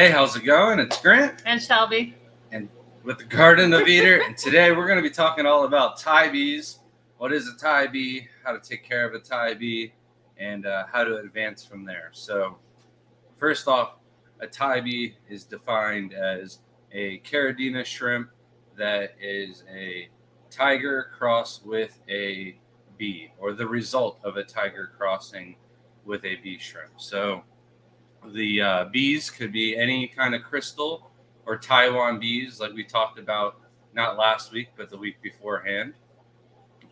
Hey, how's it going? It's Grant. And Shelby. And with the Garden of Eden. And today we're going to be talking all about Tibees. What is a Tibee? How to take care of a Tibee, and how to advance from there. So, first off, a Tibee is defined as a Caridina shrimp that is a tiger crossed with a bee, or the result of a tiger crossing with a bee shrimp. So, the bees could be any kind of crystal or Taiwan bees, like we talked about not last week, but the week beforehand.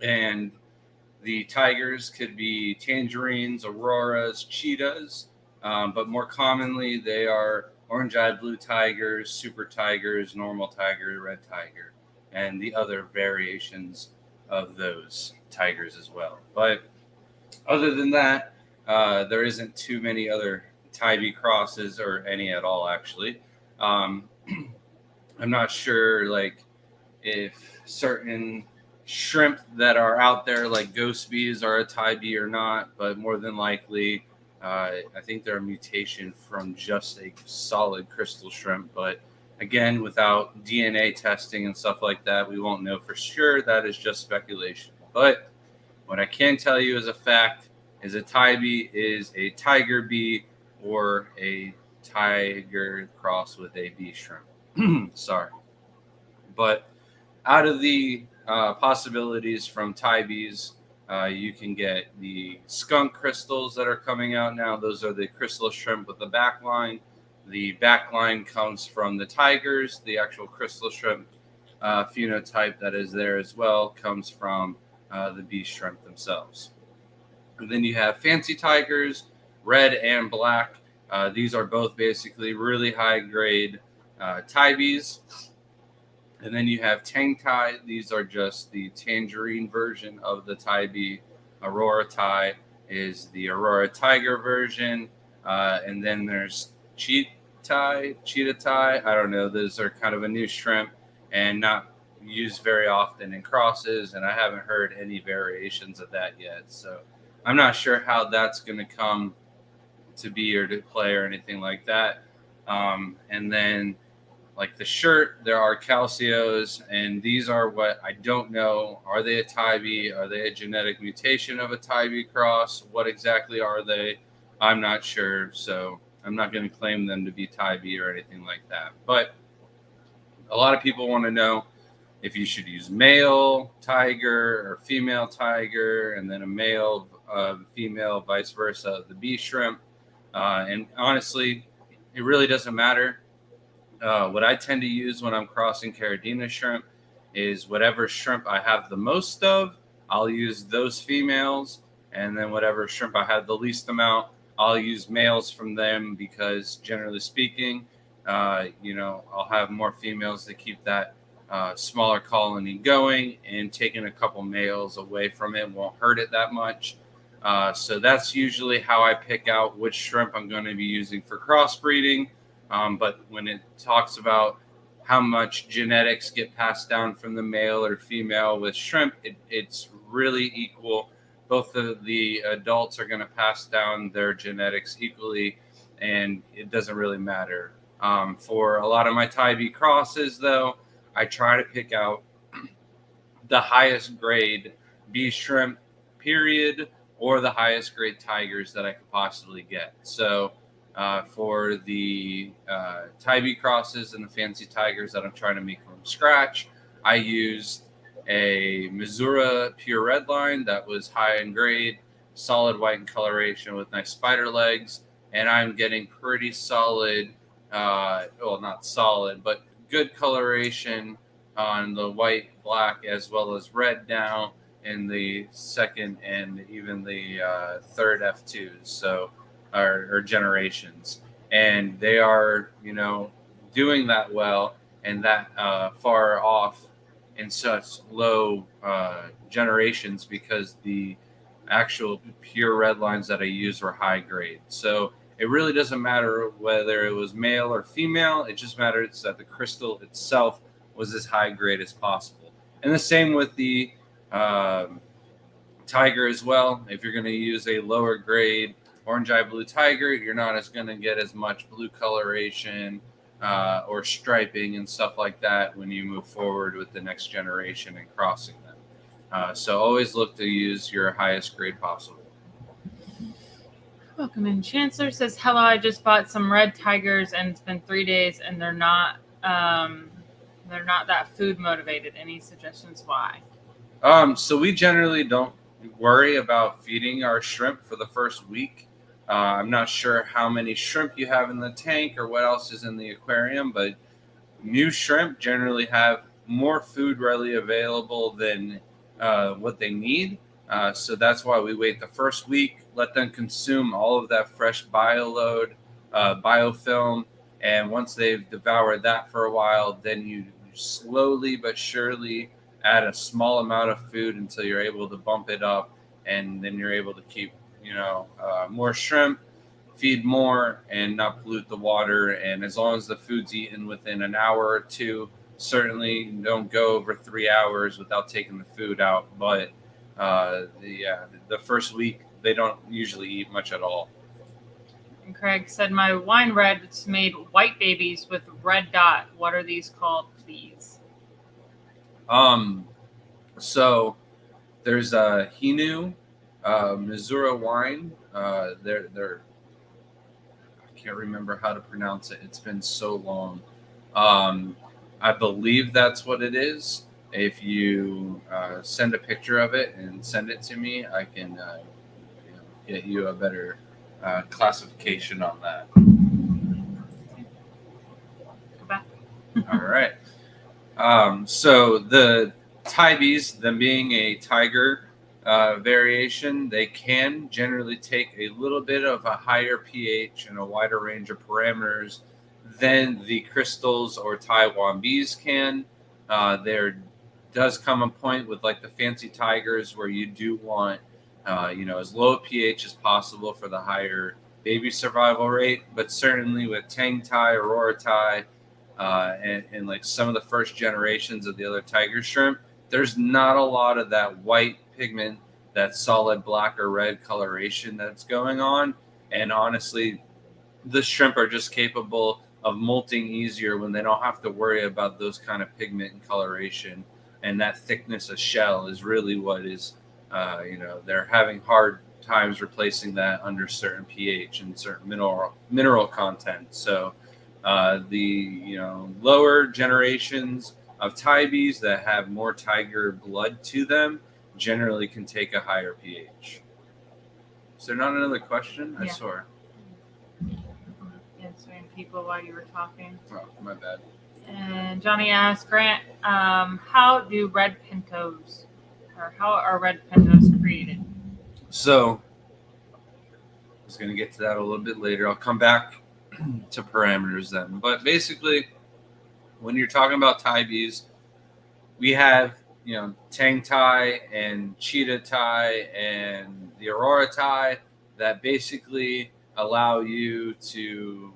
And the tigers could be tangerines, auroras, cheetahs, but more commonly they are orange-eyed blue tigers, super tigers, normal tiger, red tiger, and the other variations of those tigers as well. But other than that, there isn't too many other Tibee crosses or any at all, actually. Um, I'm not sure, like, if certain shrimp that are out there, like ghost bees, are a Tibee or not, but more than likely, I think they're a mutation from just a solid crystal shrimp. But again, without DNA testing and stuff like that, we won't know for sure. That is just speculation. But what I can tell you as a fact is a Tibee is a tiger bee or a tiger crossed with a bee shrimp. Sorry. But out of the possibilities from Tibees, you can get the skunk crystals that are coming out now. Those are the crystal shrimp with the back line. The back line comes from the tigers. The actual crystal shrimp phenotype that is there as well comes from the bee shrimp themselves. And then you have fancy tigers, red and black. These are both basically really high grade Tibees. And then you have Tang Tai. These are just the tangerine version of the Tibee. Aurora Tai is the Aurora Tiger version. And then there's Cheetah Tai. I don't know. Those are kind of a new shrimp and not used very often in crosses. And I haven't heard any variations of that yet. So I'm not sure how that's going to come to be or to play or anything like that. And then, like the shirt, there are calcios, and these are what I don't know. Are they a Tibee? Are they a genetic mutation of a Tibee cross? What exactly are they? I'm not sure, so I'm not going to claim them to be Tibee or anything like that. But a lot of people want to know if you should use male tiger or female tiger, and then a male, female, vice versa, the bee shrimp. And honestly, it really doesn't matter. What I tend to use when I'm crossing Caridina shrimp is whatever shrimp I have the most of, I'll use those females. And then whatever shrimp I have the least amount, I'll use males from them because generally speaking, I'll have more females to keep that smaller colony going, and taking a couple males away from it won't hurt it that much. So that's usually how I pick out which shrimp I'm going to be using for crossbreeding. But when it talks about how much genetics get passed down from the male or female with shrimp, it's really equal. Both of the adults are going to pass down their genetics equally, and it doesn't really matter. For a lot of my Tibee crosses, though, I try to pick out the highest grade bee shrimp, period, or the highest grade tigers that I could possibly get. So for the Tibee crosses and the fancy tigers that I'm trying to make from scratch, I used a Missouri pure red line that was high in grade, solid white in coloration with nice spider legs, and I'm getting pretty solid, well, not solid, but good coloration on the white, black, as well as red now in the second and even the third F2s, so or generations, and they are doing that well and that far off in such low generations because the actual pure red lines that I use were high grade. So it really doesn't matter whether it was male or female. It just matters that the crystal itself was as high grade as possible. And the same with the tiger as well. If you're going to use a lower grade orange eye blue tiger, you're not going to get as much blue coloration or striping and stuff like that when you move forward with the next generation and crossing them. So always look to use your highest grade possible. Welcome in. Chancellor says, hello, I just bought some red tigers and it's been 3 days and they're not that food motivated. Any suggestions why? So we generally don't worry about feeding our shrimp for the first week. I'm not sure how many shrimp you have in the tank or what else is in the aquarium, but new shrimp generally have more food readily available than what they need. So that's why we wait the first week, let them consume all of that fresh bioload, biofilm. And once they've devoured that for a while, then you slowly but surely add a small amount of food until you're able to bump it up. And then you're able to keep, more shrimp, feed more, and not pollute the water. And as long as the food's eaten within an hour or two, certainly don't go over 3 hours without taking the food out. But the first week, they don't usually eat much at all. And Craig said, my wine reds made white babies with red dot. What are these called, please? So there's a Hinu, Missouri wine. They're I can't remember how to pronounce it. It's been so long. I believe that's what it is. If you send a picture of it and send it to me, I can get you a better classification on that. Go back. All right. So the Tibees, them being a tiger variation, they can generally take a little bit of a higher pH and a wider range of parameters than the crystals or Taiwan bees can. There does come a point with like the fancy tigers where you do want as low a pH as possible for the higher baby survival rate, but certainly with Tang Tai, Aurora Tai, and like some of the first generations of the other tiger shrimp, there's not a lot of that white pigment, that solid black or red coloration that's going on. And honestly, the shrimp are just capable of molting easier when they don't have to worry about those kind of pigment and coloration. And that thickness of shell is really what is, they're having hard times replacing that under certain pH and certain mineral content. So the lower generations of Tibees that have more tiger blood to them generally can take a higher pH. Is there not another question? Yeah. I saw. Answering people while you were talking. Oh, my bad. And Johnny asked Grant, how are red pintos created? So I was going to get to that a little bit later. I'll come back to parameters then. But basically, when you're talking about Tibees, we have Tang Tai and Cheetah Tai and the Aurora Tai that basically allow you to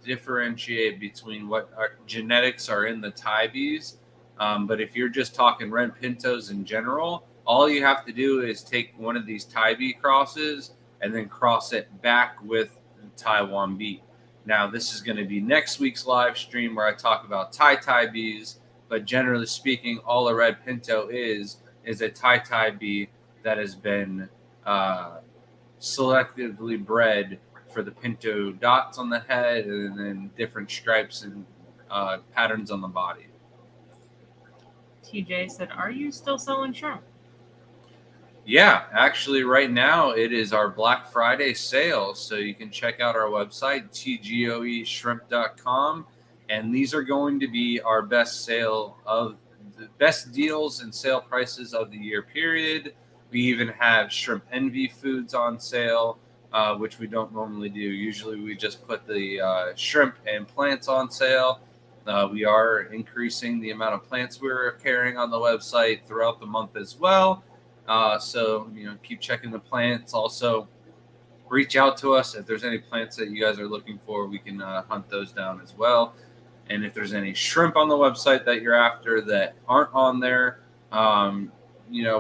differentiate between what genetics are in the Tibees. But if you're just talking red pintos in general, all you have to do is take one of these Tibee crosses and then cross it back with Taiwan bee. Now, this is going to be next week's live stream where I talk about Tibees. But generally speaking, all a red pinto is a Tibee that has been selectively bred for the pinto dots on the head and then different stripes and patterns on the body. TJ said, are you still selling shrimp? Yeah, actually right now it is our Black Friday sale. So you can check out our website, tgoeshrimp.com. And these are going to be our best deals and sale prices of the year period. We even have Shrimp Envy foods on sale, which we don't normally do. Usually we just put the shrimp and plants on sale. We are increasing the amount of plants we're carrying on the website throughout the month as well. So keep checking the plants. Also, reach out to us if there's any plants that you guys are looking for. We can hunt those down as well. And if there's any shrimp on the website that you're after that aren't on there,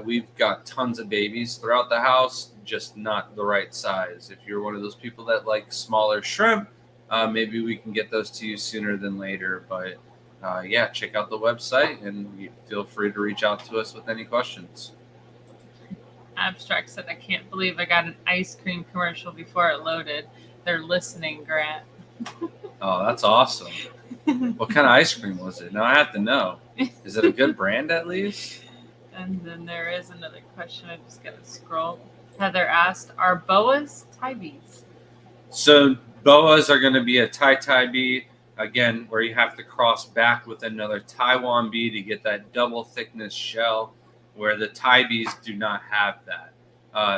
we've got tons of babies throughout the house, just not the right size. If you're one of those people that like smaller shrimp, maybe we can get those to you sooner than later. But yeah, check out the website and feel free to reach out to us with any questions. Abstract said, I can't believe I got an ice cream commercial before it loaded. They're listening, Grant. Oh, that's awesome. What kind of ice cream was it? Now I have to know. Is it a good brand at least? And then there is another question. I just got to scroll. Heather asked, are boas Tibees? So boas are going to be a Tibee, again, where you have to cross back with another Taiwan bee to get that double thickness shell, where the Tibees do not have that.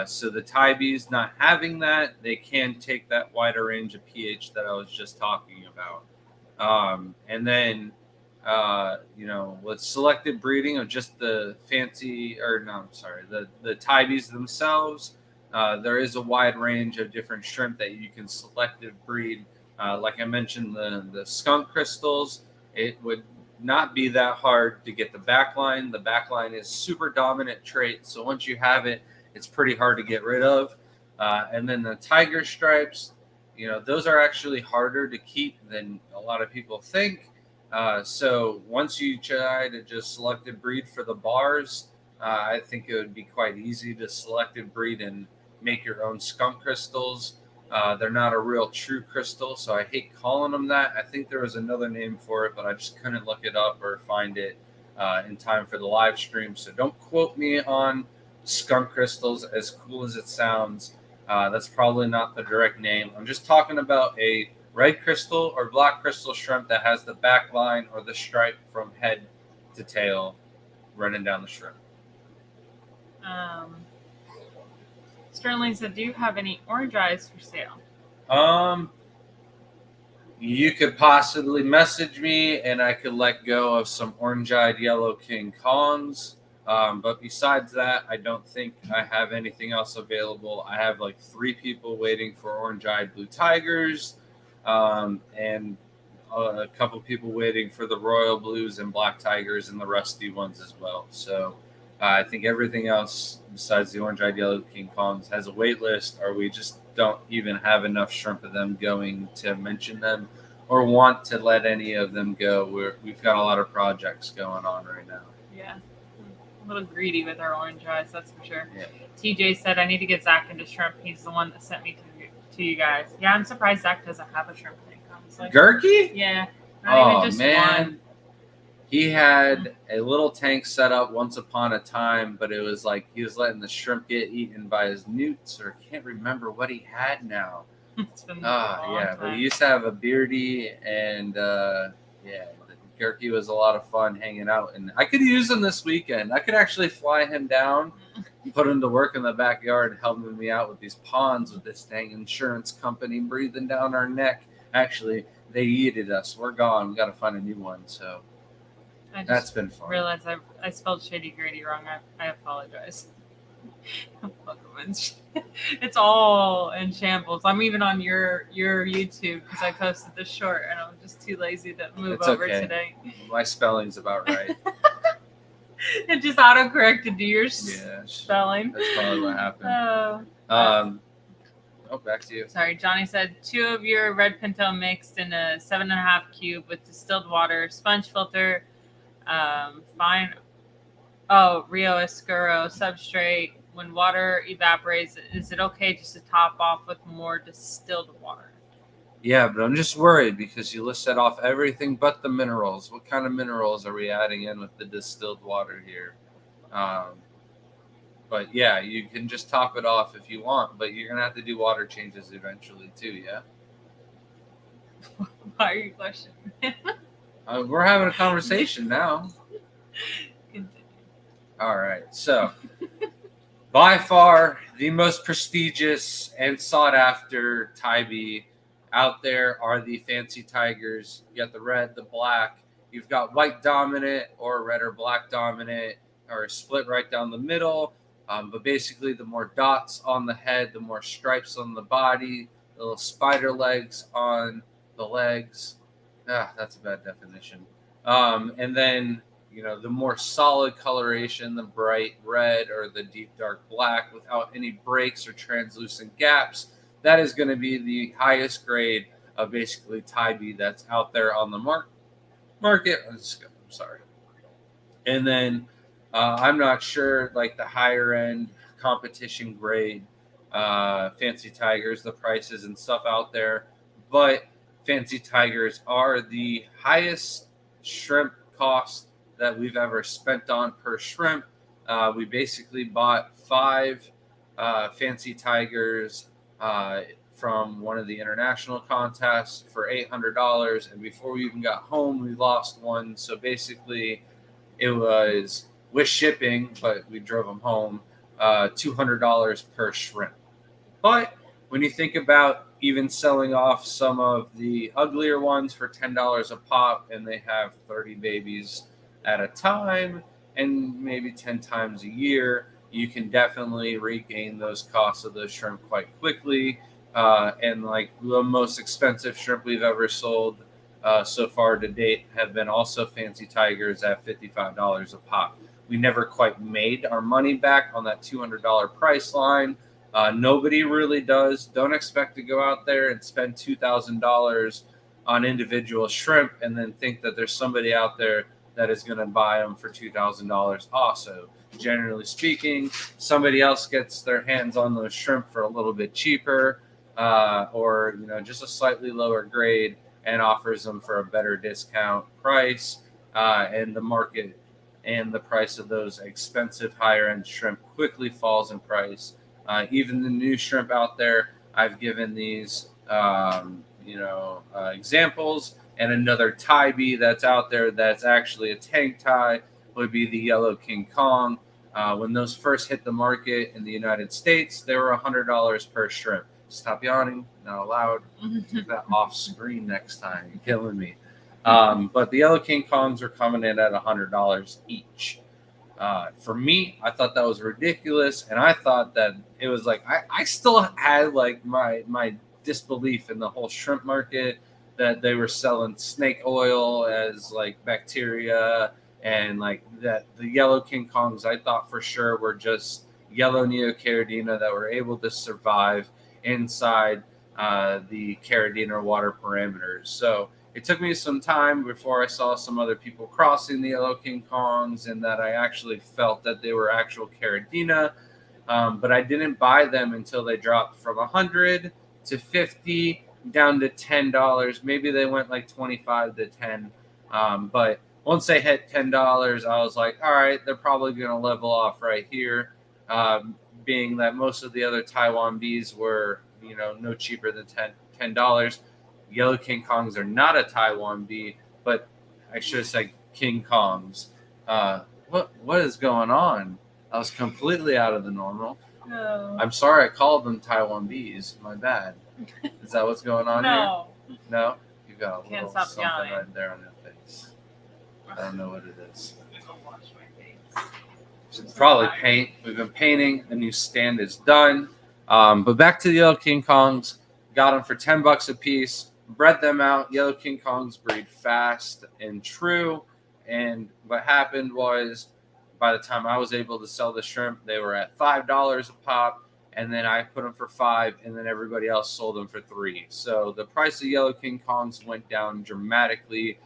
So the Tibees not having that, they can take that wider range of pH that I was just talking about. And then, with selective breeding of just the the Tibees themselves, there is a wide range of different shrimp that you can selective breed. Like I mentioned, the skunk crystals, it would not be that hard to get the backline. The backline is super dominant trait, so once you have it, it's pretty hard to get rid of. And then the tiger stripes, those are actually harder to keep than a lot of people think. So once you try to just selective breed for the bars, I think it would be quite easy to selective breed and make your own skunk crystals. They're not a real true crystal, so I hate calling them that. I think there was another name for it, but I just couldn't look it up or find it in time for the live stream. So don't quote me on skunk crystals, as cool as it sounds. That's probably not the direct name. I'm just talking about a red crystal or black crystal shrimp that has the back line or the stripe from head to tail running down the shrimp. Sterling said, do you have any orange eyes for sale? You could possibly message me and I could let go of some orange-eyed yellow King Kongs. But besides that, I don't think I have anything else available. I have like 3 people waiting for orange-eyed blue tigers, and a couple people waiting for the royal blues and black tigers and the rusty ones as well. So I think everything else besides the orange-eyed yellow King Kongs has a wait list, or we just don't even have enough shrimp of them going to mention them or want to let any of them go. We've got a lot of projects going on right now. Yeah. A little greedy with our orange eyes, that's for sure. Yeah. TJ said, I need to get Zach into shrimp. He's the one that sent me to you guys. Yeah, I'm surprised Zach doesn't have a shrimp tank, honestly. Gurky? Yeah. Not even just man. one. He had a little tank set up once upon a time, but it was like he was letting the shrimp get eaten by his newts, or I can't remember what he had now. It's been a long time. But he used to have a beardy, and Gurky was a lot of fun hanging out. And I could use him this weekend. I could actually fly him down, put him to work in the backyard, helping me out with these ponds with this dang insurance company breathing down our neck. Actually, they yeeted us. We're gone. We got to find a new one. So that's been fun. I realized I spelled Shady Grady wrong. I apologize. It's all in shambles. I'm even on your YouTube because I posted this short and I'm just too lazy to move over today. My spelling's about right. It just autocorrected to your spelling. That's probably what happened. Back to you. Sorry, Johnny said 2 of your red pinto mixed in a 7.5 cube with distilled water, sponge filter, Rio Escuro substrate. When water evaporates, is it okay just to top off with more distilled water? Yeah, but I'm just worried because you listed off everything but the minerals. What kind of minerals are we adding in with the distilled water here? But yeah, you can just top it off if you want, but you're going to have to do water changes eventually too, yeah? Why are you questioning? We're having a conversation now. Continue. All right, so by far the most prestigious and sought after Tibee out there are the fancy tigers. You got the red, the black. You've got white dominant or red or black dominant, or split right down the middle. But basically, the more dots on the head, the more stripes on the body, the little spider legs on the legs. That's a bad definition. And then the more solid coloration, the bright red or the deep dark black without any breaks or translucent gaps, that is going to be the highest grade of basically Tibee that's out there on the market. I'm sorry. And then I'm not sure, like the higher end competition grade Fancy Tigers, the prices and stuff out there, but Fancy Tigers are the highest shrimp cost that we've ever spent on per shrimp. We basically bought 5 Fancy Tigers from one of the international contests for $800, and before we even got home, we lost one. So basically, it was with shipping, but we drove them home, $200 per shrimp. But when you think about even selling off some of the uglier ones for $10 a pop, and they have 30 babies at a time and maybe 10 times a year, you can definitely regain those costs of those shrimp quite quickly. And like the most expensive shrimp we've ever sold so far to date have been also Fancy Tigers at $55 a pop. We never quite made our money back on that $200 price line. Nobody really does. Don't expect to go out there and spend $2,000 on individual shrimp and then think that there's somebody out there that is going to buy them for $2,000 also. Generally speaking, somebody else gets their hands on those shrimp for a little bit cheaper, or just a slightly lower grade, and offers them for a better discount price, and the market and the price of those expensive higher end shrimp quickly falls in price. Even the new shrimp out there, I've given these examples, and another Tibee that's out there that's actually a tank tie would be the Yellow King Kong. When those first hit the market in the United States, they were $100 per shrimp. Stop yawning, not allowed. Take that off screen next time. You're killing me. But the Yellow King Kongs are coming in at $100 each. For me, I thought that was ridiculous, and I thought that it was like I still had like my disbelief in the whole shrimp market, that they were selling snake oil as like bacteria, and like that the Yellow King Kongs I thought for sure were just yellow neocaridina that were able to survive inside the caridina water parameters. So it took me some time before I saw some other people crossing the Yellow King Kongs, and that I actually felt that they were actual caridina. But I didn't buy them until they dropped from 100 to 50 down to $10. Maybe they went like 25 to 10. But once they hit $10, I was like, all right, they're probably going to level off right here. Being that most of the other Taiwan bees were, no cheaper than $10. Yellow King Kongs are not a Taiwan bee, but I should have said King Kongs. What is going on? I was completely out of the normal. No. I'm sorry I called them Taiwan bees. My bad. Is that what's going on here? No? You got a little something right there on your face. I don't know what it is. It's probably paint. We've been painting. The new stand is done. But back to the Yellow King Kongs. Got them for $10 a piece. Bred them out. Yellow King Kongs breed fast and true. And what happened was, by the time I was able to sell the shrimp, they were at $5 a pop. And then I put them for $5, and then everybody else sold them for $3. So the price of Yellow King Kongs went down dramatically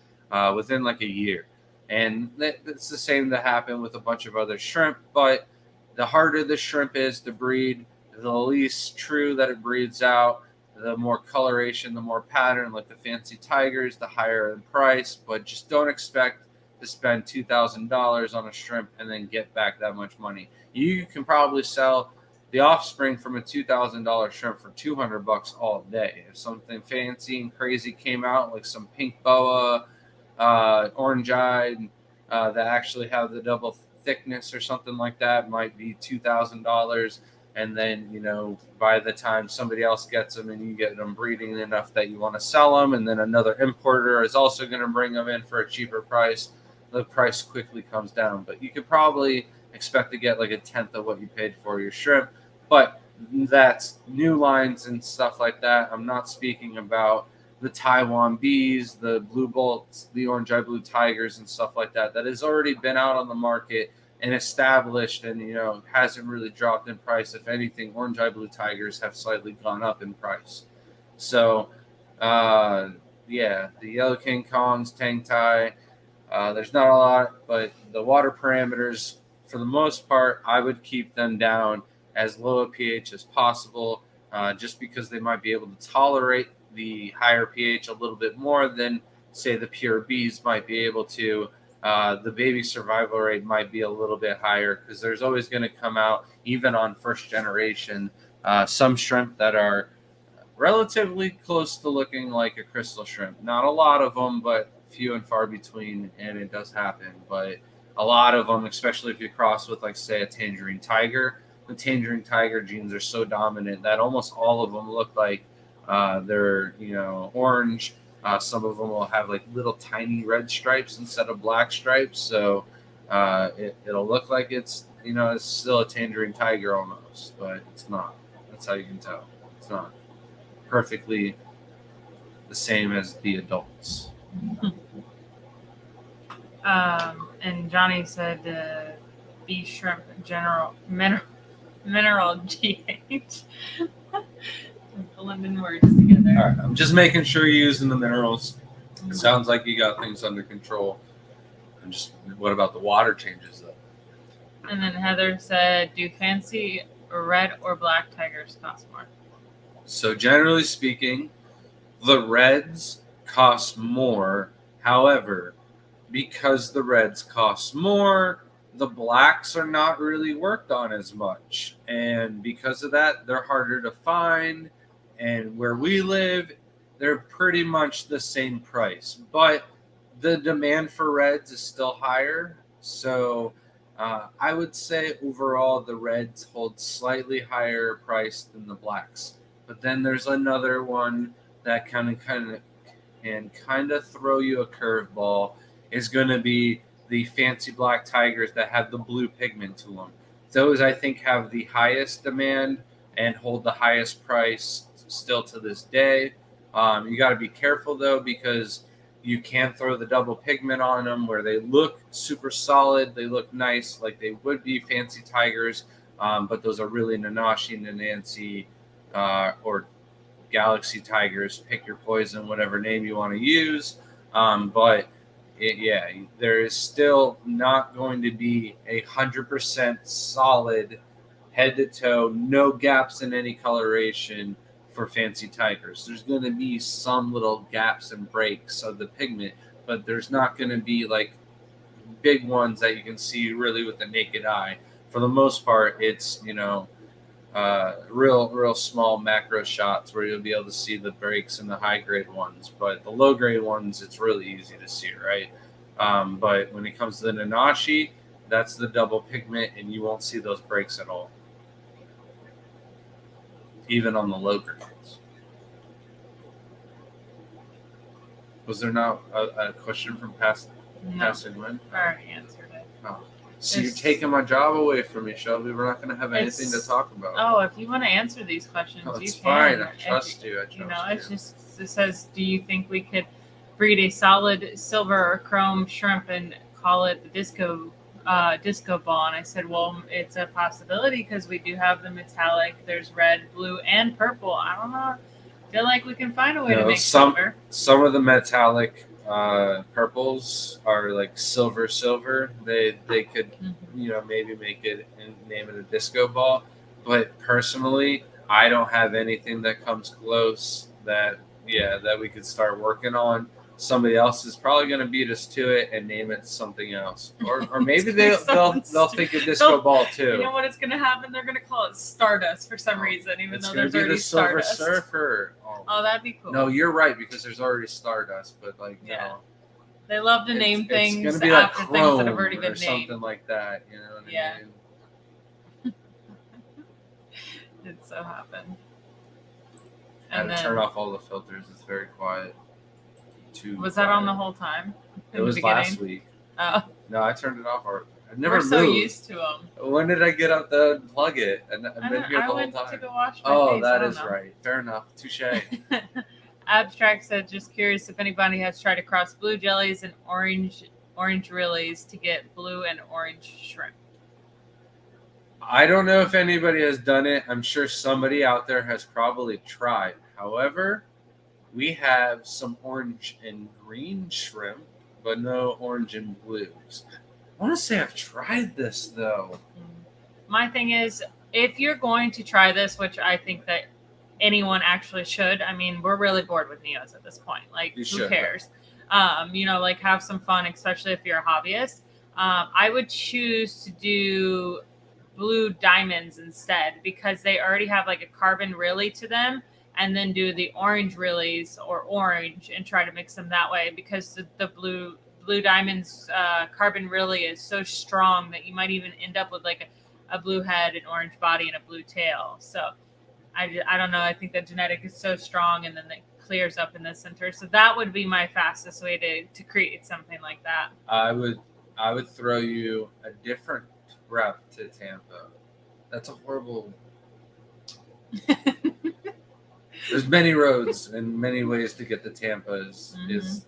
within like a year. And it's the same that happened with a bunch of other shrimp. But the harder the shrimp is to breed, the least true that it breeds out, the more coloration, the more pattern, like the Fancy Tigers, the higher in price. But just don't expect to spend $2,000 on a shrimp and then get back that much money. You can probably sell the offspring from a $2,000 shrimp for $200 all day. If something fancy and crazy came out, like some pink boa, orange-eyed, that actually have the double thickness or something like that, might be $2,000. And then, by the time somebody else gets them and you get them breeding enough that you want to sell them, and then another importer is also going to bring them in for a cheaper price, the price quickly comes down. But you could probably expect to get like a tenth of what you paid for your shrimp. But that's new lines and stuff like that. I'm not speaking about the Taiwan bees, the blue bolts, the orange eye blue tigers, and stuff like that has already been out on the market and established, and hasn't really dropped in price. If anything, orange eye blue tigers have slightly gone up in price. So, yeah, the yellow King Kongs, Tang Tai. There's not a lot, but the water parameters, for the most part, I would keep them down as low a pH as possible, just because they might be able to tolerate the higher pH a little bit more than, say, the pure bees might be able to. The baby survival rate might be a little bit higher because there's always going to come out, even on first generation, some shrimp that are relatively close to looking like a crystal shrimp. Not a lot of them, but few and far between, and it does happen. But a lot of them, especially if you cross with, like, say, a tangerine tiger, the tangerine tiger genes are so dominant that almost all of them look like they're orange. Some of them will have like little tiny red stripes instead of black stripes, so it'll look like it's still a tangerine tiger almost, but it's not. That's how you can tell. It's not perfectly the same as the adults. And Johnny said bee shrimp general mineral GH. Blending words together. All right, I'm just making sure you're using the minerals. It sounds like you got things under control. And just what about the water changes though? And then Heather said, "Do fancy red or black tigers cost more?" So generally speaking, the reds cost more. However, because the reds cost more, the blacks are not really worked on as much. And because of that, they're harder to find. And where we live, they're pretty much the same price. But the demand for reds is still higher. So I would say overall the reds hold slightly higher price than the blacks. But then there's another one that kind of throw you a curveball, is going to be the fancy black tigers that have the blue pigment to them. Those, I think, have the highest demand and hold the highest price still to this day. You got to be careful though, because you can throw the double pigment on them where they look super solid, they look nice like they would be fancy tigers, but those are really Nanashi and Nancy or Galaxy tigers. Pick your poison, whatever name you want to use. But there is still not going to be 100% solid head to toe, no gaps in any coloration for fancy tigers. There's going to be some little gaps and breaks of the pigment, but there's not going to be like big ones that you can see really with the naked eye. For the most part, it's real small macro shots where you'll be able to see the breaks in the high grade ones, but the low grade ones, it's really easy to see, right? But when it comes to the Nanashi, that's the double pigment, and you won't see those breaks at all, even on the low grades. Was there not a question from Pastor Glenn? I already answered it. Oh. So you're taking my job away from me, Shelby. We're not going to have anything to talk about. Oh, if you want to answer these questions, you can. It's fine. I trust you. It says, do you think we could breed a solid silver or chrome shrimp and call it the disco ball? And I said, well, it's a possibility because we do have the metallic. There's red, blue, and purple. I don't know. I feel like we can find a way to make silver. Some of the metallic purples are like silver. They could maybe make it and name it a disco ball, but personally I don't have anything that comes close that we could start working on. Somebody else is probably going to beat us to it and name it something else, or maybe they'll think a disco ball too. You know what is going to happen? They're going to call it Stardust for some reason, even though there's already the Silver Stardust. Surfer. Oh, that'd be cool. No, you're right, because there's already Stardust, but no. They love to name things it's be after like things that have already been or named. something like that. You know what I mean? It so happened. I had to turn off all the filters. It's very quiet. Was that on the whole time? It was last week. Oh. No, I turned it off already. I've never moved. We're so used to them. When did I get up to unplug it? And I've been here the whole time. To go wash my face. That is right. Fair enough. Touche. Abstract said, just curious if anybody has tried to cross blue jellies and orange realies to get blue and orange shrimp. I don't know if anybody has done it. I'm sure somebody out there has probably tried. However, we have some orange and green shrimp, but no orange and blues. I want to say I've tried this though. My thing is, if you're going to try this, which I think that anyone actually should, I mean, we're really bored with Neos at this point. Like, who cares? Like, have some fun, especially if you're a hobbyist. I would choose to do blue diamonds instead, because they already have like a carbon really to them, and then do the orange realies or orange and try to mix them that way, because the blue diamonds carbon really is so strong that you might even end up with like a blue head, an orange body, and a blue tail. So I don't know. I think the genetic is so strong, and then it clears up in the center. So that would be my fastest way to create something like that. I would throw you a different route to Tampa. That's a horrible. There's many roads and many ways to get to Tampa is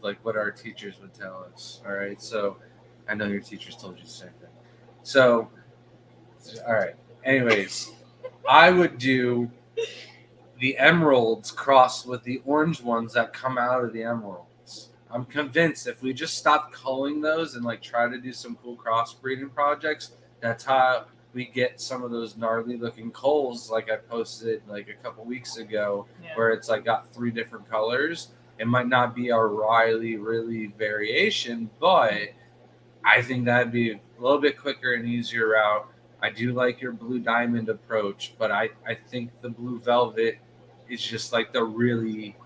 like what our teachers would tell us. All right. So I know your teachers told you the same thing. So, all right. Anyways, I would do the emeralds crossed with the orange ones that come out of the emeralds. I'm convinced if we just stop culling those and like try to do some cool crossbreeding projects, that's how we get some of those gnarly looking coals like I posted like a couple weeks ago, where it's like got 3 different colors. It might not be a really variation, but I think that'd be a little bit quicker and easier route. I do like your blue diamond approach, but I think the blue velvet is just like the really,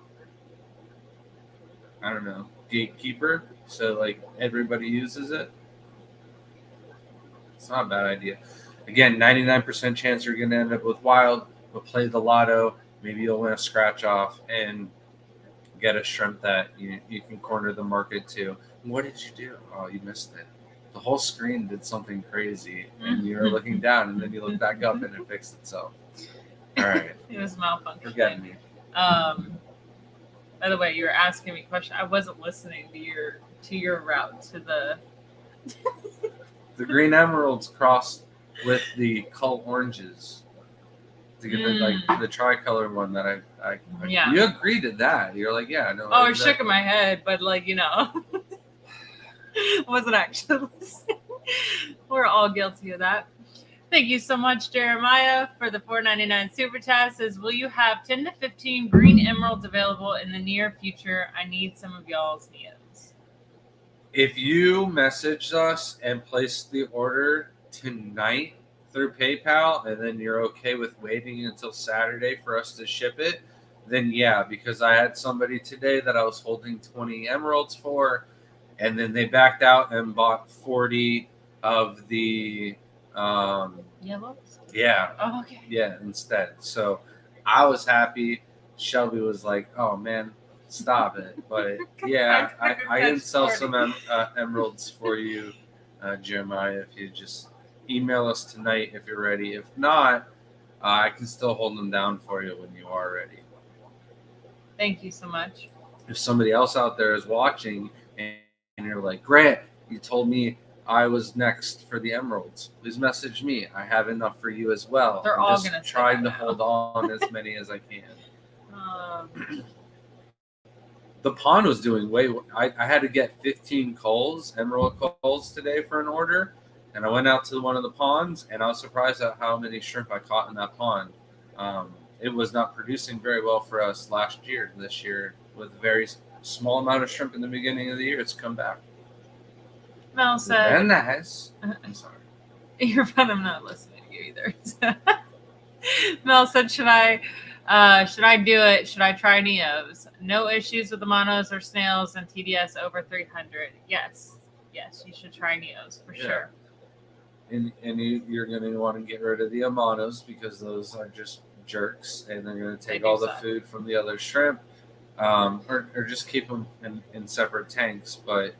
I don't know, gatekeeper. So like everybody uses it. It's not a bad idea. Again, 99% chance you're going to end up with wild, but play the lotto. Maybe you'll win a scratch off and get a shrimp that you can corner the market to. What did you do? Oh, you missed it. The whole screen did something crazy, and you were looking down, and then you look back up, and it fixed itself. All right. It was malfunctioning. Forget me. By the way, you were asking me a question. I wasn't listening to your route to the the green emeralds crossed with the cull oranges to get the tricolor one that I you agreed to that. You're like, yeah, no. Oh, I was shaking my head, but like, wasn't actually listening. We're all guilty of that. Thank you so much, Jeremiah, for the $4.99 super chat. Says, will you have 10 to 15 green emeralds available in the near future? I need some of y'all's Neos. If you message us and place the order tonight through PayPal, and then you're okay with waiting until Saturday for us to ship it, then yeah, because I had somebody today that I was holding 20 emeralds for, and then they backed out and bought 40 of the yellows. Yeah. Oh, okay. Yeah, instead. So I was happy. Shelby was like, "Oh man, stop it!" But yeah, I can sell some emeralds for you, Jeremiah. If you just email us tonight if you're ready. If not, I can still hold them down for you when you are ready. Thank you so much. If somebody else out there is watching and you're like, Grant, you told me I was next for the emeralds, please message me. I have enough for you as well. They're all going to trying to hold on as many as I can. The pond was doing I had to get 15 emerald culls today for an order, and I went out to one of the ponds, and I was surprised at how many shrimp I caught in that pond. It was not producing very well for us last year. This year, with a very small amount of shrimp in the beginning of the year, it's come back. Mel said, and nice. I'm sorry. You're fine. I'm not listening to you either. Mel said, should I do it? Should I try Neos? No issues with the monos or snails and TDS over 300. Yes, you should try Neos for sure. And you're going to want to get rid of the Amanos because those are just jerks, and they're going to take all the food from the other shrimp, or just keep them in separate tanks. But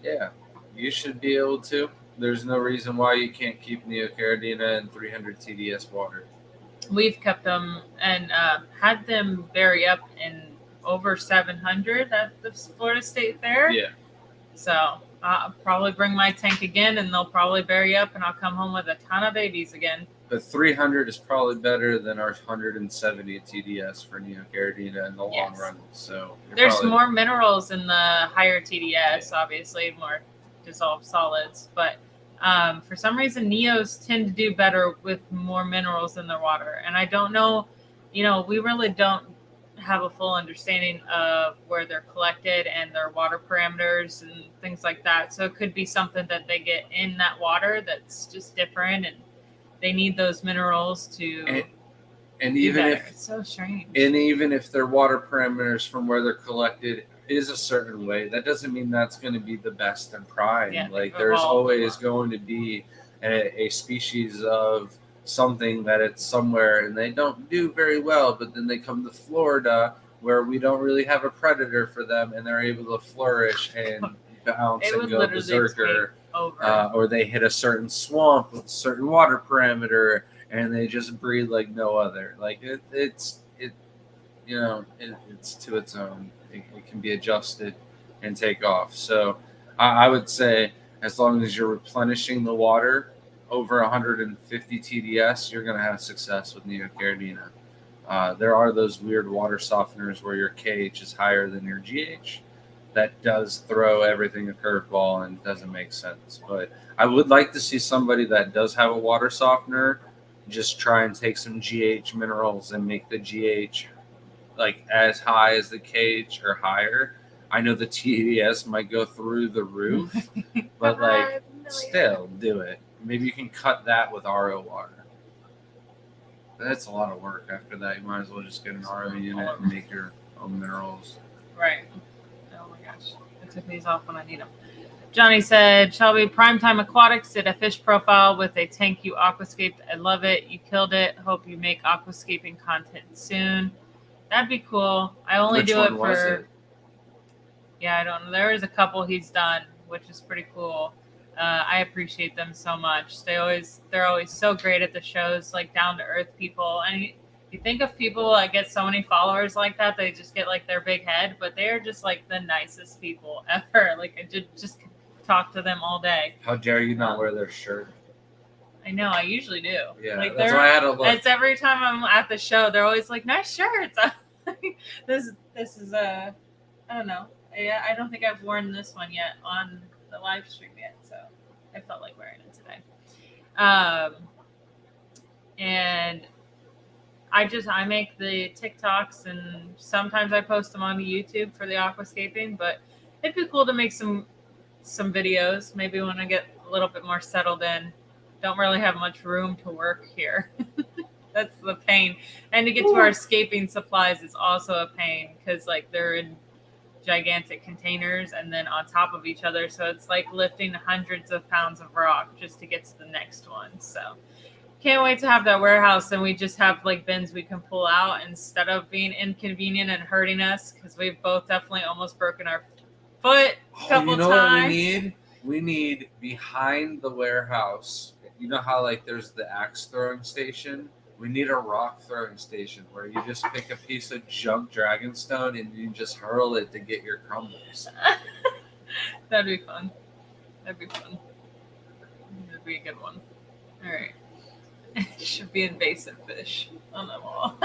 yeah, you should be able to. There's no reason why you can't keep Neocaridina in 300 TDS water. we've kept them and had them bury up in over 700 at the Florida State Fair. Yeah. So I'll probably bring my tank again, and they'll probably bury up, and I'll come home with a ton of babies again. But 300 is probably better than our 170 TDS for Neocaridina in the long run. So there's probably more minerals in the higher TDS, obviously, more dissolved solids. But for some reason, Neos tend to do better with more minerals in their water. And I don't know, we really don't have a full understanding of where they're collected and their water parameters and things like that. So it could be something that they get in that water that's just different, and they need those minerals to and even better. if It's so strange. And even if their water parameters from where they're collected is a certain way, that doesn't mean that's going to be the best in prime. Yeah, like there's always going to be a species of something that it's somewhere and they don't do very well, but then they come to Florida where we don't really have a predator for them and they're able to flourish and bounce and go berserker. Or they hit a certain swamp with a certain water parameter and they just breed like no other. Like it's to its own. It can be adjusted and take off. So I would say as long as you're replenishing the water over 150 TDS, you're going to have success with Neocaridina. There are those weird water softeners where your KH is higher than your GH. That does throw everything a curveball and doesn't make sense. But I would like to see somebody that does have a water softener just try and take some GH minerals and make the GH like as high as the KH or higher. I know the TDS might go through the roof, but like still do it. Maybe you can cut that with RO water. That's a lot of work. After that, you might as well just get an RO unit and make your own minerals. Right. Oh my gosh. I took these off when I need them. Johnny said, Shelby, Primetime Aquatics did a fish profile with a tank you aquascaped. I love it. You killed it. Hope you make aquascaping content soon. That'd be cool. I only do it for... Yeah, I don't know. There is a couple he's done, which is pretty cool. I appreciate them so much. They're always so great at the shows, like down to earth people. And you think of people that get so many followers like that, they just get like their big head, but they're just like the nicest people ever. Like I just talk to them all day. How dare you not wear their shirt? I know, I usually do. Yeah, like that's why I had to look. It's every time I'm at the show, they're always like, nice shirts. This is I don't know. I don't think I've worn this one yet on the live stream yet, so I felt like wearing it today. And I make the TikToks and sometimes I post them on YouTube for the aquascaping, but it'd be cool to make some videos. Maybe when I get a little bit more settled in. Don't really have much room to work here. That's the pain. And to get to our escaping supplies is also a pain because like they're in gigantic containers and then on top of each other. So it's like lifting hundreds of pounds of rock just to get to the next one. So can't wait to have that warehouse and we just have like bins we can pull out instead of being inconvenient and hurting us because we've both definitely almost broken our foot a couple times. What we need? We need behind the warehouse. You know how like there's the axe throwing station? We need a rock throwing station where you just pick a piece of junk dragonstone and you just hurl it to get your crumbles. That'd be fun. That'd be a good one. All right. It should be invasive fish on the wall.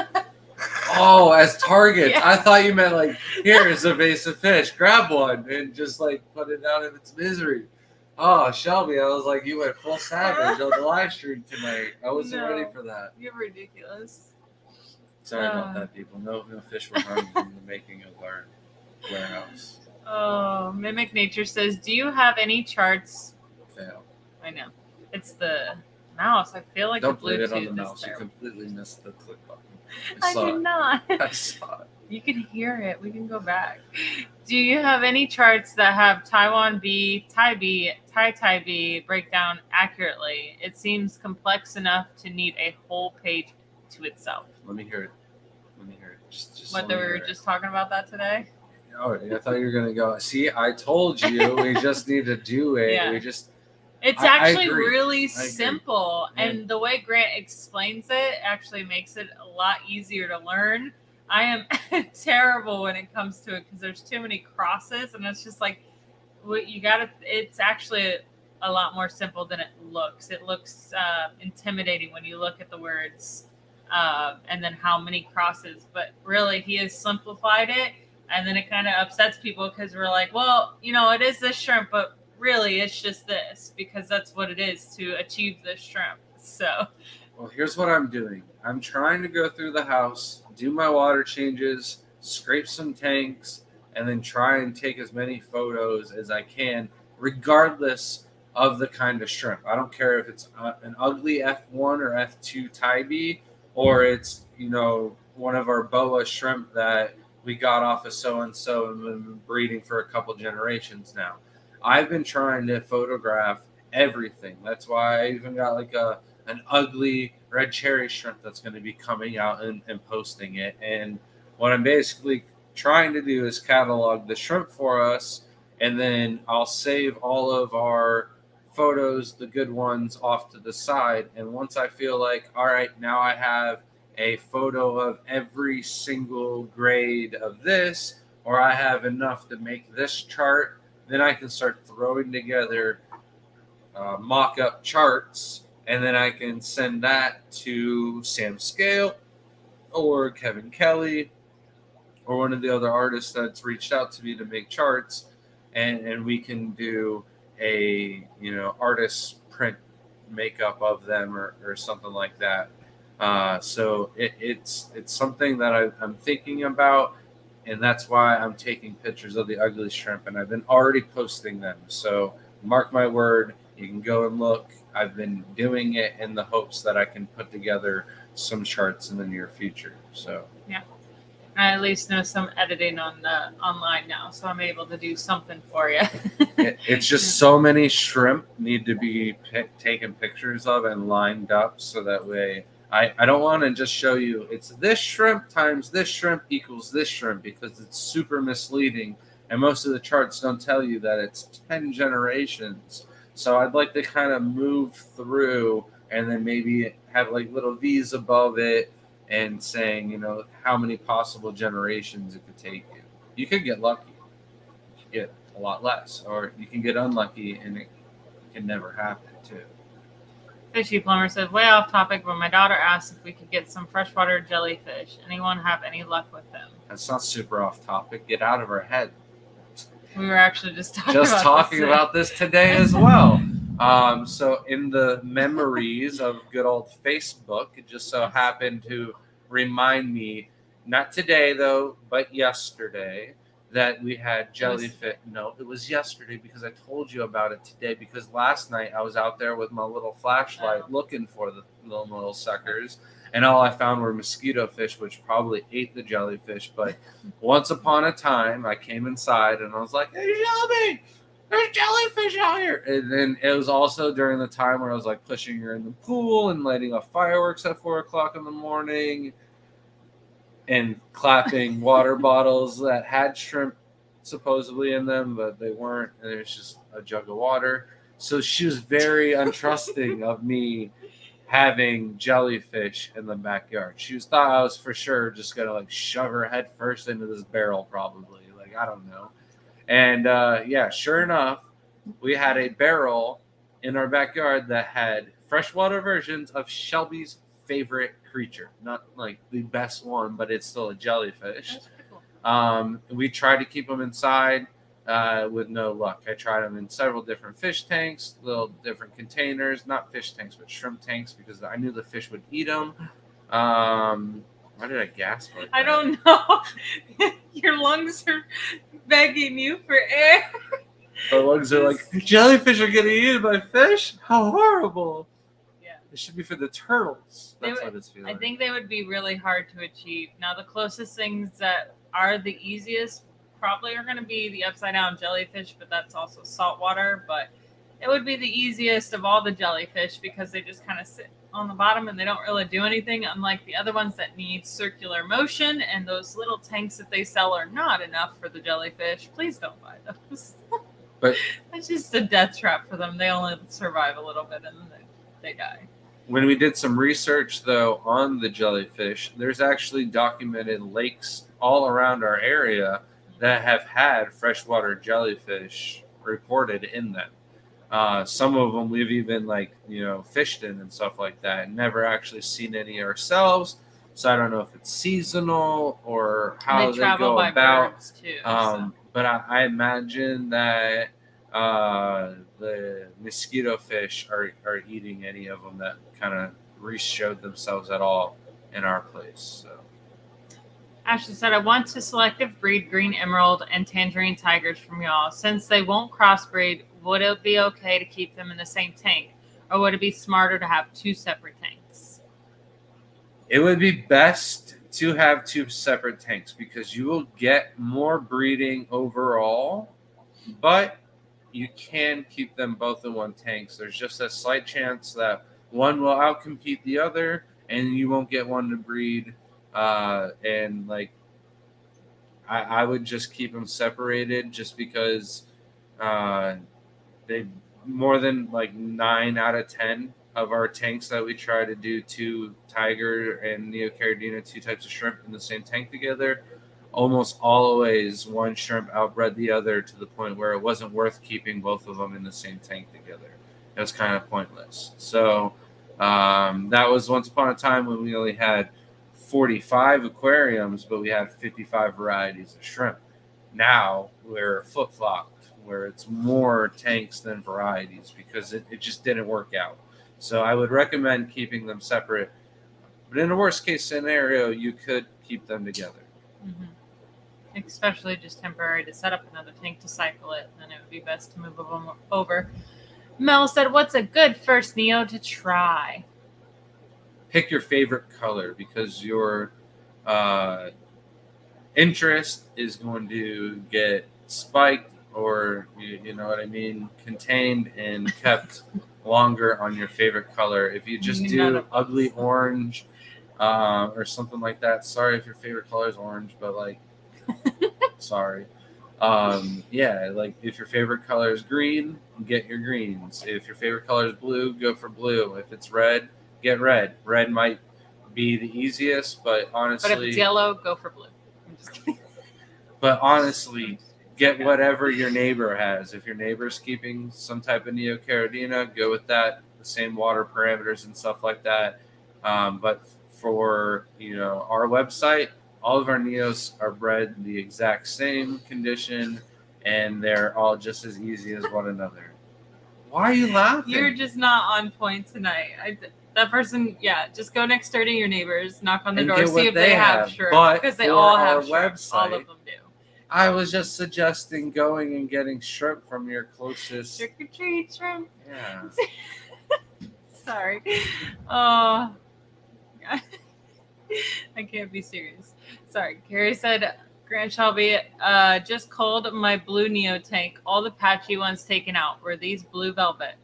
Oh, as targets. Yeah. I thought you meant like, here's invasive fish. Grab one and just like put it out of its misery. Oh, Shelby, I was like, you went full savage on the live stream tonight. I wasn't ready for that. You're ridiculous. Sorry about that, people. No fish were harmed in the making of our warehouse. Oh, Mimic Nature says, do you have any charts? Fail. I know. It's the mouse. I feel like Don't the Bluetooth blame it on the mouse. there. You completely missed the click button. I did not. I saw it. You can hear it. We can go back. Do you have any charts that have Taiwan B, Tibee, Tibee breakdown accurately? It seems complex enough to need a whole page to itself. Let me hear it. Just What, they were just talking about that today? Oh, I thought you were going to go, see, I told you we just need to do it. Yeah. It's I actually agree. really I agree. simple, and the way Grant explains it actually makes it a lot easier to learn. I am terrible when it comes to it because there's too many crosses, and it's just like what you gotta. It's actually a lot more simple than it looks. It looks intimidating when you look at the words and then how many crosses, but really he has simplified it, and then it kind of upsets people because we're like, well, it is this shrimp, but really it's just this because that's what it is to achieve this shrimp. So Well, here's what I'm doing. I'm trying to go through the house, do my water changes, scrape some tanks, and then try and take as many photos as I can, regardless of the kind of shrimp. I don't care if it's an ugly F1 or F2 Tibee, or it's, one of our boa shrimp that we got off of so and so and been breeding for a couple generations now. I've been trying to photograph everything. That's why I even got like an ugly red cherry shrimp that's going to be coming out and posting it. And what I'm basically trying to do is catalog the shrimp for us, and then I'll save all of our photos, the good ones, off to the side. And once I feel like, all right, now I have a photo of every single grade of this, or I have enough to make this chart, then I can start throwing together mock-up charts, and then I can send that to Sam Scale or Kevin Kelly or one of the other artists that's reached out to me to make charts, and we can do a artist print makeup of them or something like that. So it's something that I'm thinking about, and that's why I'm taking pictures of the ugly shrimp, and I've been already posting them. So mark my word, you can go and look. I've been doing it in the hopes that I can put together some charts in the near future. So yeah, I at least know some editing on the online now, so I'm able to do something for you. it's just so many shrimp need to be taken pictures of and lined up, so that way I don't want to just show you it's this shrimp times this shrimp equals this shrimp, because it's super misleading, and most of the charts don't tell you that it's 10 generations. So I'd like to kind of move through and then maybe have like little V's above it and saying, how many possible generations it could take you. You could get lucky, you could get a lot less, or you can get unlucky and it can never happen too. Fishy Plumber said, way off topic, but my daughter asked if we could get some freshwater jellyfish. Anyone have any luck with them? That's not super off topic. Get out of our head. We were actually just talking about this today as well. So in the memories of good old Facebook, it just so happened to remind me, not today though, but yesterday, that we had jellyfish. No, it was yesterday because I told you about it today, because last night I was out there with my little flashlight looking for the little suckers, and all I found were mosquito fish, which probably ate the jellyfish. But once upon a time, I came inside and I was like, "Hey, Shelby, there's jellyfish out here!" And then it was also during the time where I was like pushing her in the pool and lighting off fireworks at 4:00 in the morning, and clapping water bottles that had shrimp supposedly in them, but they weren't, and it was just a jug of water. So she was very untrusting of me having jellyfish in the backyard. She thought I was for sure just gonna like shove her head first into this barrel, probably. Like, I don't know. And yeah, sure enough, we had a barrel in our backyard that had freshwater versions of Shelby's favorite creature. Not like the best one, but it's still a jellyfish. That's pretty cool. We tried to keep them inside with no luck. I tried them in several different fish tanks, little different containers, not fish tanks, but shrimp tanks, because I knew the fish would eat them. Why did I gasp like that? I don't know. Your lungs are begging you for air. The lungs are like, jellyfish are getting eaten by fish? How horrible. Yeah. It should be for the turtles. That's what it's feeling. I think they would be really hard to achieve. Now, the closest things that are the easiest probably are going to be the upside down jellyfish, but that's also saltwater. But it would be the easiest of all the jellyfish because they just kind of sit on the bottom and they don't really do anything, unlike the other ones that need circular motion, and those little tanks that they sell are not enough for the jellyfish. Please don't buy those. But It's just a death trap for them. They only survive a little bit and then they die. When we did some research, though, on the jellyfish, there's actually documented lakes all around our area that have had freshwater jellyfish reported in them. Some of them we've even fished in and stuff like that, and never actually seen any ourselves. So I don't know if it's seasonal or how they travel go by about. birds too. So. But I imagine that the mosquito fish are eating any of them that kind of re-showed themselves at all in our place. So. Ashley said, I want to selective breed green emerald and tangerine tigers from y'all. Since they won't crossbreed, would it be okay to keep them in the same tank? Or would it be smarter to have two separate tanks? It would be best to have two separate tanks because you will get more breeding overall, but you can keep them both in one tank. So there's just a slight chance that one will outcompete the other and you won't get one to breed. I would just keep them separated just because they more than 9 out of 10 of our tanks that we try to do two tiger and Neocaridina, two types of shrimp in the same tank together, almost always one shrimp outbred the other to the point where it wasn't worth keeping both of them in the same tank together. It was kind of pointless. So that was once upon a time when we only had 45 aquariums, but we had 55 varieties of shrimp. Now we're flip-flopped, where it's more tanks than varieties because it just didn't work out. So I would recommend keeping them separate. But in a worst-case scenario, you could keep them together. Mm-hmm. Especially just temporary to set up another tank to cycle it. Then it would be best to move them over. Mel said, what's a good first Neo to try? Pick your favorite color because your interest is going to get spiked or, you know what I mean, contained and kept longer on your favorite color. If you just do ugly orange or something like that, sorry if your favorite color is orange, but sorry. If your favorite color is green, get your greens. If your favorite color is blue, go for blue. If it's red, get red. Red might be the easiest, but honestly... But if it's yellow, go for blue. I'm just kidding. But honestly, get whatever your neighbor has. If your neighbor's keeping some type of Neocaridina, go with that. The same water parameters and stuff like that. But for our website, all of our Neos are bred the exact same condition, and they're all just as easy as one another. Why are you laughing? You're just not on point tonight. That person, just go next door to your neighbors, knock on the door, see if they have shrimp. Because they all have shrimp. All of them do. I was just suggesting going and getting shrimp from your closest... Trick or treat shrimp. Yeah. Sorry. Oh. I can't be serious. Sorry. Carrie said, Grant Shelby, just culled my blue Neo tank. All the patchy ones taken out. Were these blue velvet?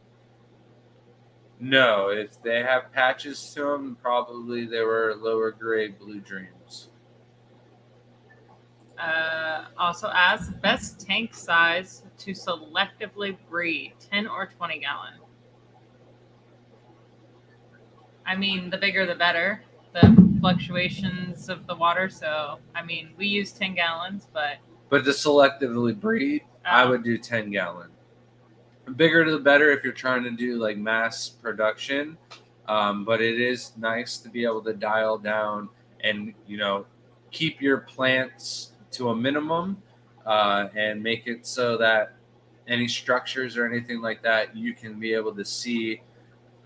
No, if they have patches to them, probably they were lower grade blue dreams. Also asked, best tank size to selectively breed, 10 or 20 gallon? I mean, the bigger the better. The fluctuations of the water. So, I mean, we use 10 gallons, but... But to selectively breed, I would do 10 gallon. The bigger the better if you're trying to do mass production. But it is nice to be able to dial down and, keep your plants to a minimum and make it so that any structures or anything like that, you can be able to see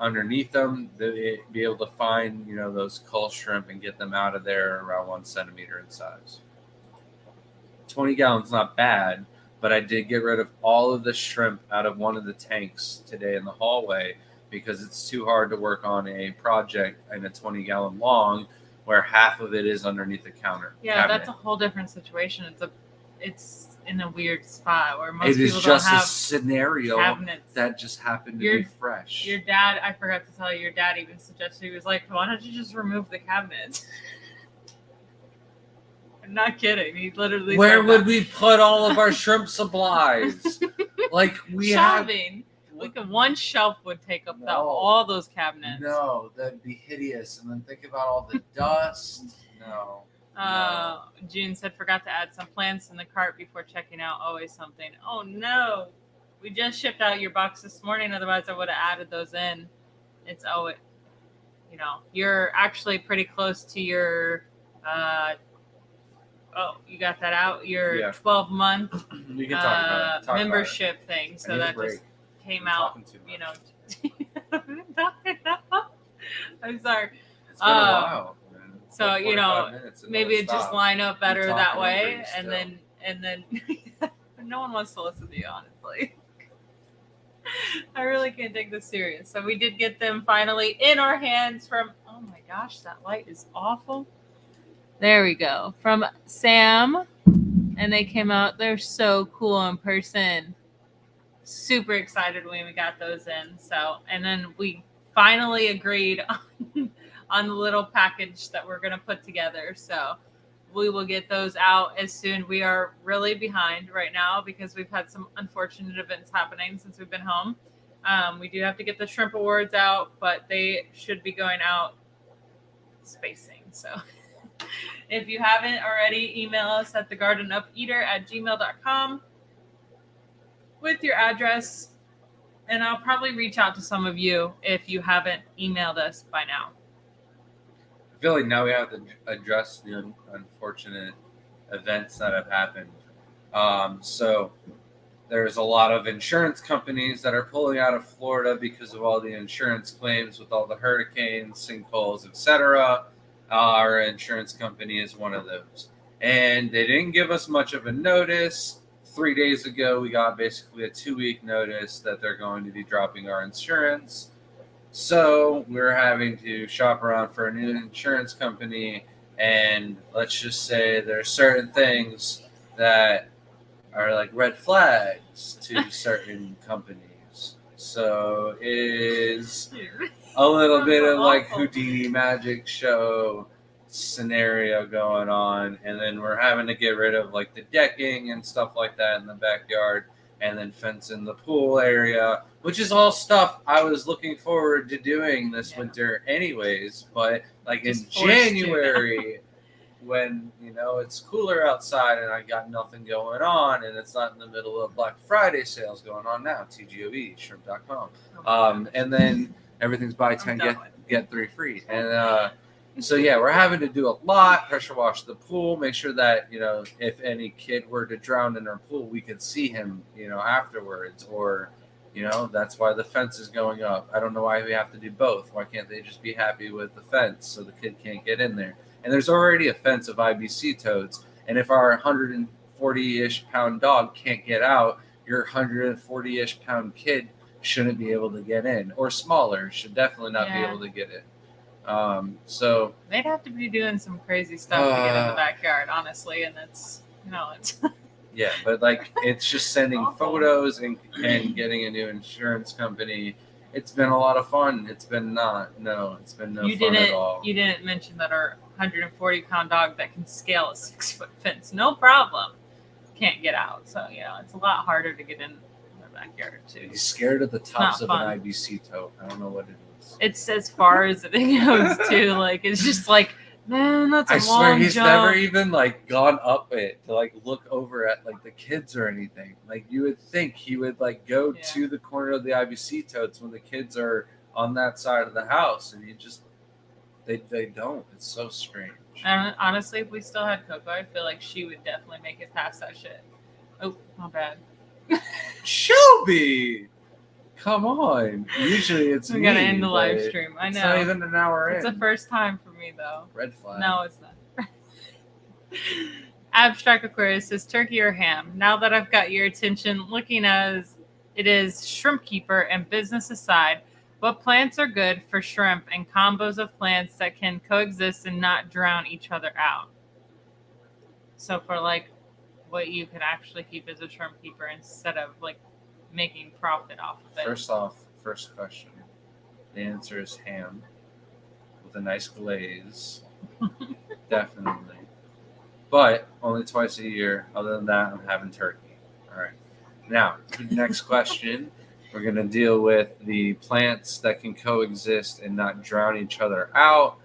underneath them, be able to find, those cull shrimp and get them out of there around 1 centimeter in size. 20 gallons not bad, but I did get rid of all of the shrimp out of one of the tanks today in the hallway because it's too hard to work on a project in a 20-gallon long where half of it is underneath the counter. Yeah, cabinet. That's a whole different situation. It's in a weird spot where most it people is just don't have a scenario cabinets. that just happened to be fresh. Your dad, I forgot to tell you, your dad even suggested, he was like, why don't you just remove the cabinets? I'm not kidding. He literally Where said would that. we put all of our shrimp supplies? Like we have. Shelving. One shelf would take up No. all those cabinets. No, that'd be hideous. And then think about all the dust. No. June said, forgot to add some plants in the cart before checking out. Always something. Oh no. We just shipped out your box this morning. Otherwise, I would have added those in. It's always, you're actually pretty close to your, you got that out? Your 12-month We can talk about it. membership thing. So that just came out, I'm sorry. It's been a while. So, maybe it just line up better that way. And then no one wants to listen to you, honestly. I really can't take this serious. So we did get them finally in our hands from, oh my gosh, that light is awful. There we go. From Sam. And they came out. They're so cool in person. Super excited when we got those in. So, and then we finally agreed on the little package that we're going to put together. So we will get those out as soon. We are really behind right now because we've had some unfortunate events happening since we've been home. We do have to get the shrimp awards out, but they should be going out spacing. So if you haven't already, email us at thegardenofeater@gmail.com with your address. And I'll probably reach out to some of you if you haven't emailed us by now. I feel like now we have to address the unfortunate events that have happened. So there's a lot of insurance companies that are pulling out of Florida because of all the insurance claims with all the hurricanes, sinkholes, etc. Our insurance company is one of those. And they didn't give us much of a notice. 3 days ago, we got basically a 2-week notice that they're going to be dropping our insurance. So we're having to shop around for a new insurance company, and let's just say there are certain things that are like red flags to certain companies. So it is a little bit of like Houdini magic show scenario going on, and then we're having to get rid of like the decking and stuff like that in the backyard, and then fence in the pool area, which is all stuff I was looking forward to doing this winter anyways. But like in January, when it's cooler outside and I got nothing going on, and it's not in the middle of Black Friday sales going on now, TGOE, shrimp.com, and then everything's buy 10 get 3 free, and so yeah, we're having to do a lot, pressure wash the pool, make sure that, if any kid were to drown in our pool, we could see him, afterwards, or, that's why the fence is going up. I don't know why we have to do both. Why can't they just be happy with the fence so the kid can't get in there? And there's already a fence of IBC toads, and if our 140-ish pound dog can't get out, your 140-ish pound kid shouldn't be able to get in, or smaller should definitely not be able to get in. So they'd have to be doing some crazy stuff to get in the backyard, honestly, and it's it's yeah, but like it's just sending photos and getting a new insurance company. It's been a lot of fun. It's been fun at all. You didn't mention that our 140-pound dog that can scale a 6-foot fence, no problem, can't get out. So it's a lot harder to get in the backyard too. He's scared of the tops of an IBC tote. I don't know what it is. It's as far as it goes too. Like it's just like, man, that's a long jump. I swear he's never even like gone up it to like look over at like the kids or anything. Like you would think he would like go to the corner of the IBC totes when the kids are on that side of the house, and they don't. It's so strange. And honestly, if we still had Coco, I feel like she would definitely make it past that shit. Oh, not bad. Shelby! Come on. Usually it's we gotta end the live stream. I know. It's not even an hour in. It's the first time for me though. Red flag. No, it's not. Abstract Aquarius says turkey or ham. Now that I've got your attention, looking as it is shrimp keeper and business aside, what plants are good for shrimp and combos of plants that can coexist and not drown each other out? So for like what you could actually keep as a shrimp keeper instead of like making profit off of it. First question. The answer is ham with a nice glaze. Definitely. But only twice a year. Other than that, I'm having turkey. All right. Now, next question. We're going to deal with the plants that can coexist and not drown each other out.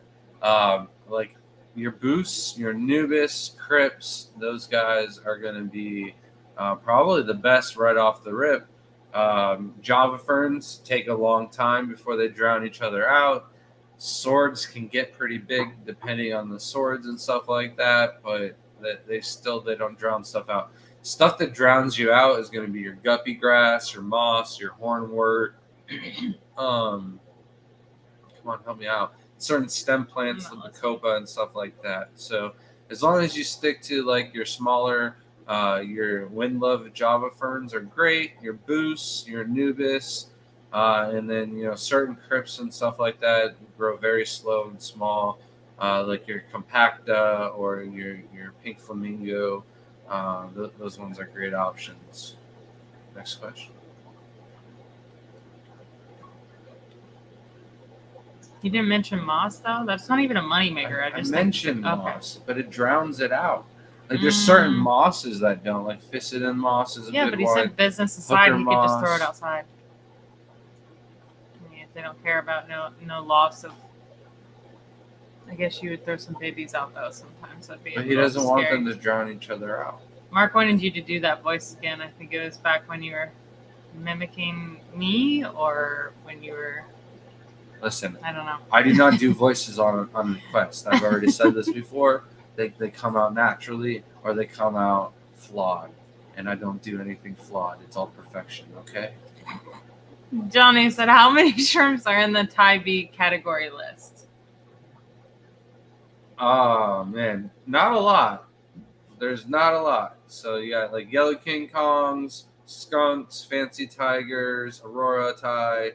Like your Boos, your Nubis, Crips, those guys are going to be probably the best right off the rip. Java ferns take a long time before they drown each other out. Swords can get pretty big depending on the swords and stuff like that, but they don't drown stuff out. Stuff that drowns you out is going to be your guppy grass, your moss, your hornwort. Come on, help me out. Certain stem plants, the bacopa and stuff like that. So as long as you stick to like your smaller, your windlove Java ferns are great. Your Boos, your Nubis, and then certain crypts and stuff like that grow very slow and small, like your compacta or your pink flamingo. Those ones are great options. Next question. You didn't mention moss though. That's not even a moneymaker. I mentioned moss, but it drowns it out. Like there's certain mosses that don't, like Physidin moss is a yeah, big but he one. said business aside, he could just moss. throw it outside. I mean, if they don't care about no loss of. I guess you would throw some babies out though sometimes. That'd be. But he doesn't want them to drown each other out. Mark wanted you to do that voice again. I think it was back when you were mimicking me, or when you were. Listen, I don't know. I do not do voices on request. I've already said this before. They come out naturally or they come out flawed. And I don't do anything flawed. It's all perfection, okay? Johnny said, how many shrimps are in the Tibee category list? Oh, man. Not a lot. There's not a lot. So you got like yellow King Kongs, skunks, fancy tigers, Aurora Thai,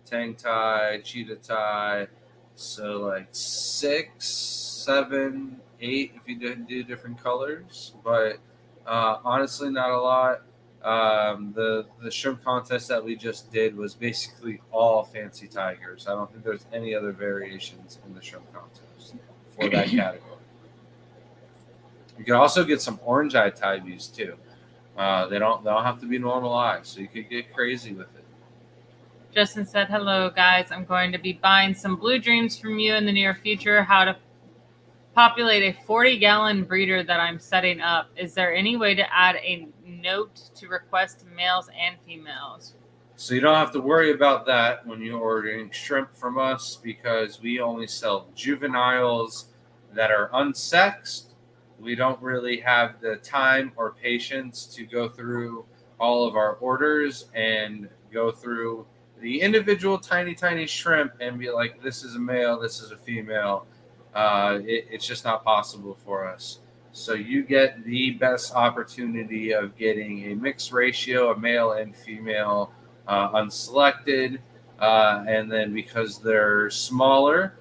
Tang Thai, Cheetah Thai. So like 6, 7, 8 if you do different colors. But honestly, not a lot. The shrimp contest that we just did was basically all fancy tigers. I don't think there's any other variations in the shrimp contest for that category. You can also get some orange eye Tibees too. They don't have to be normal eyes, so you could get crazy with it. Justin said, hello guys, I'm going to be buying some blue dreams from you in the near future. How to populate a 40-gallon breeder that I'm setting up. Is there any way to add a note to request males and females? So you don't have to worry about that when you're ordering shrimp from us, because we only sell juveniles that are unsexed. We don't really have the time or patience to go through all of our orders and go through the individual tiny shrimp and be like, this is a male, this is a female. It's just not possible for us. So you get the best opportunity of getting a mixed ratio, a male and female, unselected. And then because they're smaller,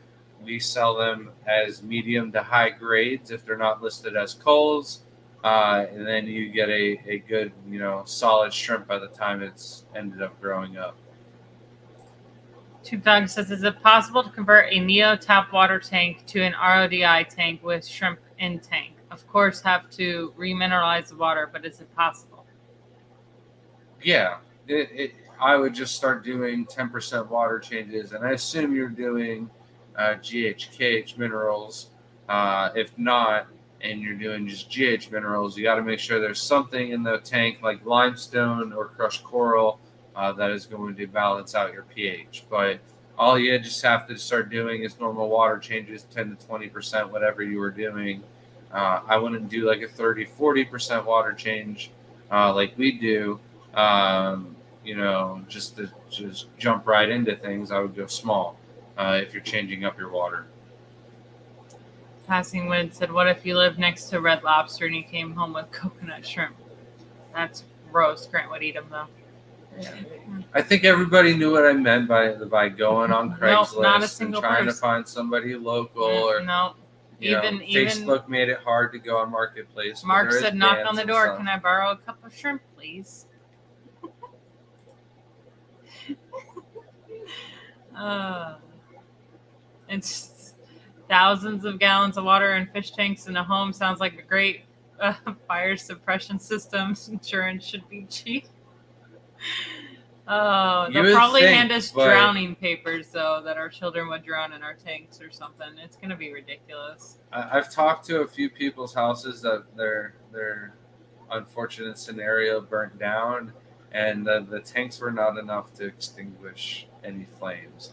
we sell them as medium to high grades if they're not listed as culls. And then you get a good, solid shrimp by the time it's ended up growing up. Tube Dog says, is it possible to convert a Neo tap water tank to an RODI tank with shrimp in tank? Of course, have to remineralize the water, but is it possible? Yeah, I would just start doing 10% water changes, and I assume you're doing GHKH minerals. If not, and you're doing just GH minerals, you got to make sure there's something in the tank like limestone or crushed coral that is going to balance out your pH. But all you just have to start doing is normal water changes, 10 to 20%, whatever you were doing. I wouldn't do like a 30-40% water change like we do. Just to jump right into things, I would go small if you're changing up your water. Passing Wind said, what if you live next to Red Lobster and you came home with coconut shrimp? That's gross. Grant would eat them, though. Yeah. I think everybody knew what I meant by going on Craigslist and trying to find somebody local. Or no. Even Facebook made it hard to go on Marketplace. Mark said, knock on the door. Can I borrow a cup of shrimp, please? It's thousands of gallons of water and fish tanks in a home. Sounds like a great fire suppression system. Insurance should be cheap. Oh, You they'll would probably think, hand us but- drowning papers though, that our children would drown in our tanks or something. It's gonna be ridiculous. I've talked to a few people's houses that their unfortunate scenario burnt down, and the tanks were not enough to extinguish any flames.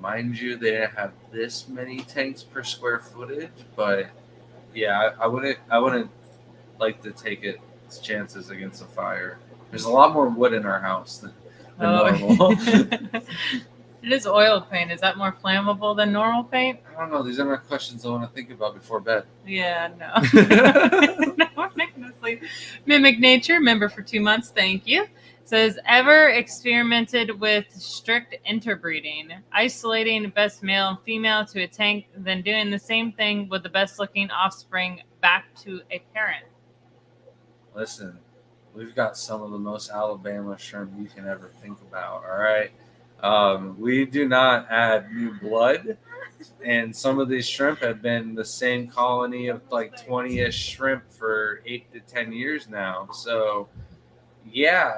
Mind you, they didn't have this many tanks per square footage, but yeah, I wouldn't like to take its chances against a fire. There's a lot more wood in our house than normal. It is oil paint. Is that more flammable than normal paint? I don't know. These are not questions I want to think about before bed. Yeah, no. No, we're not gonna sleep. Mimic Nature, member for 2 months. Thank you. Says, ever experimented with strict interbreeding, isolating best male and female to a tank, then doing the same thing with the best looking offspring back to a parent? Listen, we've got some of the most Alabama shrimp you can ever think about. All right. We do not add new blood, and some of these shrimp have been the same colony of like 20-ish shrimp for 8 to 10 years now. So, yeah,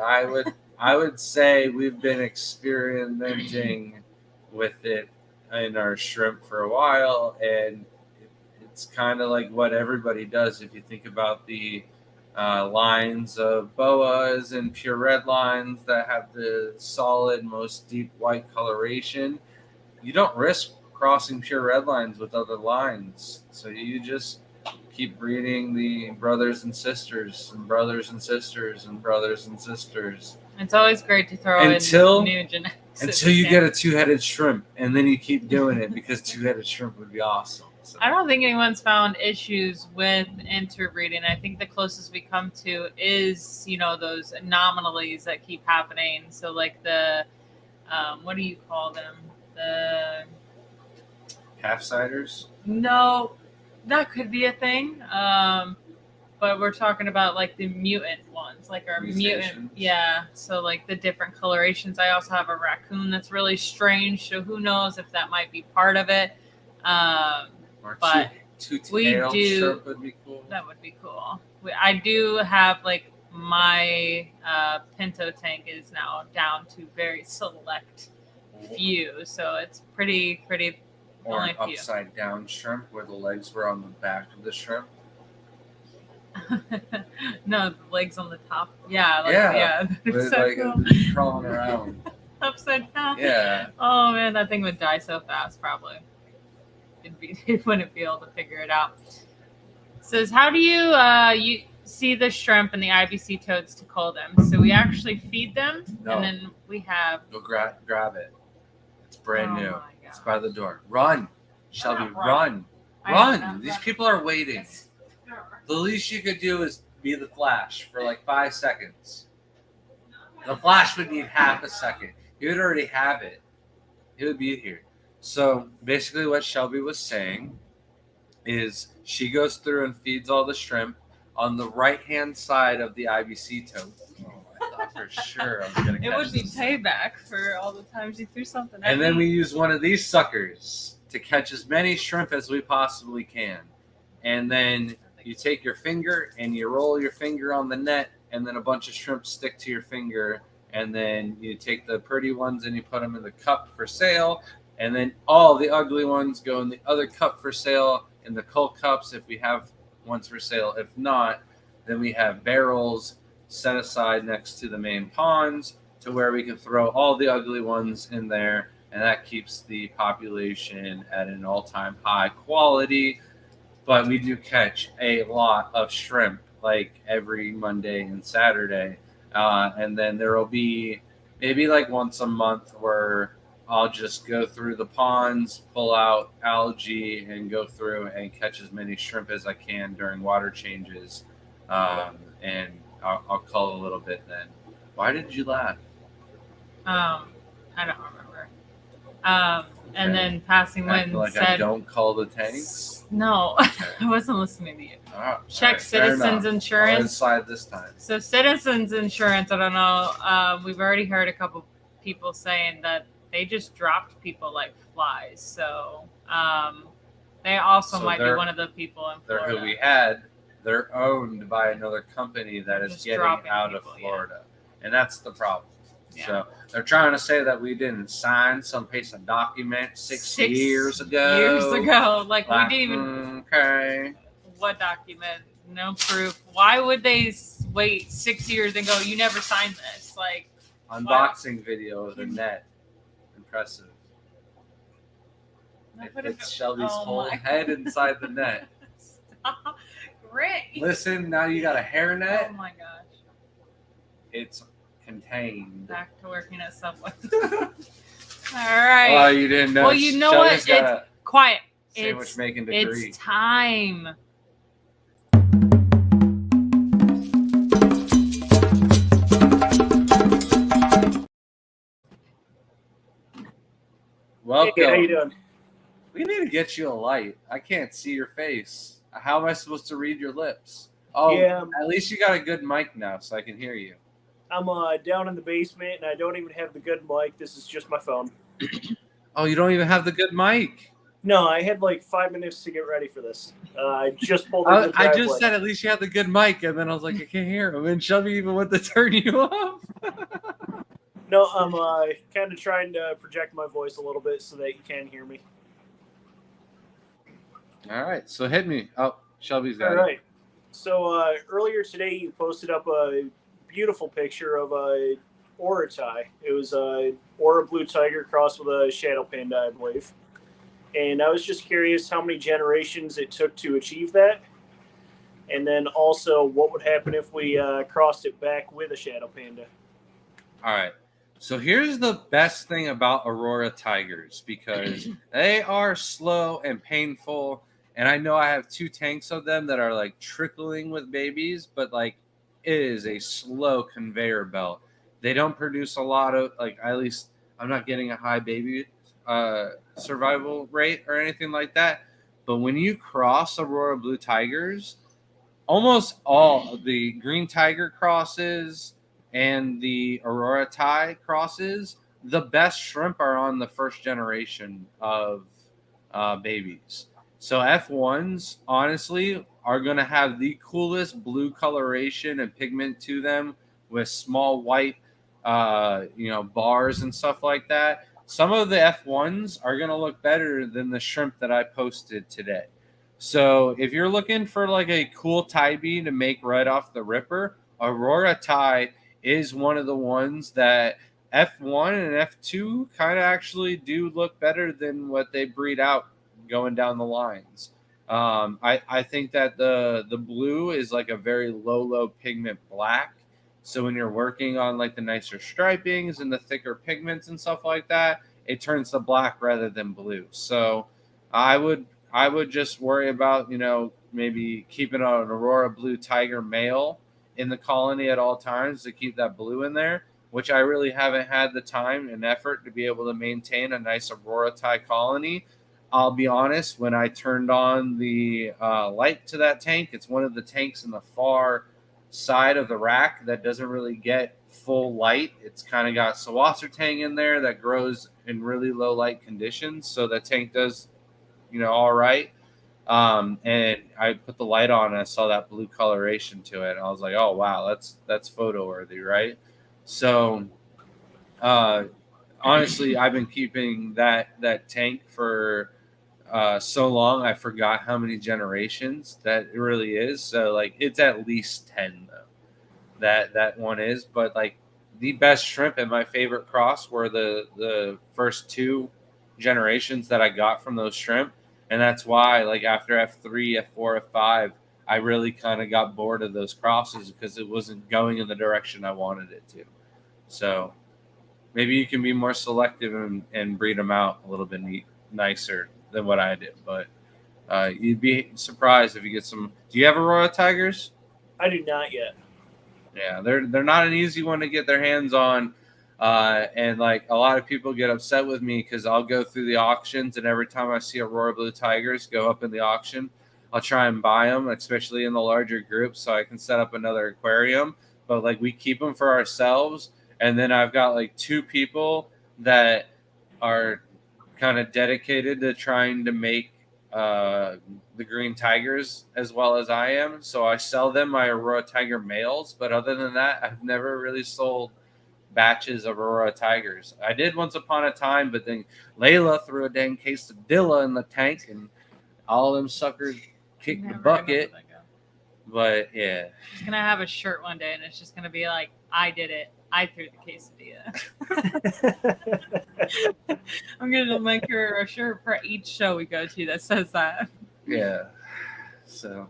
I would say we've been experimenting with it in our shrimp for a while, and it's kind of like what everybody does. If you think about the lines of boas and pure red lines that have the solid, most deep white coloration, you don't risk crossing pure red lines with other lines. So you just keep breeding the brothers and sisters and brothers and sisters and brothers and sisters. It's always great to throw Until- in new genetics. Until you get a two-headed shrimp, and then you keep doing it because two-headed shrimp would be awesome. So. I don't think anyone's found issues with interbreeding. I think the closest we come to is, those anomalies that keep happening. So like the, what do you call them? The Half-siders? No, that could be a thing. But we're talking about like the mutant ones, like our mutant. Mutations. Yeah. So like the different colorations. I also have a raccoon that's really strange. So who knows if that might be part of it. Or But two-tailed do- shrimp would be cool. That would be cool. I do have like my pinto tank is now down to very select few. So it's pretty Or only an a few. upside down shrimp where the legs were on the back of the shrimp. No, the legs on the top. Yeah, Yeah, It's With so like cool. crawling around. Upside down. Yeah. Oh man, that thing would die so fast. Probably. It wouldn't be able to figure it out. Says, how do you see the shrimp and the IBC toads to cull them? So we actually feed them, No. and then we have. Go grab it. It's brand Oh new. my It's God. by the door. Run. Shelby, not run. I am Run. not These running. people are waiting. The least you could do is be the Flash for like 5 seconds. The Flash would need half a second. He would already have it. He would be here. So basically what Shelby was saying is she goes through and feeds all the shrimp on the right-hand side of the IBC toad. Oh, I thought for sure I was going to catch It would be this. payback for all the times you threw something at And then me. we use one of these suckers to catch as many shrimp as we possibly can. And then you take your finger and you roll your finger on the net, and then a bunch of shrimp stick to your finger. And then you take the pretty ones and you put them in the cup for sale. And then all the ugly ones go in the other cup for sale, in the cull cups if we have ones for sale. If not, then we have barrels set aside next to the main ponds to where we can throw all the ugly ones in there. And that keeps the population at an all-time high quality. But we do catch a lot of shrimp, like every Monday and Saturday. And then there will be maybe like once a month where I'll just go through the ponds, pull out algae, and go through and catch as many shrimp as I can during water changes. And I'll cull a little bit then. Why did you laugh? I don't remember. And Okay. then Passing Acting Wind like I said, don't cull the tanks? No, Okay. I wasn't listening to you. All Check right, fair Citizens enough. I'll Insurance. inside this time. So Citizens Insurance, I don't know. We've already heard a couple people saying that they just dropped people like flies. So they also So might be they're- one of the people in They're Florida. who we had. They're owned by another company that is Just getting dropping out of people, yeah. Florida, and that's the problem. Yeah. So they're trying to say that we didn't sign some piece of document 6 years ago. Years ago, like we didn't even. Okay. What document? No proof. Why would they wait 6 years and go? You never signed this. Like unboxing video of the net. Impressive. It fits Shelby's whole head inside the net. Stop. Grant. Listen, now you got a hairnet. Oh my gosh. It's contained. Back to working at Subway. All right. Oh, you didn't know. Well, you know Shelby's what? got It's quiet. sandwich making degree. It's time. Welcome. Hey, how you doing? We need to get you a light. I can't see your face. How am I supposed to read your lips? Oh, Yeah. At least you got a good mic now, so I can hear you. I'm down in the basement, and I don't even have the good mic. This is just my phone. Oh, you don't even have the good mic. No, I had like 5 minutes to get ready for this. I just pulled in the I driveway. just said at least you have the good mic, and then I was like, I can't hear him. And Shelby even went to turn you off. No, I'm kind of trying to project my voice a little bit so that you can hear me. All right, so hit me. Oh, Shelby's got All it. right. So earlier today, you posted up a beautiful picture of a Aura tie. It was a Aura blue tiger crossed with a shadow panda, I believe. And I was just curious how many generations it took to achieve that. And then also, what would happen if we crossed it back with a shadow panda? All right. So here's the best thing about Aurora tigers, because they are slow and painful. And I know I have 2 tanks of them that are like trickling with babies, but like it is a slow conveyor belt. They don't produce a lot of, like, at least I'm not getting a high baby survival rate or anything like that. But when you cross Aurora blue tigers, almost all of the green tiger crosses and the Aurora tie crosses, the best shrimp are on the first generation of babies. So F1s, honestly, are going to have the coolest blue coloration and pigment to them with small white, bars and stuff like that. Some of the F1s are going to look better than the shrimp that I posted today. So if you're looking for like a cool Tibee to make right off the ripper, Aurora tie is one of the ones that F1 and F2 kind of actually do look better than what they breed out going down the lines. I think that the blue is like a very low pigment black. So when you're working on like the nicer stripings and the thicker pigments and stuff like that, it turns to black rather than blue. So I would just worry about, maybe keeping an Aurora blue tiger male in the colony at all times to keep that blue in there, which I really haven't had the time and effort to be able to maintain a nice Aurora tie colony. I'll be honest, when I turned on the light to that tank, it's one of the tanks in the far side of the rack that doesn't really get full light. It's kind of got Sawasser in there that grows in really low light conditions. So the tank does, all right. And I put the light on and I saw that blue coloration to it. And I was like, oh, wow, that's photo worthy, right? So honestly, I've been keeping that tank for so long, I forgot how many generations that it really is. So like it's at least 10 though. That one is, but like the best shrimp and my favorite cross were the first 2 generations that I got from those shrimp. And that's why, like, after F3, F4, F5, I really kind of got bored of those crosses because it wasn't going in the direction I wanted it to. So maybe you can be more selective and breed them out a little bit nicer than what I did. But you'd be surprised if you get some. Do you have Aurora tigers? I do not yet. Yeah, they're not an easy one to get their hands on. And like a lot of people get upset with me because I'll go through the auctions, and every time I see Aurora blue tigers go up in the auction, I'll try and buy them, especially in the larger groups, so I can set up another aquarium. But like we keep them for ourselves, and then I've got like 2 people that are kind of dedicated to trying to make the green tigers as well as I am. So I sell them my Aurora tiger males, but other than that, I've never really sold batches of Aurora Tigers. I did once upon a time, but then Layla threw a dang quesadilla in the tank, and all them suckers kicked the Never gonna bucket. let that go. But yeah, She's gonna have a shirt one day, and it's just gonna be like, "I did it. I threw the quesadilla." I'm gonna make her a shirt for each show we go to that says that. yeah. So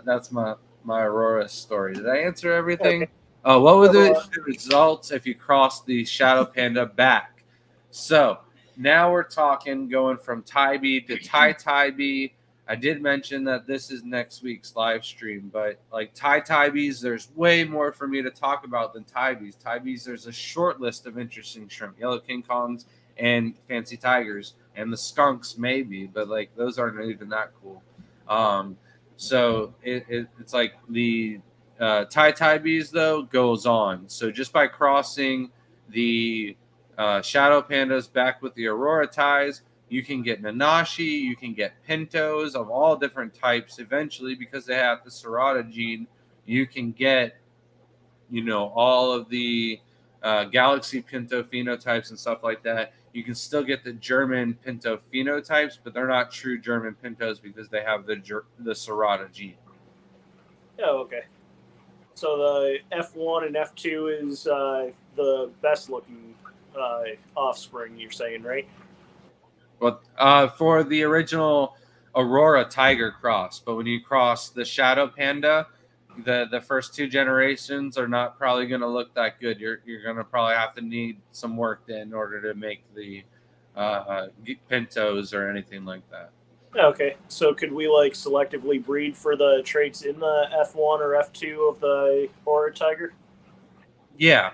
that's my Aurora story. Did I answer everything? Okay. Oh, what were the So, results if you cross the Shadow Panda back? So now we're talking going from Tibee to Tibee. I did mention that this is next week's live stream, but like Tibees, there's way more for me to talk about than Tibees. Tibees, there's a short list of interesting shrimp, yellow King Kongs and fancy tigers, and the skunks maybe, but like those aren't even that cool. So it's like the Tibees though goes on. So just by crossing the Shadow Pandas back with the Aurora Ties, you can get Nanashi, you can get Pintos of all different types. Eventually, because they have the Serrata gene, you can get, all of the Galaxy Pinto phenotypes and stuff like that. You can still get the German Pinto phenotypes, but they're not true German Pintos because they have the Serrata gene. oh, okay. So the F1 and F2 is the best looking offspring, you're saying, right? Well, for the original Aurora Tiger cross, but when you cross the Shadow Panda, the first two generations are not probably going to look that good. You're going to probably have to need some work in order to make the Pintos or anything like that. Okay, so could we like selectively breed for the traits in the F1 or F2 of the Aura Tiger? Yeah,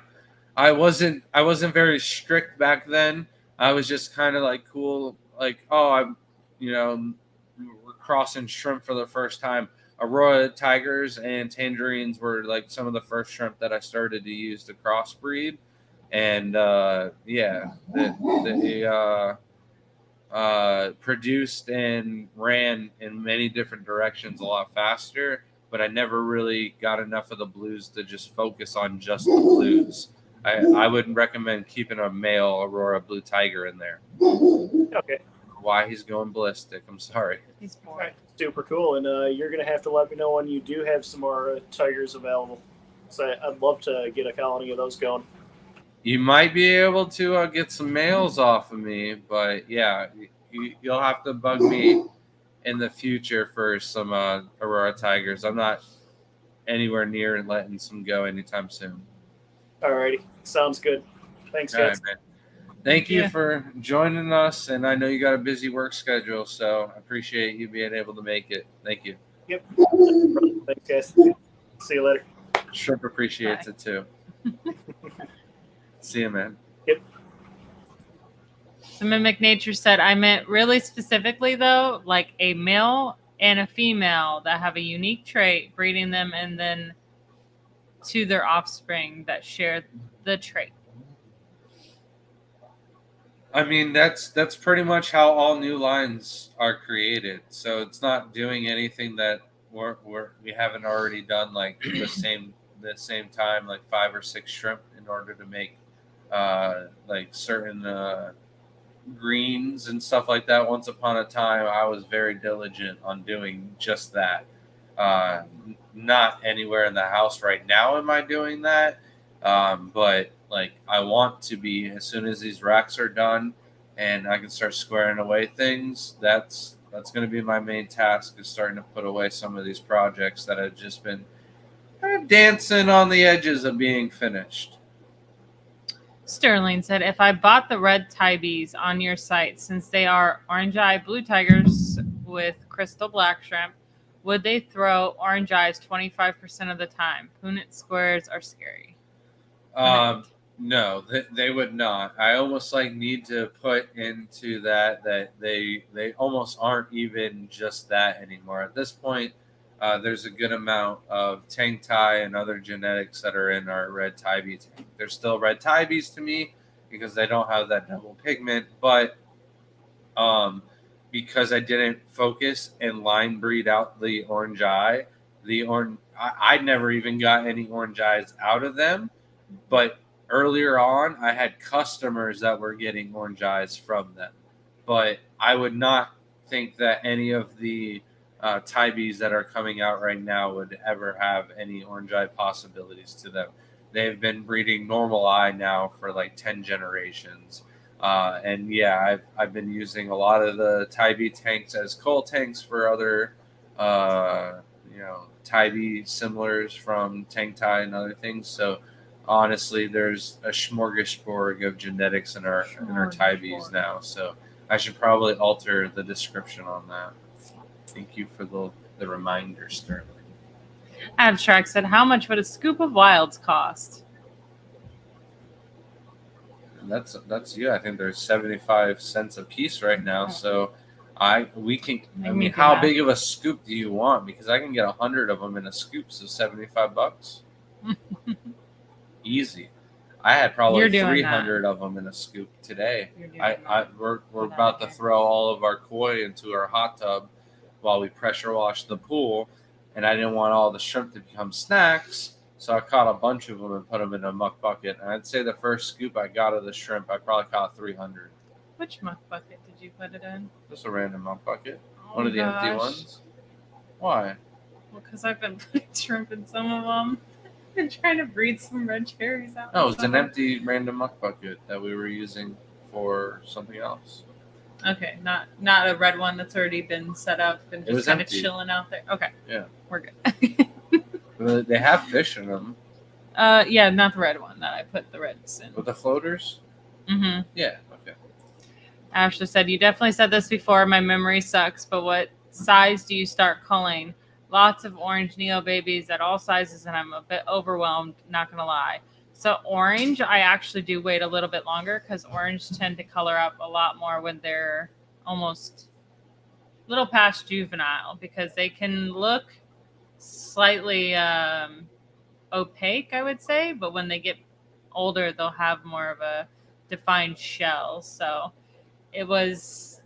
I wasn't very strict back then. I was just kind of like cool, like, oh, we're crossing shrimp for the first time. Aurora tigers and tangerines were like some of the first shrimp that I started to use to crossbreed, and they produced and ran in many different directions a lot faster. But I never really got enough of the blues to just focus on just the blues. I would recommend keeping a male Aurora blue tiger in there. Okay. Why he's going ballistic? I'm sorry. He's bored. All right. Super cool. And you're going to have to let me know when you do have some more tigers available. So I'd love to get a colony of those going. You might be able to get some males off of me, but yeah, you'll have to bug me in the future for some Aurora tigers. I'm not anywhere near letting some go anytime soon. Alrighty. Sounds good. Thanks, All right, guys. man. Thank you Yeah. for joining us, and I know you got a busy work schedule, so I appreciate you being able to make it. Thank you. Yep. Thanks, guys. See you later. Shrimp appreciates Bye. it too. See you, man. Yep. So Mimic Nature said, I meant really specifically, though, like a male and a female that have a unique trait, breeding them, and then to their offspring that share the trait. I mean, that's pretty much how all new lines are created. So it's not doing anything that we haven't already done, like the same time, like 5 or 6 shrimp in order to make like certain greens and stuff like that. Once upon a time, I was very diligent on doing just that. Not anywhere in the house right now am I doing that, but like I want to be as soon as these racks are done and I can start squaring away things. That's going to be my main task, is starting to put away some of these projects that have just been kind of dancing on the edges of being finished. Sterling said, if I bought the red Tibees on your site, since they are orange eye blue tigers with crystal black shrimp, would they throw orange eyes 25% of the time? Punnett squares are scary. No, they would not. I almost like need to put into that they almost aren't even just that anymore. At this point, there's a good amount of Tang Tai and other genetics that are in our red Tibee tank. They're still red Tibees to me because they don't have that double pigment, but because I didn't focus and line breed out the orange eye, I never even got any orange eyes out of them, but earlier on, I had customers that were getting orange eyes from them, but I would not think that any of the Tibees that are coming out right now would ever have any orange eye possibilities to them. They've been breeding normal eye now for like 10 generations. And yeah, I've been using a lot of the Tibee tanks as cull tanks for other, Tibee similars from Tank Tai and other things. So honestly, there's a smorgasbord of genetics in our Tibees now. So I should probably alter the description on that. Thank you for the reminder, Sterling. Abstract said, "How much would a scoop of wilds cost?" And that's you. I think there's 75 cents a piece right now. So we can. I mean, how big of a scoop do you want? Because I can get 100 of them in a scoop, so $75. Easy. I had probably 300 of them in a scoop today. We're about to throw all of our koi into our hot tub while we pressure wash the pool, and I didn't want all the shrimp to become snacks, so I caught a bunch of them and put them in a muck bucket. And I'd say the first scoop I got of the shrimp, I probably caught 300. Which muck bucket did you put it in? Just a random muck bucket. One of the empty ones. Why? Well, because I've been putting shrimp in some of them. And trying to breed some red cherries out. No, it was an empty random muck bucket that we were using for something else. Okay, not a red one that's already been set up and just kind of chilling out there. Okay. Yeah. We're good. They have fish in them. Yeah, not the red one that I put the reds in. With the floaters? Mm-hmm. Yeah, okay. Ashley said, "You definitely said this before. My memory sucks, but what size do you start culling? Lots of orange Neo babies at all sizes, and I'm a bit overwhelmed, not going to lie." So orange, I actually do wait a little bit longer because orange tend to color up a lot more when they're almost a little past juvenile, because they can look slightly opaque, I would say, but when they get older, they'll have more of a defined shell. So it was...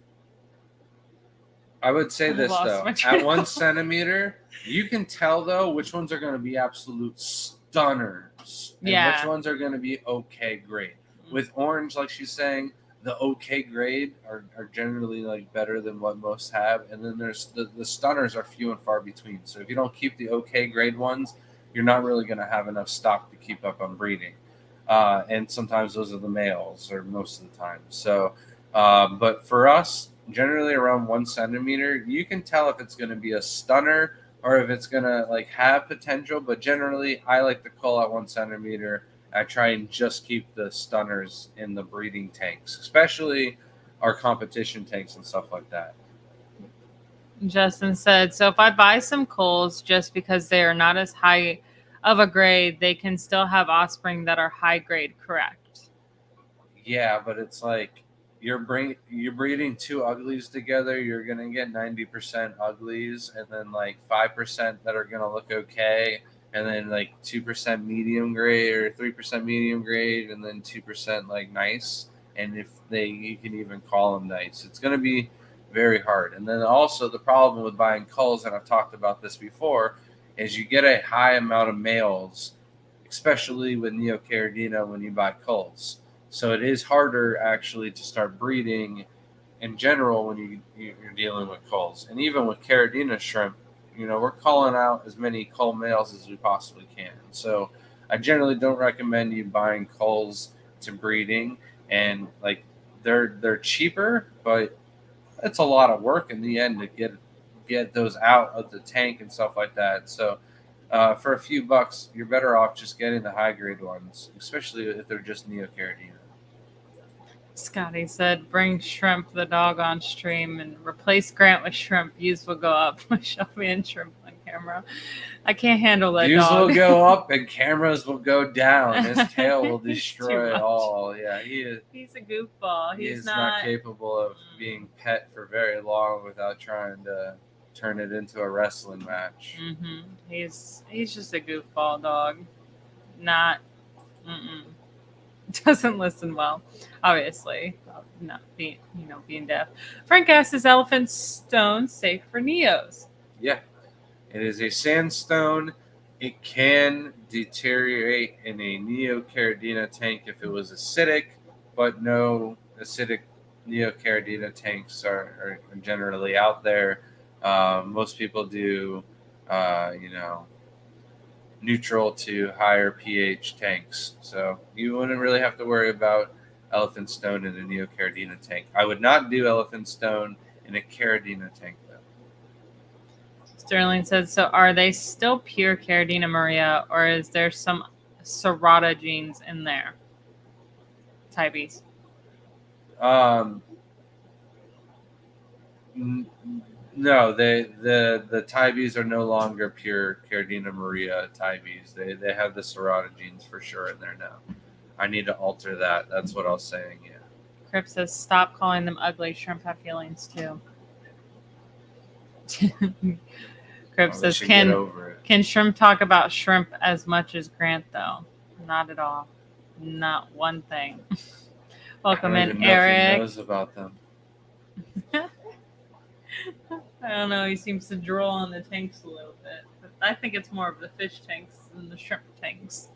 I would say this, though. At 1 centimeter, you can tell, though, which ones are going to be absolute stunners. And which ones are going to be okay grade. With orange, like she's saying, the okay grade are generally like better than what most have. And then there's the stunners are few and far between. So if you don't keep the okay grade ones, you're not really going to have enough stock to keep up on breeding. And sometimes those are the males, or most of the time. So, but for us, generally around 1 centimeter, you can tell if it's going to be a stunner or if it's going to like have potential. But generally, I like to cull at 1 centimeter. I try and just keep the stunners in the breeding tanks, especially our competition tanks and stuff like that. Justin said, "So if I buy some culls just because they are not as high of a grade, they can still have offspring that are high grade, correct?" Yeah, but it's like you're breeding two uglies together, you're going to get 90% uglies, and then like 5% that are going to look okay, and then like 2% medium grade or 3% medium grade, and then 2% like nice. And if you can even call them nice, it's going to be very hard. And then also the problem with buying culls, and I've talked about this before, is you get a high amount of males, especially with Neocaridina when you buy culls. So it is harder actually to start breeding in general when you're dealing with culls. And even with Caridina shrimp, we're calling out as many cull males as we possibly can. So I generally don't recommend you buying culls to breeding. And like they're cheaper, but it's a lot of work in the end to get those out of the tank and stuff like that. So for a few bucks, you're better off just getting the high grade ones, especially if they're just Neocaridina. Scotty said, "Bring Shrimp the dog on stream and replace Grant with Shrimp. Views will go up with Shelby and Shrimp on camera." I can't handle that. Views dog. will go up and cameras will go down. His tail will destroy it all. Yeah, he's a goofball. He's not capable of being pet for very long without trying to turn it into a wrestling match. Mm-hmm. He's just a goofball dog. Not. Doesn't listen well, obviously. Not being deaf. Frank asks, "Is elephant stone safe for Neos?" Yeah, it is a sandstone It can deteriorate in a neocaridina tank if it was acidic, but no acidic neocaridina tanks are generally out there. Most people do, neutral to higher pH tanks. So you wouldn't really have to worry about elephant stone in a neocaridina tank. I would not do elephant stone in a caridina tank, though. Sterling says, so are they still pure Caridina Maria, or is there some Serrata genes in there? Tibees. No, the Tibees are no longer pure Caridina Maria Tibees. They have the Serrata genes for sure in there now. I need to alter that. That's what I was saying. Yeah. Crip says, stop calling them ugly. Shrimp have feelings too. Crip says, can shrimp talk about shrimp as much as Grant though? Not at all. Not one thing. Welcome in, Eric. If he knows about them. I don't know. He seems to drool on the tanks a little bit, but I think it's more of the fish tanks than the shrimp tanks.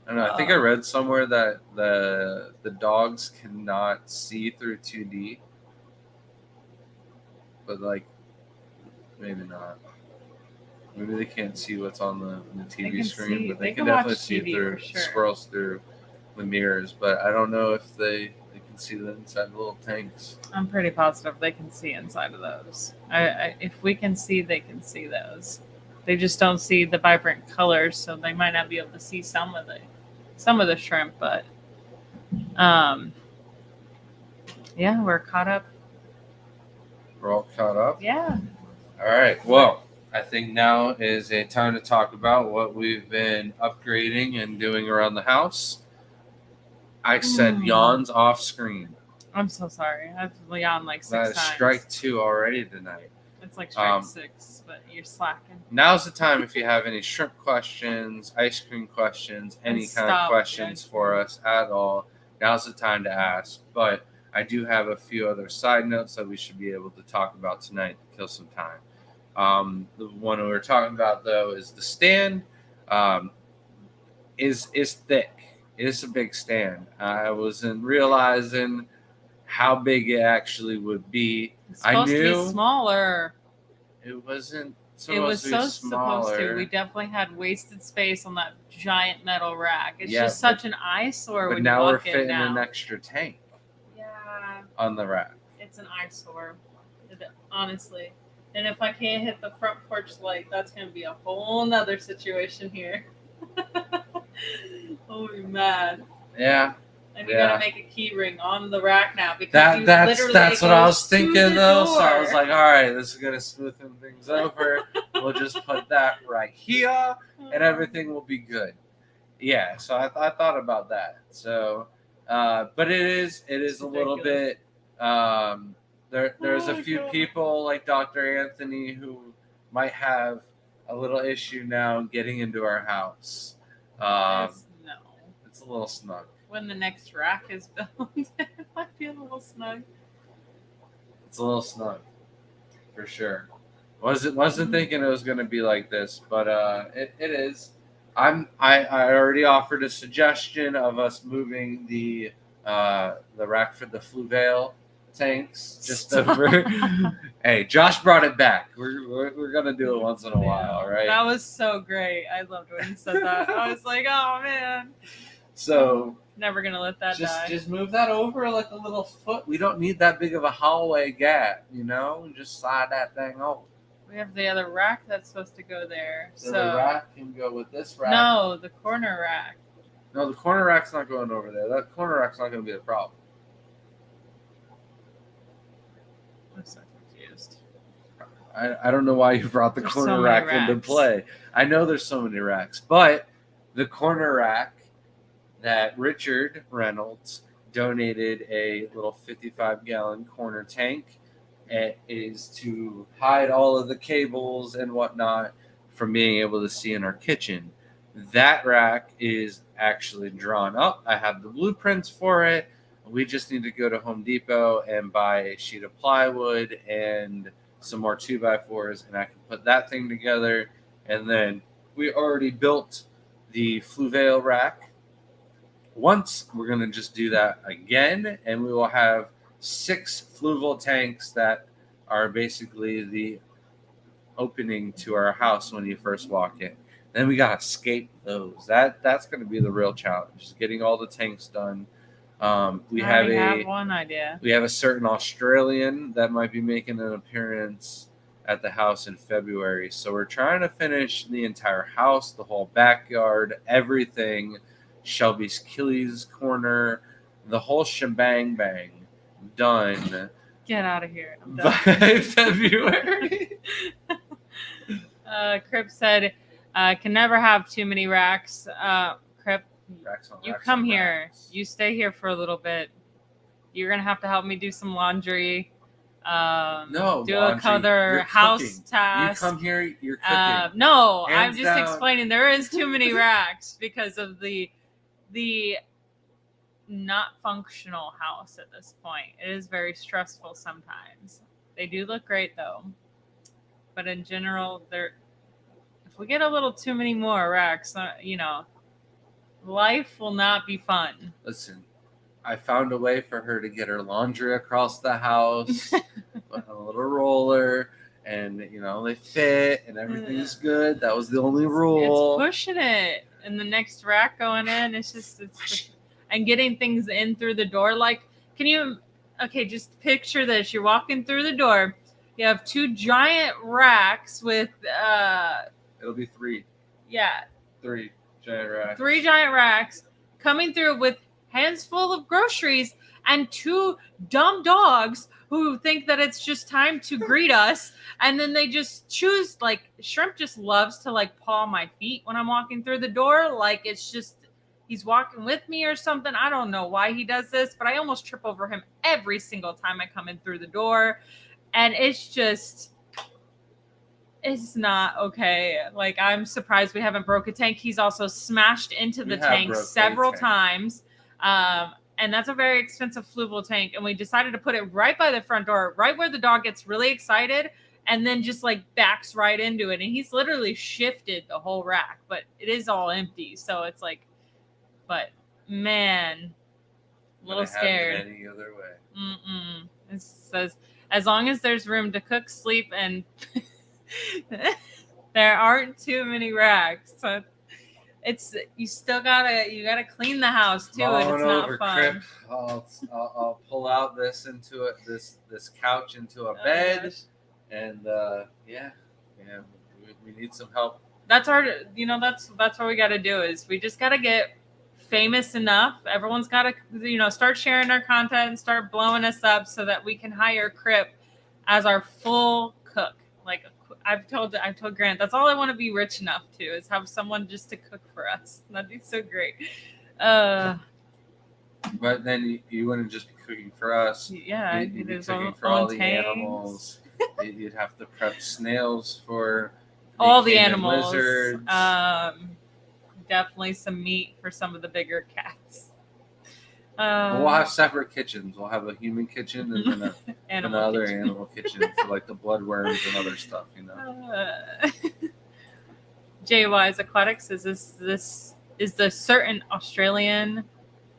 I don't know. I think I read somewhere that the dogs cannot see through 2D, but like maybe not. Maybe they can't see what's on the TV screen, but they can definitely see through scrolls through the mirrors. But I don't know if they can see the inside the little tanks. I'm pretty positive they can see inside of those. If we can see, they can see those. They just don't see the vibrant colors, so they might not be able to see some of the shrimp. But yeah, we're caught up. We're all caught up. Yeah. All right. Well, I think now is a time to talk about what we've been upgrading and doing around the house. I said yawns off screen. I'm so sorry. I've yawned like 6 times. That is strike 2 already tonight. It's like strike 6, but you're slacking. Now's the time if you have any shrimp questions, ice cream questions, any kind of questions for us at all. Now's the time to ask. But I do have a few other side notes that we should be able to talk about tonight to kill some time. The one we were talking about, though, is the stand is thick. It's a big stand. I wasn't realizing how big it actually would be. It's supposed to be smaller. It wasn't supposed to. We definitely had wasted space on that giant metal rack. It's just such an eyesore when you walk in now. But now we're fitting an extra tank. Yeah. On the rack. It's an eyesore, honestly. And if I can't hit the front porch light, that's going to be a whole nother situation here. I'll be mad. Yeah. And you gotta make a key ring on the rack now because that's what I was thinking though. So I was like, all right, this is gonna smoothen things over. We'll just put that right here, and everything will be good. Yeah. So I thought about that. So, but it is a little bit. There's a few people like Dr. Anthony who might have a little issue now getting into our house. No. It's a little snug. When the next rack is built, it might be a little snug. It's a little snug, for sure. Wasn't thinking it was going to be like this, but it is. I already offered a suggestion of us moving the rack for the Fluval tanks just over. Hey, Josh brought it back. We're gonna do it once in a while, right? That was so great. I loved when he said that. I was like, oh man. So never gonna let that die. Just move that over like a little foot. We don't need that big of a hallway gap, Just slide that thing over. We have the other rack that's supposed to go there. So the rack can go with this rack. No, the corner rack. No, the corner rack's not going over there. That corner rack's not going to be the problem. I'm so confused. I don't know why you brought the corner rack into play. I know there's so many racks, but the corner rack that Richard Reynolds donated a little 55-gallon corner tank. It is to hide all of the cables and whatnot from being able to see in our kitchen. That rack is actually drawn up. I have the blueprints for it. We just need to go to Home Depot and buy a sheet of plywood and some more 2x4s, and I can put that thing together. And then we already built the Fluval rack. Once we're going to just do that again, and we will have 6 Fluval tanks that are basically the opening to our house when you first walk in. Then we got to escape those. That's going to be the real challenge, is getting all the tanks done. We I have have one idea. we have a certain Australian that might be making an appearance at the house in February. So we're trying to finish the entire house, the whole backyard, everything, Shelby's Killy's corner, the whole shebang bang done Get out of here. I'm by done. February. Crip said, can never have too many racks. Crip, Racks on you racks come on here. racks. You stay here for a little bit. You're going to have to help me do some laundry. No, do laundry. other You're house cooking. tasks. You come here, you're cooking. No, I'm Hands just down. explaining there is too many racks because of the not functional house at this point. It is very stressful sometimes. They do look great though, but in general, if we get a little too many more racks, life will not be fun. Listen, I found a way for her to get her laundry across the house with a little roller, and they fit and everything's good. That was the only rule. It's pushing it, and the next rack going in, and getting things in through the door. Like, just picture this. You're walking through the door. You have 2 giant racks with, It'll be 3. Yeah. 3 giant racks. 3 giant racks coming through with hands full of groceries and 2 dumb dogs who think that it's just time to greet us. And then they just choose, like, Shrimp just loves to, like, paw my feet when I'm walking through the door. Like, it's just, he's walking with me or something. I don't know why he does this, but I almost trip over him every single time I come in through the door. And it's not okay. Like, I'm surprised we haven't broke a tank. He's also smashed into the tank several times. And that's a very expensive Fluval tank. And we decided to put it right by the front door, right where the dog gets really excited and then just like backs right into it. And he's literally shifted the whole rack, but it is all empty. So it's like, but man, a little scared. Any other way. It says, as long as there's room to cook, sleep, and there aren't too many racks. So you gotta clean the house too, and it's not fun. Crip. I'll pull out this couch into a bed, gosh. and we need some help. That's that's what we got to do. Is we just got to get famous enough. Everyone's got to start sharing our content and start blowing us up so that we can hire Crip as our full cook. Like, I've told Grant, that's all I want to be rich enough to, is have someone just to cook for us. That'd be so great. But then you wouldn't just be cooking for us. Yeah, you'd be cooking for all the animals. You'd have to prep snails for all the animals. Lizards. Definitely some meat for some of the bigger cats. We'll have separate kitchens. We'll have a human kitchen and then another animal kitchen for like the bloodworms and other stuff, JY's Aquatics, is the certain Australian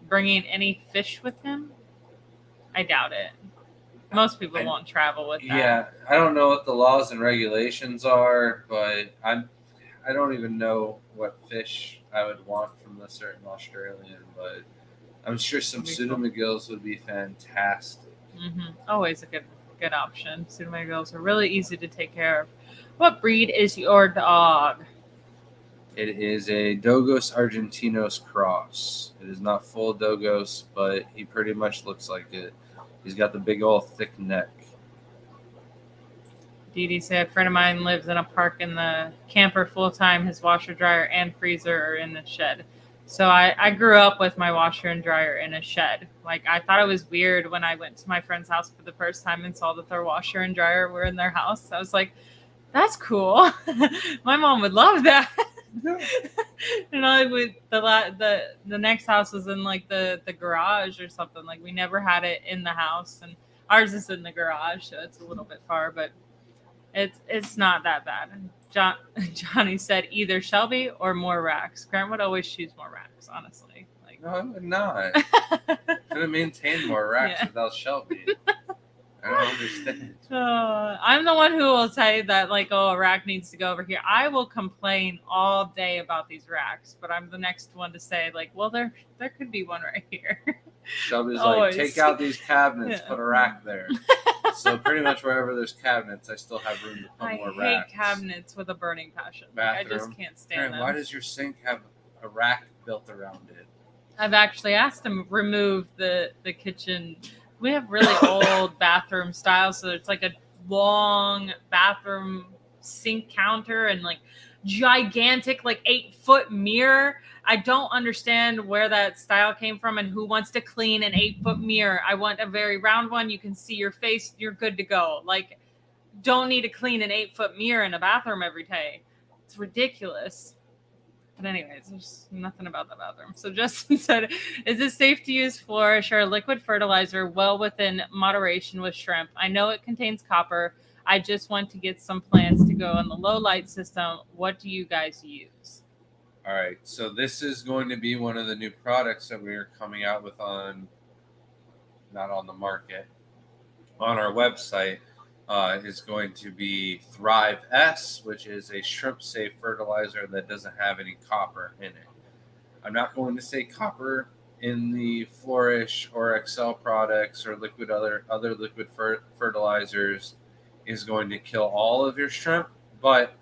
bringing any fish with him? I doubt it. Most people won't travel with that. Yeah, I don't know what the laws and regulations are, but I don't even know what fish I would want from the certain Australian, but I'm sure some pseudomagills would be fantastic. Always a good option. Pseudomagills are really easy to take care of. What breed is your dog? It is a Dogos Argentinos cross. It is not full Dogos, but he pretty much looks like it. He's got the big old thick neck. Dee Dee said, a friend of mine lives in a park in the camper full-time. His washer, dryer, and freezer are in the shed. So I grew up with my washer and dryer in a shed. Like, I thought it was weird when I went to my friend's house for the first time and saw that their washer and dryer were in their house. I was like, that's cool. My mom would love that. The next house was in like the garage or something. Like, we never had it in the house, and ours is in the garage, so it's a little bit far. But It's not that bad. Johnny said either Shelby or more racks. Grant would always choose more racks, honestly. Like, No, I would not. Gonna maintain more racks Yeah. without Shelby. I don't understand. I'm the one who will say that, like, oh, a rack needs to go over here. I will complain all day about these racks, but I'm the next one to say, like, well, there could be one right here. Shelby's Always. like, take out these cabinets, Yeah. put a rack there. So pretty much wherever there's cabinets, I still have room to put I more hate racks. cabinets with a burning passion. Like, I just Bathroom. can't stand Aaron, them. why does your sink have a rack built around it? I've actually asked them to remove the kitchen. We have really old bathroom style, so it's like a long bathroom sink counter and like gigantic, like 8-foot mirror. I don't understand where that style came from and who wants to clean an 8-foot mirror. I want a very round one. You can see your face. You're good to go. Like, don't need to clean an 8-foot mirror in a bathroom every day. It's ridiculous. But anyways, there's nothing about the bathroom. So Justin said, is it safe to use flourish or liquid fertilizer well within moderation with shrimp? I know it contains copper. I just want to get some plants to go on the low light system. What do you guys use? All right, so this is going to be one of the new products that we are coming out with not on the market, on our website. Is going to be Thrive S, which is a shrimp-safe fertilizer that doesn't have any copper in it. I'm not going to say copper in the Flourish or Excel products or other liquid fertilizers is going to kill all of your shrimp, but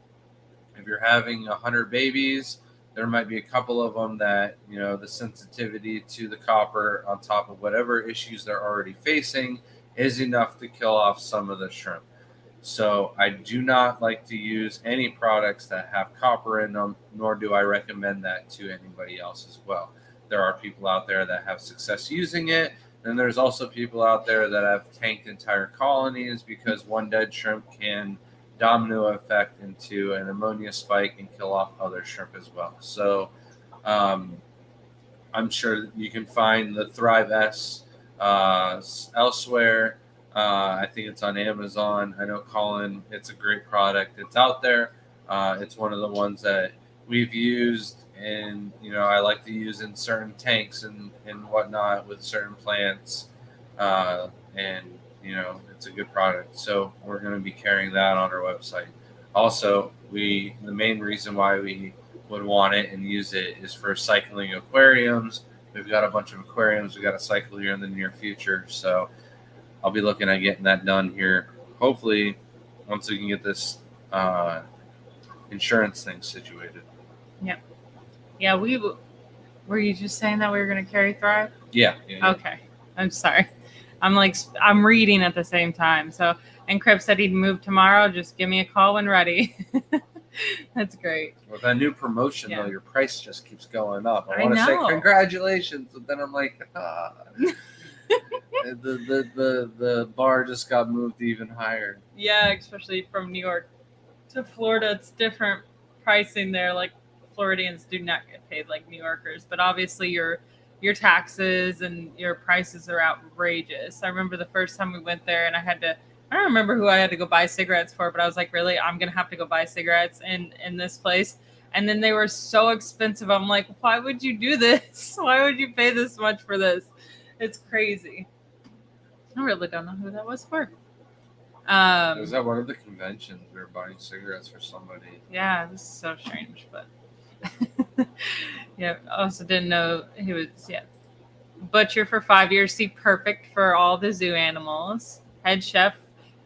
if you're having 100 babies, there might be a couple of them that, the sensitivity to the copper on top of whatever issues they're already facing is enough to kill off some of the shrimp. So I do not like to use any products that have copper in them, nor do I recommend that to anybody else as well. There are people out there that have success using it, and there's also people out there that have tanked entire colonies because one dead shrimp can domino effect into an ammonia spike and kill off other shrimp as well. So I'm sure that you can find the Thrive S elsewhere. I think it's on Amazon. I know Colin, it's a great product. It's out there. It's one of the ones that we've used, and I like to use in certain tanks and whatnot with certain plants. And it's a good product. So we're going to be carrying that on our website. Also, the main reason why we would want it and use it is for cycling aquariums. We've got a bunch of aquariums we got to cycle here in the near future. So I'll be looking at getting that done here. Hopefully, once we can get this insurance thing situated. Yeah, were you just saying that we were going to carry Thrive? Yeah. Okay. I'm sorry. I'm reading at the same time. So, and Crip said he'd move tomorrow. Just give me a call when ready. That's great. With that new promotion, Yeah. though, your price just keeps going up. I I want to say know. congratulations, but then I'm like, the bar just got moved even higher. Yeah, especially from New York to Florida, it's different pricing there. Like, Floridians do not get paid like New Yorkers, but obviously your taxes and your prices are outrageous. I remember the first time we went there and I don't remember who I had to go buy cigarettes for, but I was like, really, I'm going to have to go buy cigarettes in this place. And then they were so expensive. I'm like, why would you do this? Why would you pay this much for this? It's crazy. I really don't know who that was for. Was that one of the conventions we were buying cigarettes for somebody? Yeah, this is so strange, but yeah, I also didn't know he was butcher for 5 years. See, perfect for all the zoo animals. Head chef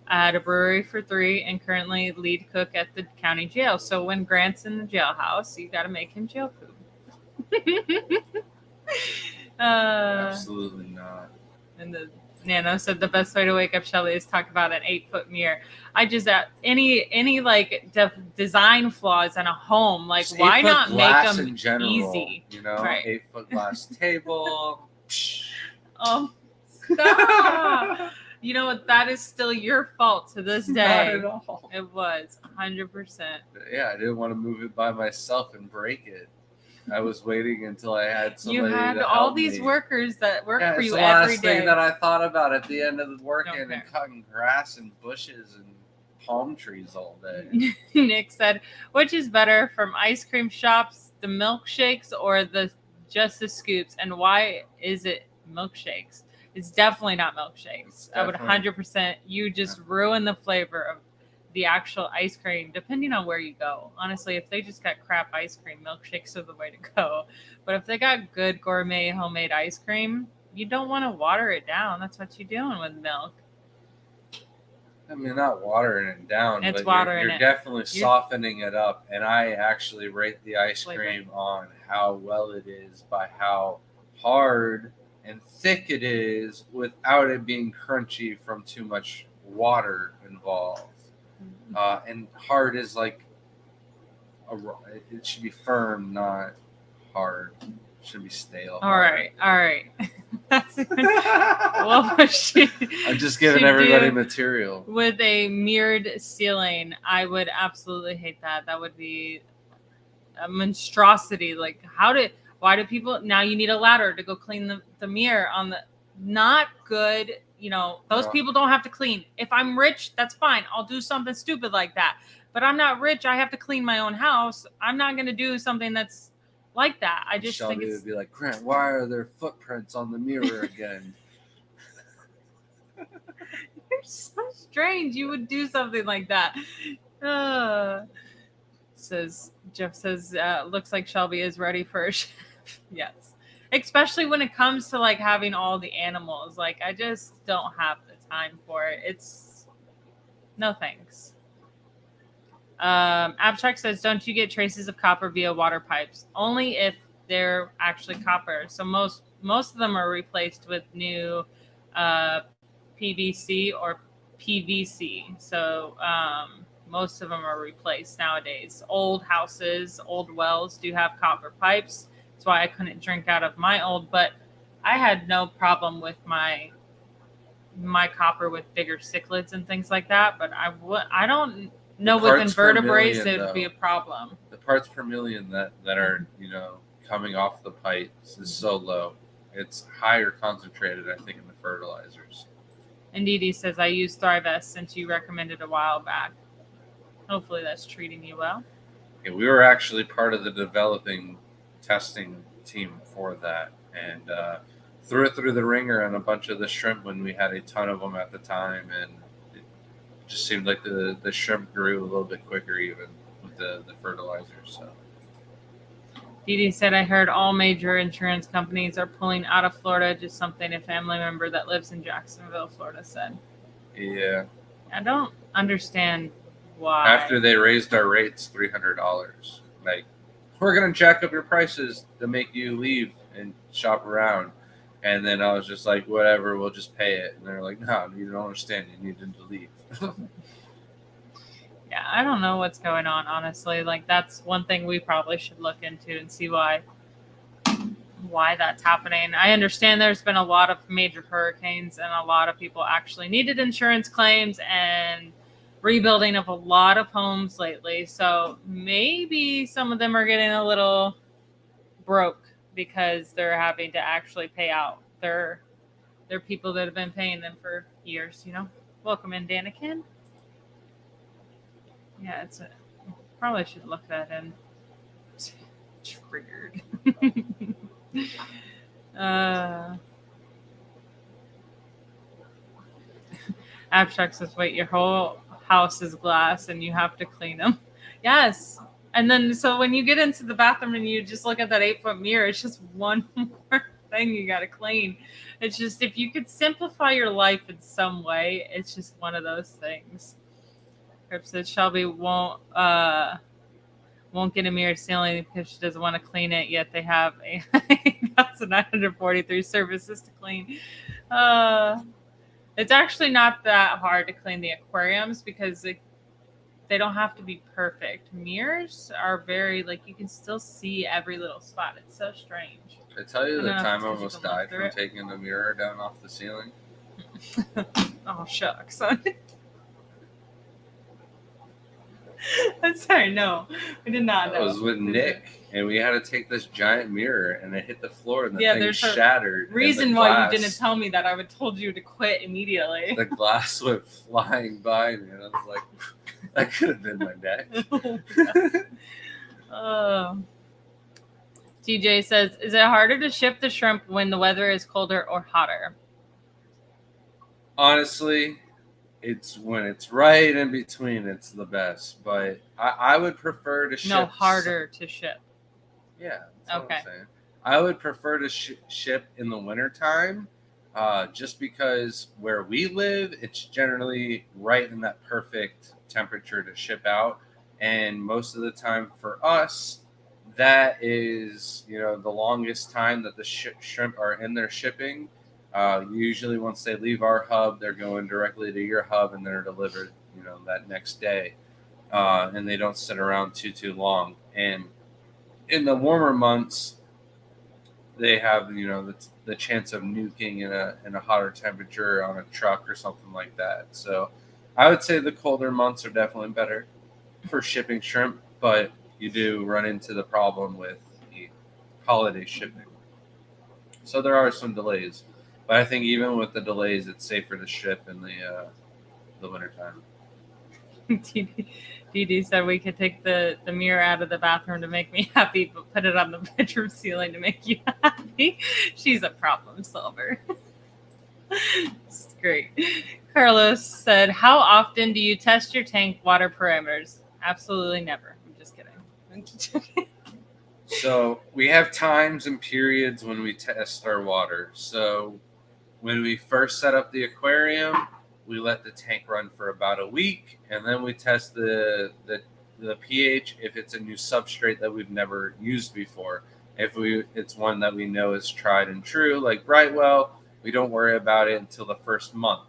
at a brewery for 3, and currently lead cook at the county jail. So when Grant's in the jailhouse, you got to make him jail food. Absolutely not. And the Nano said the best way to wake up Shelly is talk about an 8-foot mirror. I just any like design flaws in a home, like Just why 8-foot not make glass them in general, easy? Right. 8-foot glass table. Oh, stop! You know what? That is still your fault to this day. Not at all. It was 100%. Yeah, I didn't want to move it by myself and break it. I was waiting until I had somebody. You had to all help these me. workers that work for It's you the every last thing day. that I thought about at the end of the working Okay. and cutting grass and bushes and palm trees all day. Nick said, which is better from ice cream shops, the milkshakes or the just the scoops? And why is it milkshakes? It's definitely not milkshakes. I would 100%. You just ruin the flavor of the actual ice cream, depending on where you go. Honestly, if they just got crap ice cream, milkshakes are the way to go. But if they got good gourmet homemade ice cream, you don't want to water it down. That's what you're doing with milk. I mean, not watering it down, It's but watering you're it. definitely softening it up. And I actually rate the ice Flavor. cream on how well it is by how hard and thick it is without it being crunchy from too much water involved. And hard is like it should be firm, not hard. It should be stale. All right. That's what was she? I'm just giving everybody material. With a mirrored ceiling, I would absolutely hate that. That would be a monstrosity. Like, why do people now? You need a ladder to go clean the mirror on the. Not good. You know, those people don't have to clean. If I'm rich, that's fine. I'll do something stupid like that. But I'm not rich. I have to clean my own house. I'm not going to do something that's like that. I just Shelby think would be like, Grant, why are there footprints on the mirror again? You're so strange. You would do something like that. Jeff says, looks like Shelby is ready for a chef. Yes. Especially when it comes to like having all the animals. Like, I just don't have the time for it. It's no thanks. Abstract says, don't you get traces of copper via water pipes? Only if they're actually copper. So most of them are replaced with new PVC or PVC. So most of them are replaced nowadays. Old houses, old wells do have copper pipes. That's why I couldn't drink out of my old, but I had no problem with my copper with bigger cichlids and things like that. But I don't know with invertebrates it would be a problem. The parts per million that are coming off the pipes is so low. It's higher concentrated, I think, in the fertilizers. And Dee Dee says, I use Thrivest since you recommended a while back. Hopefully that's treating you well. Yeah, we were actually part of the developing testing team for that, and threw it through the ringer on a bunch of the shrimp when we had a ton of them at the time, and it just seemed like the shrimp grew a little bit quicker even with the fertilizer. So Dee Dee said, I heard all major insurance companies are pulling out of Florida, just something a family member that lives in Jacksonville, Florida said. Yeah. I don't understand why. After they raised our rates $300, like, we're going to jack up your prices to make you leave and shop around. And then I was just like, whatever, we'll just pay it. And they're like, no, you don't understand. You need them to leave. Yeah, I don't know what's going on, honestly. Like, that's one thing we probably should look into and see why that's happening. I understand there's been a lot of major hurricanes and a lot of people actually needed insurance claims and rebuilding of a lot of homes lately. So maybe some of them are getting a little broke because they're having to actually pay out their people that have been paying them for years, Welcome in, Danikin. Yeah, probably should look that in. Triggered. Abstract says, wait, your whole house is glass and you have to clean them. Yes. And then, so when you get into the bathroom and you just look at that 8-foot mirror, it's just one more thing you got to clean. It's just, if you could simplify your life in some way, it's just one of those things. Crip says Shelby won't get a mirrored ceiling because she doesn't want to clean it, yet they have a 1,943 services to clean. It's actually not that hard to clean the aquariums because they don't have to be perfect. Mirrors are very, like, you can still see every little spot. It's so strange. I tell you the time I almost died from taking the mirror down off the ceiling? Oh, shucks. I'm sorry, no. We did not know. I was with Nick, and we had to take this giant mirror, and it hit the floor, and the thing there's a shattered. and reason the why you glass- didn't tell me that. I would told you to quit immediately. The glass went flying by me, and I was like, that could have been my neck. Oh. TJ says, is it harder to ship the shrimp when the weather is colder or hotter? Honestly, it's when it's right in between, it's the best. But I would prefer to ship. No, harder to ship. Yeah, that's what Okay. I'm saying. I would prefer to ship in the wintertime, just because where we live, it's generally right in that perfect temperature to ship out. And most of the time for us, that is, the longest time that the shrimp are in their shipping. Usually once they leave our hub, they're going directly to your hub and they're delivered, that next day. And they don't sit around too long. And in the warmer months, they have the chance of nuking in a hotter temperature on a truck or something like that. So I would say the colder months are definitely better for shipping shrimp, but you do run into the problem with the holiday shipping. So there are some delays, but I think even with the delays, it's safer to ship in the wintertime. DD said we could take the mirror out of the bathroom to make me happy, but put it on the bedroom ceiling to make you happy. She's a problem solver. It's great. Carlos said, how often do you test your tank water parameters? Absolutely never. I'm just kidding. So we have times and periods when we test our water. So when we first set up the aquarium, we let the tank run for about a week, and then we test the pH if it's a new substrate that we've never used before. If it's one that we know is tried and true, like Brightwell, we don't worry about it until the first month.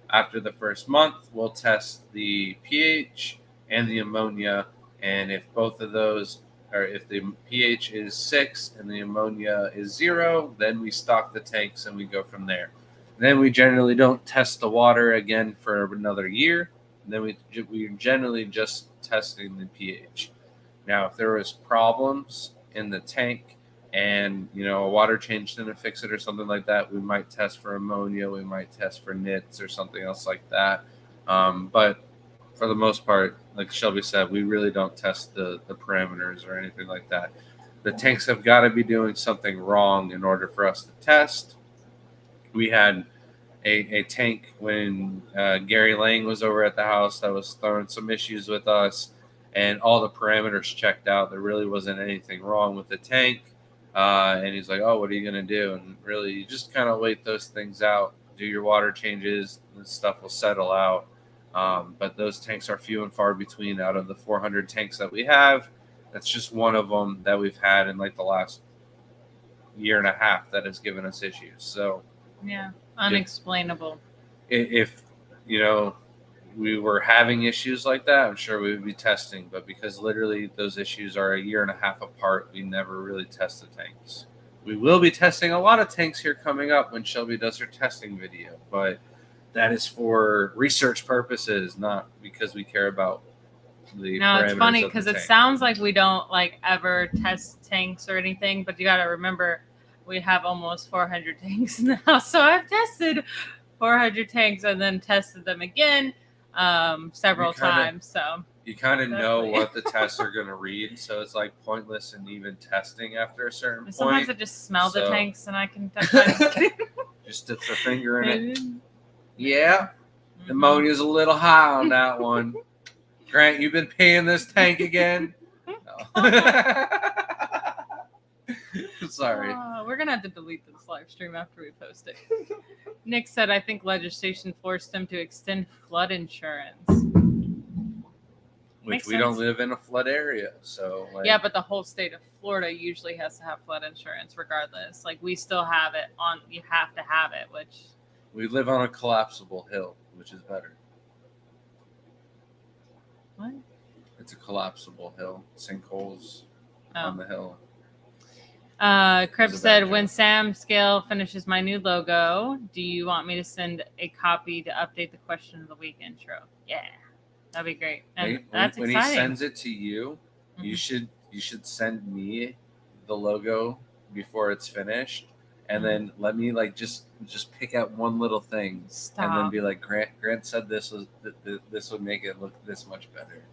After the first month, we'll test the pH and the ammonia, and if both of those, or if the pH is 6 and the ammonia is 0, then we stock the tanks and we go from there. Then we generally don't test the water again for another year. And then we're generally just testing the pH. Now, if there was problems in the tank and a water change didn't fix it or something like that, we might test for ammonia. We might test for nits or something else like that. But for the most part, like Shelby said, we really don't test the parameters or anything like that. The tanks have got to be doing something wrong in order for us to test. We had a tank when Gary Lang was over at the house that was throwing some issues with us, and all the parameters checked out. There really wasn't anything wrong with the tank. And he's like, oh, what are you going to do? And really, you just kind of wait those things out, do your water changes, and stuff will settle out. But those tanks are few and far between. Out of the 400 tanks that we have, that's just one of them that we've had in like the last year and a half that has given us issues. So yeah, unexplainable. If we were having issues like that, I'm sure we would be testing. But because literally those issues are a year and a half apart, we never really test the tanks. We will be testing a lot of tanks here coming up when Shelby does her testing video, but that is for research purposes, not because we care about the No, it's parameters funny of because the it tank. sounds like we don't ever test tanks or anything, but you got to remember we have almost 400 tanks in the house. So I've tested 400 tanks and then tested them again several times. So you kind of know Definitely. what the tests are going to read, so it's like pointless in even testing after a certain point. sometimes I just smell the So- tanks and I can Just sticks a finger in it. Yeah, the ammonia's a little high on that one. Grant, you've been paying this tank again? No. Sorry. We're going to have to delete this live stream after we post it. Nick said, I think legislation forced them to extend flood insurance. Which Makes we don't sense. live in a flood area, so Yeah, but the whole state of Florida usually has to have flood insurance regardless. We still have it on, you have to have it, which, we live on a collapsible hill, which is better. what? It's a collapsible hill. Sinkholes on the hill. Crib It's a said, bad when joke. Sam Scale finishes my new logo, do you want me to send a copy to update the question of the week intro? Yeah, that'd be great. And that's when exciting. he sends it to you, you Mhm. should you should send me the logo before it's finished, and then let me like just pick out one little thing, and then Stop. be like, Grant said this was this would make it look this much better.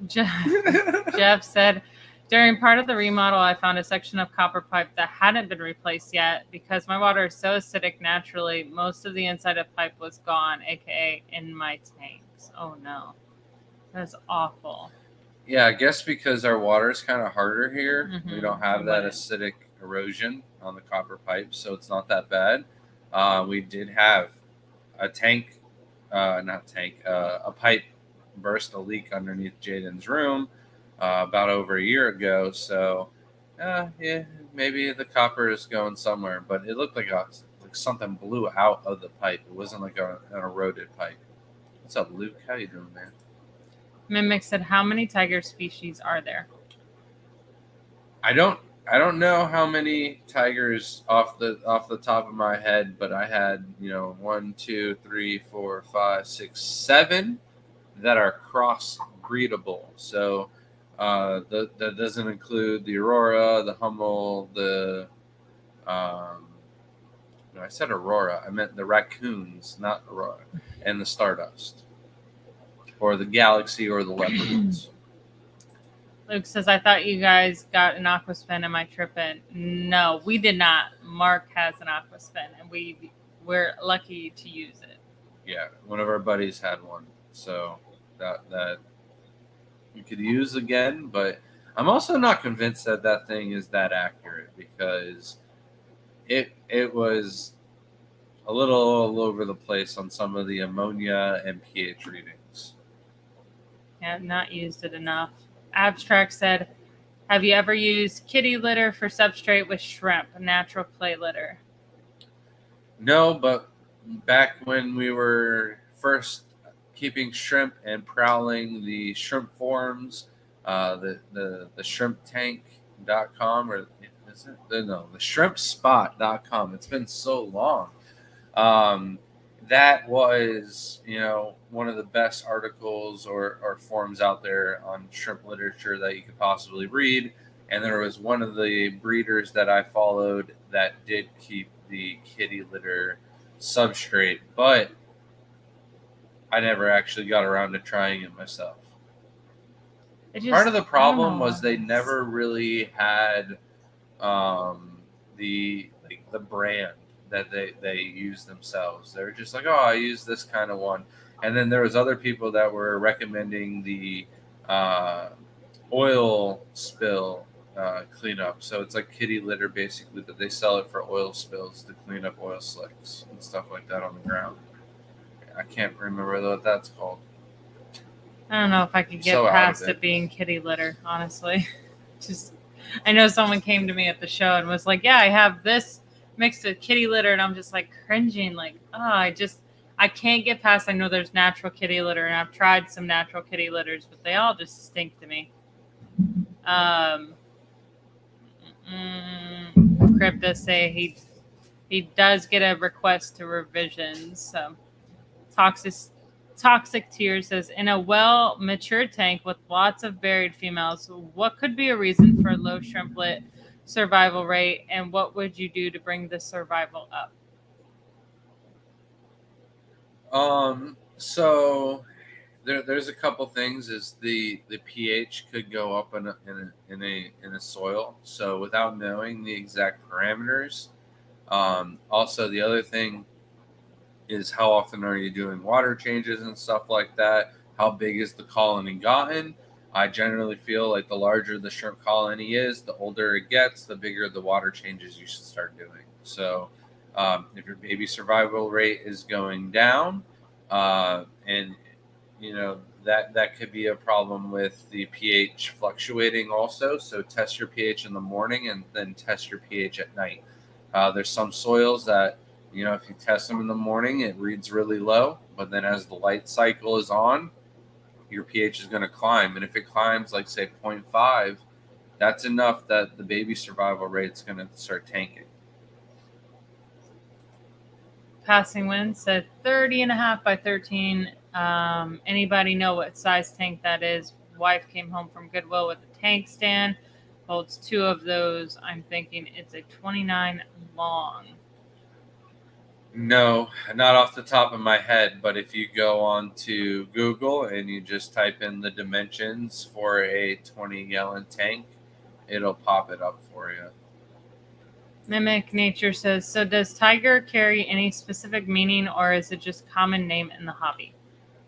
Jeff said, during part of the remodel, I found a section of copper pipe that hadn't been replaced yet. Because my water is so acidic naturally, most of the inside of pipe was gone, aka in my tanks. Oh no. That's awful. Yeah, I guess because our water is kind of harder here, we Mhm. don't have It that wouldn't. acidic erosion on the copper pipe, so it's not that bad. We did have a tank, a pipe burst a leak underneath Jaden's room about over a year ago. So, yeah, maybe the copper is going somewhere, but it looked like something blew out of the pipe. It wasn't like an eroded pipe. What's up, Luke? How you doing, man? Mimic said, how many tiger species are there? I don't know how many tigers off the top of my head, but I had 1, 2, 3, 4, 5, 6, 7 that are cross breedable. So that doesn't include the Aurora, the Hummel, the no, I said Aurora. I meant the raccoons, not Aurora, and the Stardust, or the Galaxy, or the Leopards. Luke says, I thought you guys got an aquaspin. Am I tripping? No, we did not. Mark has an aquaspin, and we're lucky to use it. Yeah, one of our buddies had one, so that you could use again. But I'm also not convinced that thing is that accurate, because it was a little all over the place on some of the ammonia and pH readings. Yeah, not used it enough. Abstract said, have you ever used kitty litter for substrate with shrimp, natural clay litter? No, but back when we were first keeping shrimp and prowling the shrimp forums, the shrimptank.com, or is it? No, the shrimpspot.com. It's been so long. That was, one of the best articles or forums out there on shrimp literature that you could possibly read. And there was one of the breeders that I followed that did keep the kitty litter substrate, but I never actually got around to trying it myself. Part of the problem was they never really had the brand that they use themselves. They were just like, oh, I use this kind of one. And then there was other people that were recommending the oil spill cleanup. So it's like kitty litter basically, but they sell it for oil spills to clean up oil slicks and stuff like that on the ground. I can't remember what that's called. I don't know if I could get past it being kitty litter, honestly. I know someone came to me at the show and was like, yeah, I have this mixed with kitty litter, and I'm just like cringing, like, I can't get past. I know there's natural kitty litter, and I've tried some natural kitty litters, but they all just stink to me. Crypta say he does get a request to revisions. So Toxic Tears says, in a well-matured tank with lots of buried females, what could be a reason for a low shrimplet survival rate, and what would you do to bring the survival up? So there's a couple things. Is the pH could go up in a soil. So without knowing the exact parameters, also the other thing is how often are you doing water changes and stuff like that? How big is the colony gotten? I generally feel like the larger the shrimp colony is, the older it gets, the bigger the water changes you should start doing. So if your baby survival rate is going down, and that could be a problem with the pH fluctuating also. So test your pH in the morning and then test your pH at night. There's some soils that, if you test them in the morning, it reads really low, but then as the light cycle is on, your pH is going to climb. And if it climbs, like say 0.5, that's enough that the baby survival rate is going to start tanking. Passing Wind said 30.5 by 13. Anybody know what size tank that is? Wife came home from Goodwill with a tank stand. Holds 2 of those. I'm thinking it's a 29 long. No, not off the top of my head, but if you go on to Google and you just type in the dimensions for a 20-gallon tank, it'll pop it up for you. Mimic Nature says, so does tiger carry any specific meaning, or is it just common name in the hobby?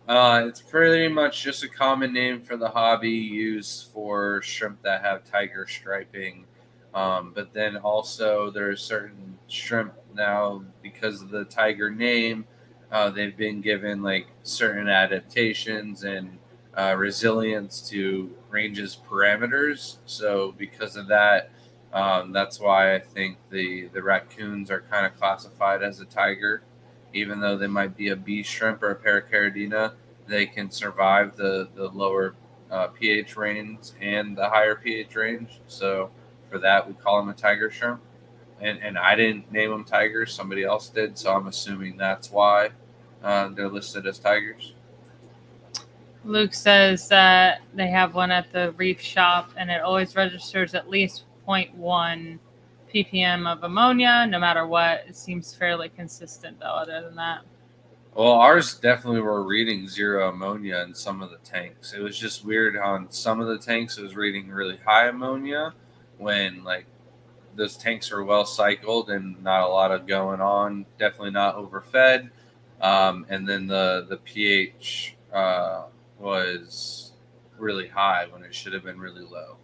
It's pretty much just a common name for the hobby, used for shrimp that have tiger striping. But then also there's certain shrimp now, because of the tiger name, they've been given like certain adaptations and resilience to ranges parameters. So because of that, that's why I think the raccoons are kind of classified as a tiger. Even though they might be a bee shrimp or a paracaridina, they can survive the lower pH range and the higher pH range. So for that, we call them a tiger shrimp. And I didn't name them tigers; somebody else did. So I'm assuming that's why they're listed as tigers. Luke says that they have one at the reef shop, and it always registers at least 0.1 ppm of ammonia, no matter what. It seems fairly consistent, though, other than that. Well, ours definitely were reading 0 ammonia in some of the tanks. It was just weird on some of the tanks. It was reading really high ammonia when like those tanks are well cycled and not a lot of going on. Definitely not overfed. And then the pH was really high when it should have been really low.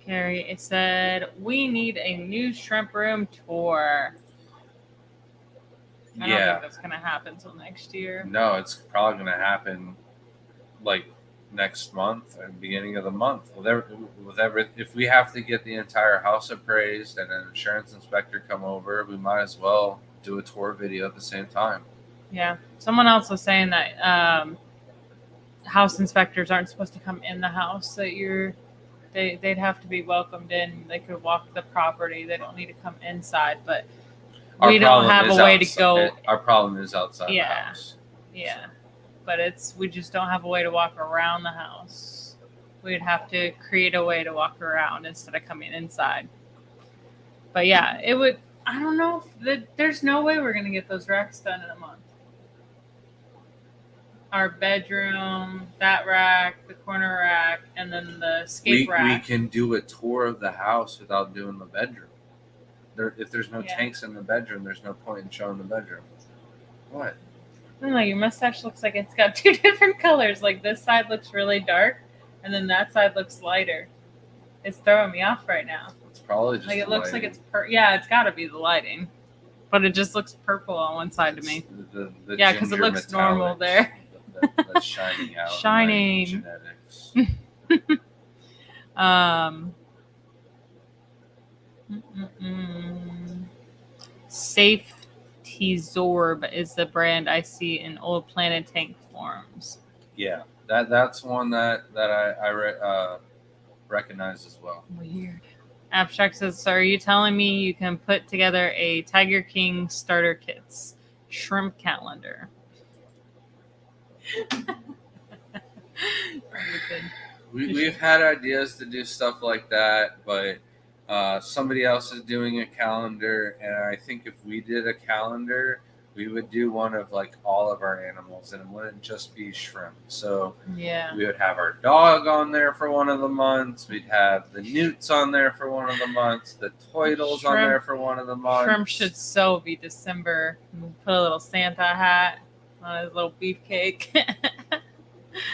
Carrie, it said, we need a new shrimp room tour. I don't think that's going to happen until next year. No, it's probably going to happen like next month or beginning of the month. If we have to get the entire house appraised and an insurance inspector come over, we might as well do a tour video at the same time. Yeah. Someone else was saying that house inspectors aren't supposed to come in the house, that they'd have to be welcomed in. They could walk the property. They don't need to come inside, but we don't have a way to go. Our problem is outside the house. Yeah. But we just don't have a way to walk around the house. We'd have to create a way to walk around instead of coming inside. But yeah, it would, I don't know, there's no way we're going to get those racks done in a month. Our bedroom, that rack, the corner rack, and then the escape rack. We can do a tour of the house without doing the bedroom. If there's no tanks in the bedroom, there's no point in showing the bedroom. What? I don't know, your mustache looks like it's got 2 different colors. Like this side looks really dark, and then that side looks lighter. It's throwing me off right now. It's probably just like it looks lighting. Like it's it's got to be the lighting, but it just looks purple on one side to me. The because it looks normal there. That's shining out. Shining. Genetics. Safety Zorb is the brand I see in Old Planet tank forums. Yeah, that's one that I recognize as well. Weird. Abstract says, so are you telling me you can put together a Tiger King starter kits shrimp calendar? We've had ideas to do stuff like that, but somebody else is doing a calendar, and I think if we did a calendar, we would do one of like all of our animals, and it wouldn't just be shrimp. So we would have our dog on there for one of the months. We'd have the newts on there for one of the months. The turtles on there for one of the months. Shrimp should so be December. Put a little Santa hat on his little beefcake.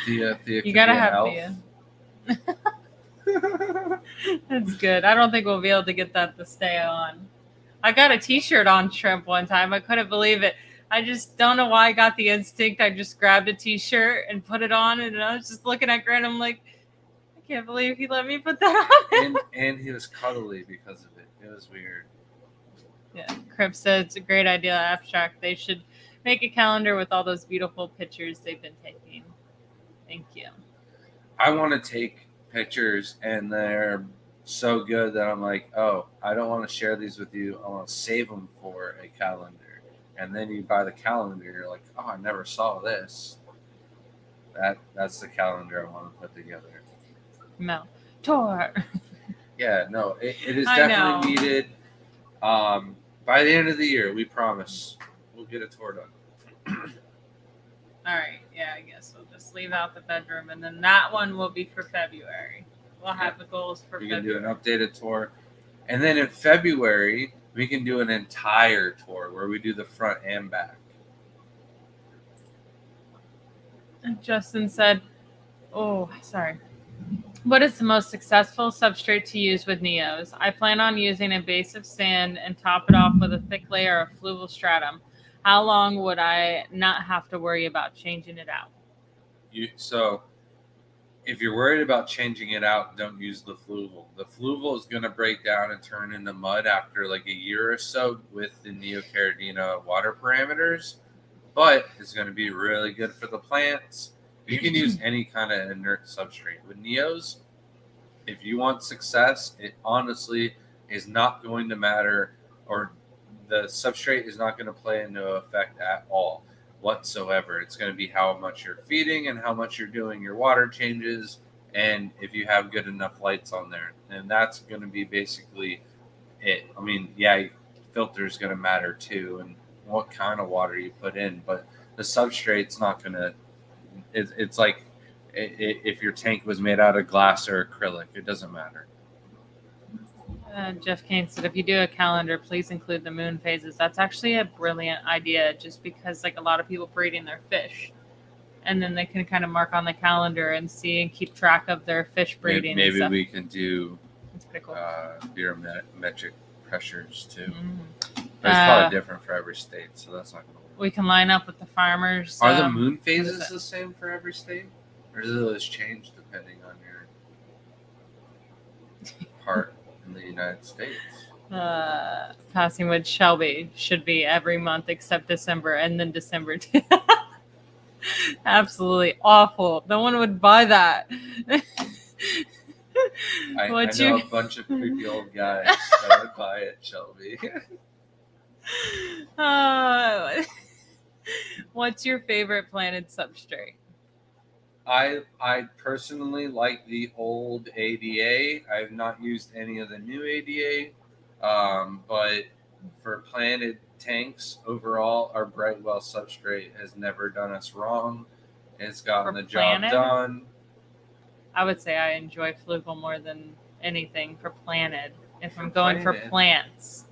Thea you gotta have Thea. That's good. I don't think we'll be able to get that to stay on. I got a t-shirt on shrimp one time. I couldn't believe it. I just don't know why I got the instinct. I just grabbed a t-shirt and put it on, and I was just looking at Grant. I'm like, I can't believe he let me put that on. and he was cuddly because of it. It was weird. Yeah, Crip said it's a great idea, Abstract. They should make a calendar with all those beautiful pictures they've been taking. Thank you. I want to take pictures, and they're so good that I'm like, oh, I don't want to share these with you. I want to save them for a calendar. And then you buy the calendar, you're like, oh, I never saw this. That's the calendar I want to put together. Mel. Tour. Yeah, no, it is I definitely know. needed. By the end of the year, we promise we'll get a tour done. All right. Yeah, I guess we'll just leave out the bedroom, and then that one will be for February. We'll have the goals for We can do February. an updated tour, and then in February we can do an entire tour where we do the front and back. Justin said, "Oh, sorry. What is the most successful substrate to use with Neos? I plan on using a base of sand and top it off with a thick layer of fluval stratum. How long would I not have to worry about changing it out?" So if you're worried about changing it out, don't use the fluval. The fluval is going to break down and turn into mud after like a year or so with the Neocaridina water parameters, but it's going to be really good for the plants. You can use any kind of inert substrate. With Neos, if you want success, it honestly is not going to matter, or the substrate is not going to play into effect at all whatsoever. It's going to be how much you're feeding and how much you're doing your water changes, and if you have good enough lights on there. And that's going to be basically it. I mean, yeah, filter is going to matter too, and what kind of water you put in, but the substrate's not going to. It's like if your tank was made out of glass or acrylic, it doesn't matter. Jeff Kane said, if you do a calendar, please include the moon phases. That's actually a brilliant idea, just because like a lot of people breeding their fish, and then they can kind of mark on the calendar and see and keep track of their fish breeding. Maybe and stuff. we can do That's pretty cool. barometric pressures too. Mhm. But it's probably different for every state, so that's not going to work. We can line up with the farmers. Are the moon what phases is it? the same for every state, or does those change depending on your part in the United States? Passing with Shelby should be every month except December, and then December too. Absolutely awful. No one would buy that. I know a bunch of creepy old guys that would buy it, Shelby. What's your favorite planted substrate? I personally like the old ADA. I've not used any of the new ADA, but for planted tanks overall, our Brightwell substrate has never done us wrong. It's gotten For the job planted? done. I would say I enjoy Flugel more than anything for planted. If For I'm going for planted? plants,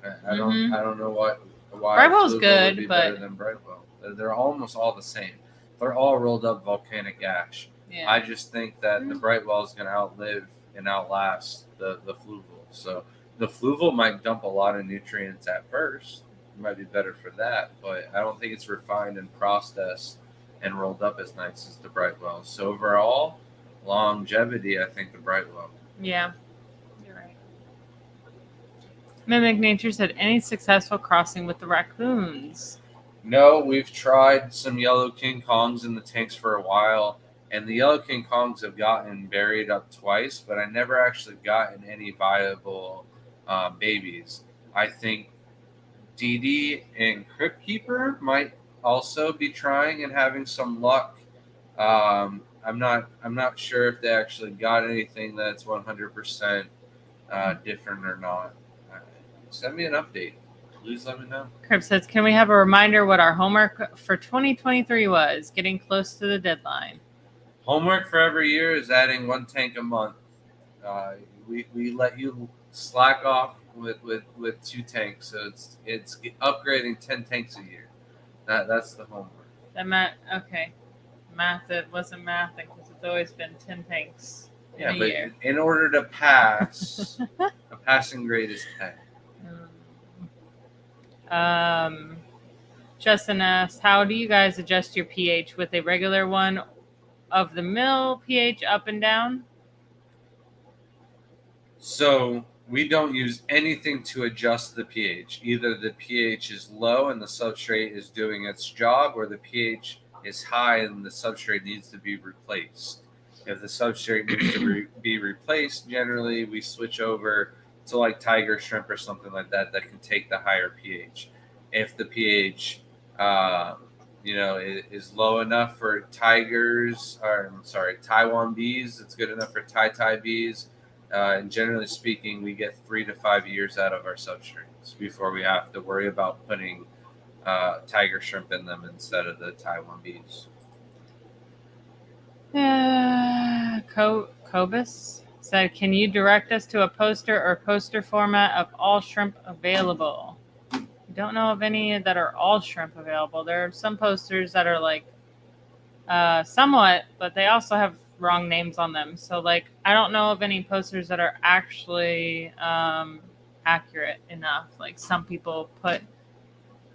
I don't know why Brightwell's Flugel good, would be but better than Brightwell. They're almost all the same. They're all rolled up volcanic ash. yeah. I just think that the Brightwell is going to outlive and outlast the Fluval. So the Fluval might dump a lot of nutrients at first. It might be better for that, but I don't think it's refined and processed and rolled up as nice as the Brightwell. So overall, longevity, I think the Brightwell. Yeah, you're right. Mimic Nature said, any successful crossing with the raccoons? No, we've tried some yellow King Kongs in the tanks for a while, and the yellow King Kongs have gotten buried up twice, but I never actually gotten any viable babies. I think Dee and Crypt Keeper might also be trying and having some luck. I'm not sure if they actually got anything that's 100% different or not. Send me an update. Please let me know. Crib says, can we have a reminder what our homework for 2023 was? Getting close to the deadline. Homework for every year is adding one tank a month. We let you slack off with 2 tanks, so it's upgrading 10 tanks a year. That's the homework. That math, okay. Math, it wasn't mathing because it's always been 10 tanks in a but year. in order to pass, a passing grade is 10. Justin asked, how do you guys adjust your pH with a regular one of the mill pH up and down? So we don't use anything to adjust the pH. Either the pH is low and the substrate is doing its job, or the pH is high and the substrate needs to be replaced. If the substrate needs to be replaced, generally we switch over to like tiger shrimp or something like that that can take the higher pH. If the pH is low enough for tigers, or I'm sorry, Taiwan bees. It's good enough for Tai bees. And generally speaking, we get 3 to 5 years out of our substrates before we have to worry about putting tiger shrimp in them instead of the Taiwan bees. Cobus said, "Can you direct us to a poster or poster format of all shrimp available?" Don't know of any that are all shrimp available. There are some posters that are like somewhat, but they also have wrong names on them. So like I don't know of any posters that are actually accurate enough. Like some people put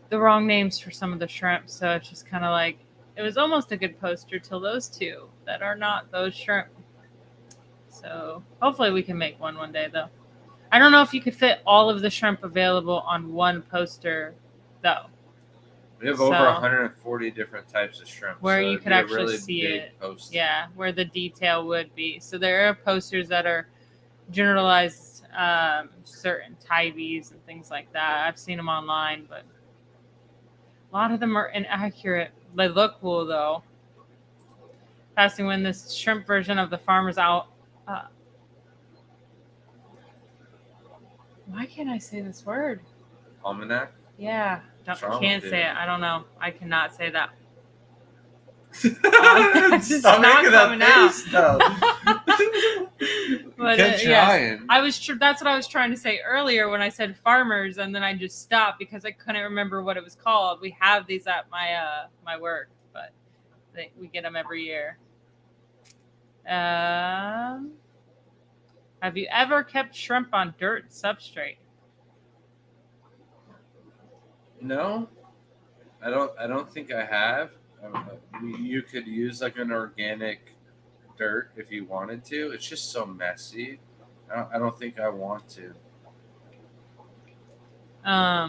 the wrong names for some of the shrimp, so it's just kind of like it was almost a good poster till those two that are not those shrimp. So hopefully we can make one day though. I don't know if you could fit all of the shrimp available on one poster, though. We have over 140 different types of shrimp. Where so you could actually see it. Poster. Yeah, where the detail would be. So there are posters that are generalized certain Tibees and things like that. I've seen them online, but a lot of them are inaccurate. They look cool, though. Passing when this shrimp version of the Farmer's Out... why can't I say this word? Almanac? Yeah. Can't say it. I don't know. I cannot say that. It's Stop not making coming that face, out. But kept trying. Yes, that's what I was trying to say earlier when I said farmers, and then I just stopped because I couldn't remember what it was called. We have these at my my work, but we get them every year. Have you ever kept shrimp on dirt substrate? No, I don't think I have. You could use like an organic dirt if you wanted to. It's just so messy. I don't think I want to. I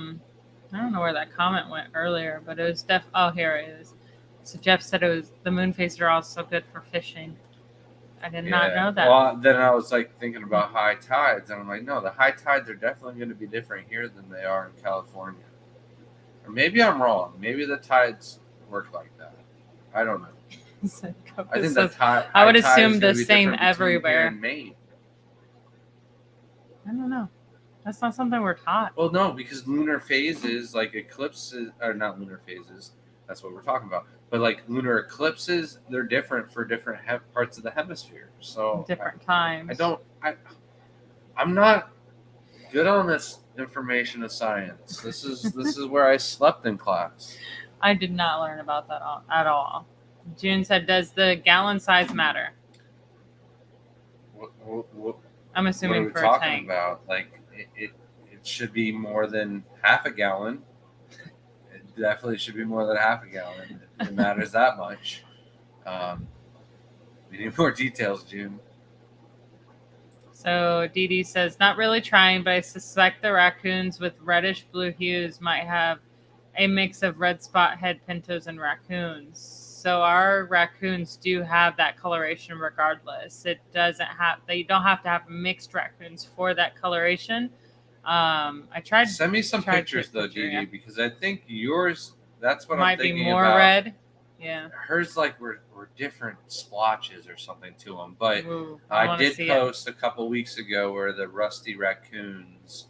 don't know where that comment went earlier, but it was oh, here it is. So Jeff said it was the moon phases are also good for fishing. I did not know that. Well, then I was like thinking about high tides, and I'm like, no, the high tides are definitely going to be different here than they are in California. Or maybe I'm wrong. Maybe the tides work like that. I don't know. I think I would assume the same everywhere. And Maine. I don't know. That's not something we're taught. Well, no, because lunar phases, like eclipses, are not lunar phases. That's what we're talking about. But like lunar eclipses, they're different for different parts of the hemisphere. So different times. I'm not good on this information of science. This is where I slept in class. I did not learn about that at all. June said, "Does the gallon size matter?" What I'm assuming what are we for talking a tank. About? Like it should be more than half a gallon. It definitely should be more than half a gallon. It matters that much. We need more details, June. So Dee Dee says, "Not really trying, but I suspect the raccoons with reddish blue hues might have a mix of red spot head pintos and raccoons. So our raccoons do have that coloration regardless. It doesn't have, you don't have to have mixed raccoons for that coloration." I tried. Send me some pictures though, Dee Dee, because I think yours, that's what might I'm thinking be more about. red. Yeah. Hers like were different splotches or something to them. But Ooh, I did post a couple weeks ago where the rusty raccoons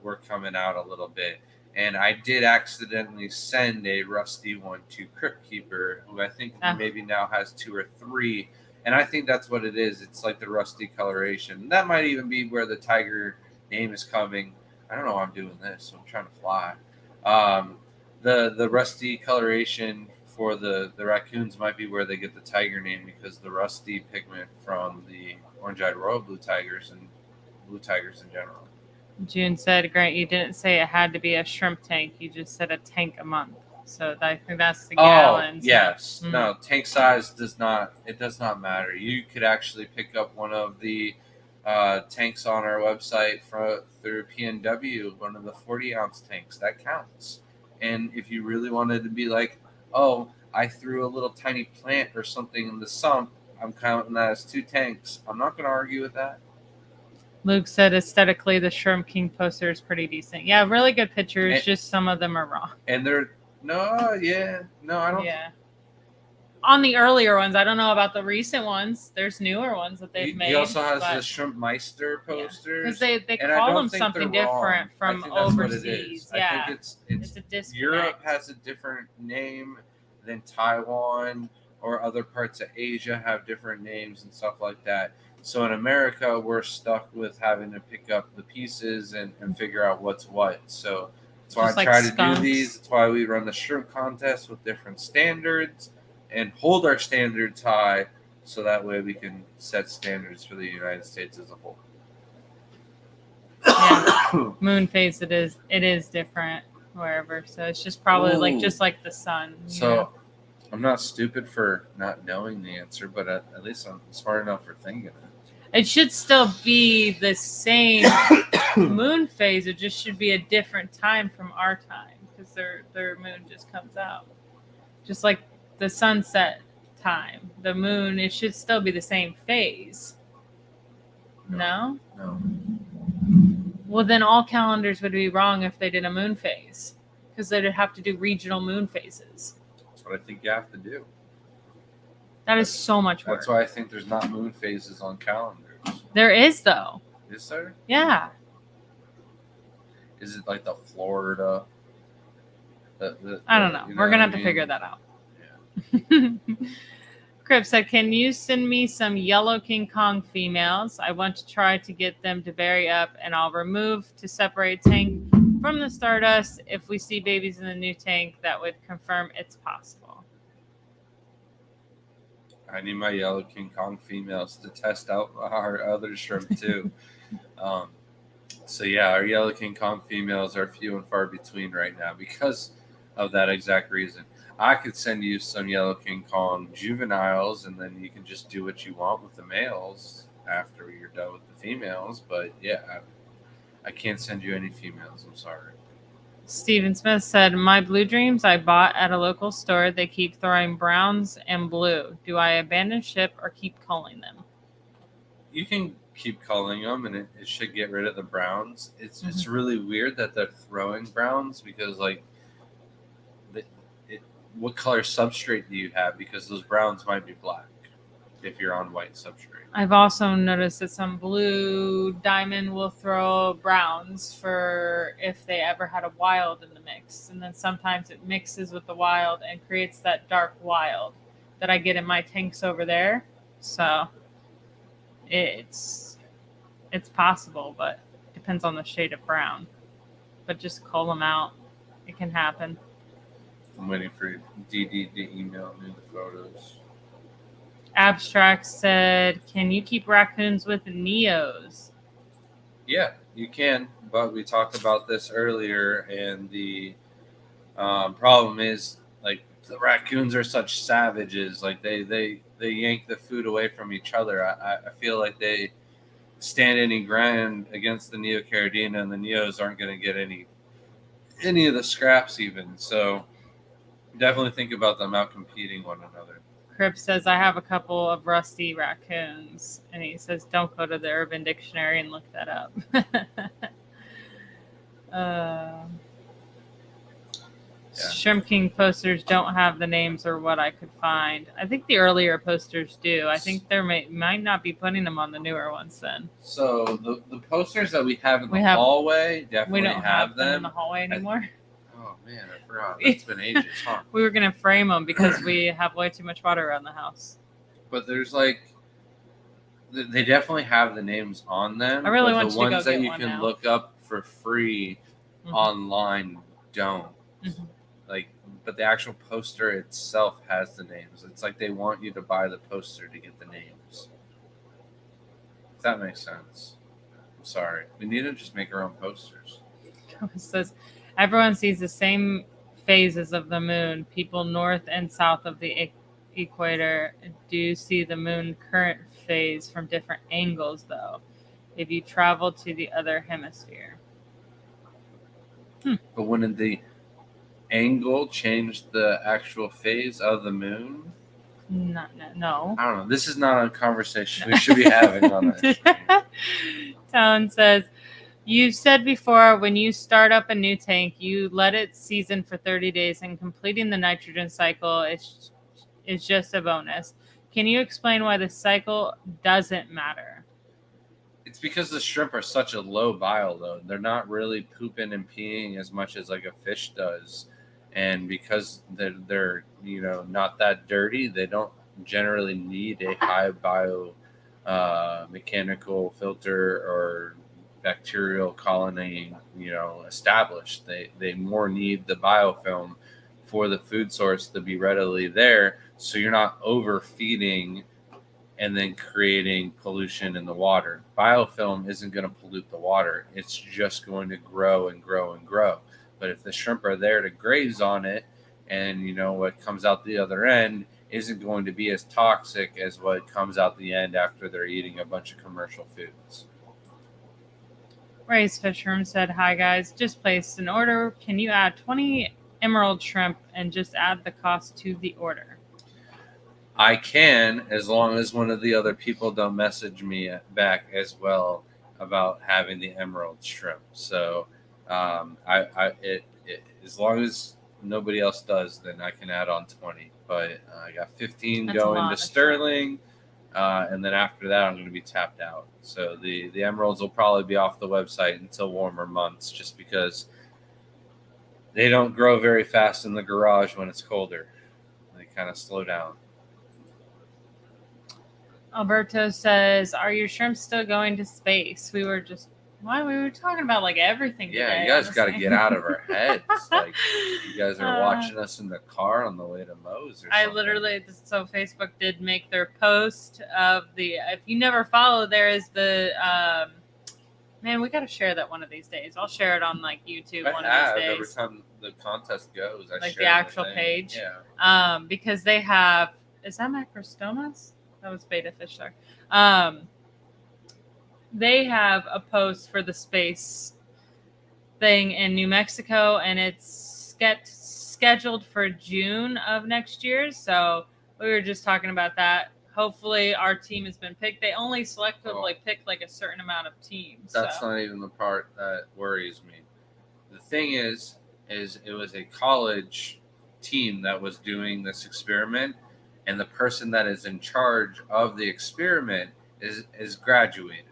were coming out a little bit. And I did accidentally send a rusty one to Crypt Keeper, who I think maybe now has 2 or 3. And I think that's what it is. It's like the rusty coloration. That might even be where the tiger name is coming. I don't know why I'm doing this. So I'm trying to fly. The rusty coloration for the raccoons might be where they get the tiger name, because the rusty pigment from the orange-eyed royal blue tigers and blue tigers in general. June said, "Grant, you didn't say it had to be a shrimp tank. You just said a tank a month. So I think that's the gallons." Oh, yes. No, tank size does not matter. You could actually pick up one of the tanks on our website through PNW, one of the 40-ounce tanks. That counts. And if you really wanted to be like, oh, I threw a little tiny plant or something in the sump, I'm counting that as 2 tanks. I'm not going to argue with that. Luke said, "Aesthetically, the Shrimp King poster is pretty decent. Yeah, really good pictures. Just some of them are wrong." And No, yeah. No, I don't. Yeah. On the earlier ones, I don't know about the recent ones. There's newer ones that they've made. He also has but, the Shrimp Meister yeah. posters. Because they and I call don't them think something they're wrong. different from I think that's what it overseas. is. Yeah. I think it's a disconnect. Europe has a different name than Taiwan, or other parts of Asia have different names and stuff like that. So in America, we're stuck with having to pick up the pieces and figure out what's what. So that's why Just I like try to skunks. do these. That's why we run the shrimp contest with different standards and hold our standards high, so that way we can set standards for the United States as a whole. Yeah. Moon phase, it is different wherever. So it's just probably like Ooh. just like the sun. you So know? I'm not stupid for not knowing the answer, but at least I'm smart enough for thinking it. It should still be the same moon phase. It just should be a different time from our time because their moon just comes out. Just like the sunset time. The moon, it should still be the same phase. No? No. Well, then all calendars would be wrong if they did a moon phase because they'd have to do regional moon phases. That's what I think you have to do. That is so much work. That's why I think there's not moon phases on calendars. There is, though. Is there? Yeah. Is it like the Florida? I don't know. You We're what going to I have to mean? figure that out. Yeah. Crip said, can you send me some yellow King Kong females? I want to try to get them to berry up, and I'll remove to separate tank from the stardust. If we see babies in the new tank, that would confirm it's possible. I need my yellow King Kong females to test out our other shrimp too. So yeah, our yellow King Kong females are few and far between right now because of that exact reason. I could send you some yellow King Kong juveniles, and then you can just do what you want with the males after you're done with the females. But yeah, I can't send you any females. I'm sorry. Stephen Smith said, my blue dreams I bought at a local store. They keep throwing browns and blue. Do I abandon ship or keep culling them? You can keep culling them, and it should get rid of the browns. It's really weird that they're throwing browns because what color substrate do you have? Because those browns might be black if you're on white substrate. I've also noticed that some blue diamond will throw browns for if they ever had a wild in the mix. And then sometimes it mixes with the wild and creates that dark wild that I get in my tanks over there. So it's possible, but it depends on the shade of brown. But just cull them out. It can happen. I'm waiting for DD to email me the photos. Abstract said, can you keep raccoons with neos? Yeah, you can, but we talked about this earlier, and the problem is, like, the raccoons are such savages. Like, they yank the food away from each other. I feel like they stand any ground against the Neocaridina, and the Neos aren't going to get any of the scraps even. So definitely think about them out competing one another. Crip says, I have a couple of rusty raccoons. And he says, don't go to the Urban Dictionary and look that up. Shrimp King posters don't have the names or what I could find. I think the earlier posters do. I think there might not be putting them on the newer ones then. So the posters that we have in the hallway definitely we don't have them in the hallway anymore. Oh man, I forgot. It's been ages, huh? We were gonna frame them because we have way too much water around the house. But there's they definitely have the names on them. I really but want the you to go ones that get you one can now. look up for free online don't. Mhm. But the actual poster itself has the names. It's like they want you to buy the poster to get the names. If that makes sense. I'm sorry. We need to just make our own posters. It says, everyone sees the same phases of the moon. People north and south of the equator do see the moon current phase from different angles, though, if you travel to the other hemisphere. But wouldn't the angle change the actual phase of the moon? No. I don't know. This is not a conversation we should be having on this. Tone says, You said before when you start up a new tank, you let it season for 30 days, and completing the nitrogen cycle is just a bonus. Can you explain why the cycle doesn't matter? It's because the shrimp are such a low bile load. They're not really pooping and peeing as much as like a fish does. And because they're not that dirty, they don't generally need a high bio mechanical filter or bacterial colony established. They more need the biofilm for the food source to be readily there, so you're not overfeeding and then creating pollution in the water. Biofilm isn't going to pollute the water. It's just going to grow and grow and grow. But if the shrimp are there to graze on it, and what comes out the other end isn't going to be as toxic as what comes out the end after they're eating a bunch of commercial foods. Ray's Fish Room said, "Hi guys, just placed an order. Can you add 20 emerald shrimp and just add the cost to the order?" I can, as long as one of the other people don't message me back as well about having the emerald shrimp. So, as long as nobody else does, then I can add on 20. But I got 15 That's a going lot to of shrimp. Sterling, and then after that, I'm going to be tapped out. So the emeralds will probably be off the website until warmer months, just because they don't grow very fast in the garage when it's colder. They kind of slow down. Alberto says, "Are your shrimp still going to space?" We were talking about like everything Yeah, today, you guys got to honestly. get out of our heads. Like, you guys are watching us in the car on the way to Moe's or something. So Facebook did make their post of the, if you never follow, there is the, man, we got to share that one of these days. I'll share it on like YouTube one of these Every days. time the contest goes, I Like share the actual thing. page. Yeah. Because they have, is that Macrostomas? That was beta fish there. They have a post for the space thing in New Mexico, and it's scheduled for June of next year. So we were just talking about that. Hopefully our team has been picked. They only selectively pick like a certain amount of teams. That's not even the part that worries me. The thing is it was a college team that was doing this experiment, and the person that is in charge of the experiment is graduated.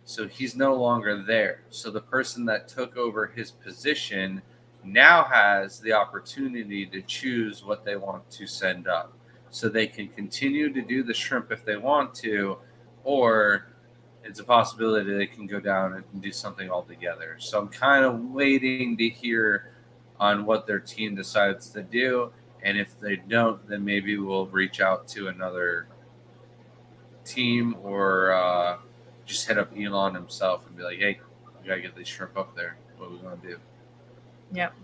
So he's no longer there. So the person that took over his position now has the opportunity to choose what they want to send up. So they can continue to do the shrimp if they want to, or it's a possibility they can go down and do something altogether. So I'm kind of waiting to hear on what their team decides to do. And if they don't, then maybe we'll reach out to another team, or just hit up Elon himself and be like, "Hey, we gotta get these shrimp up there. What are we gonna do?" Yep.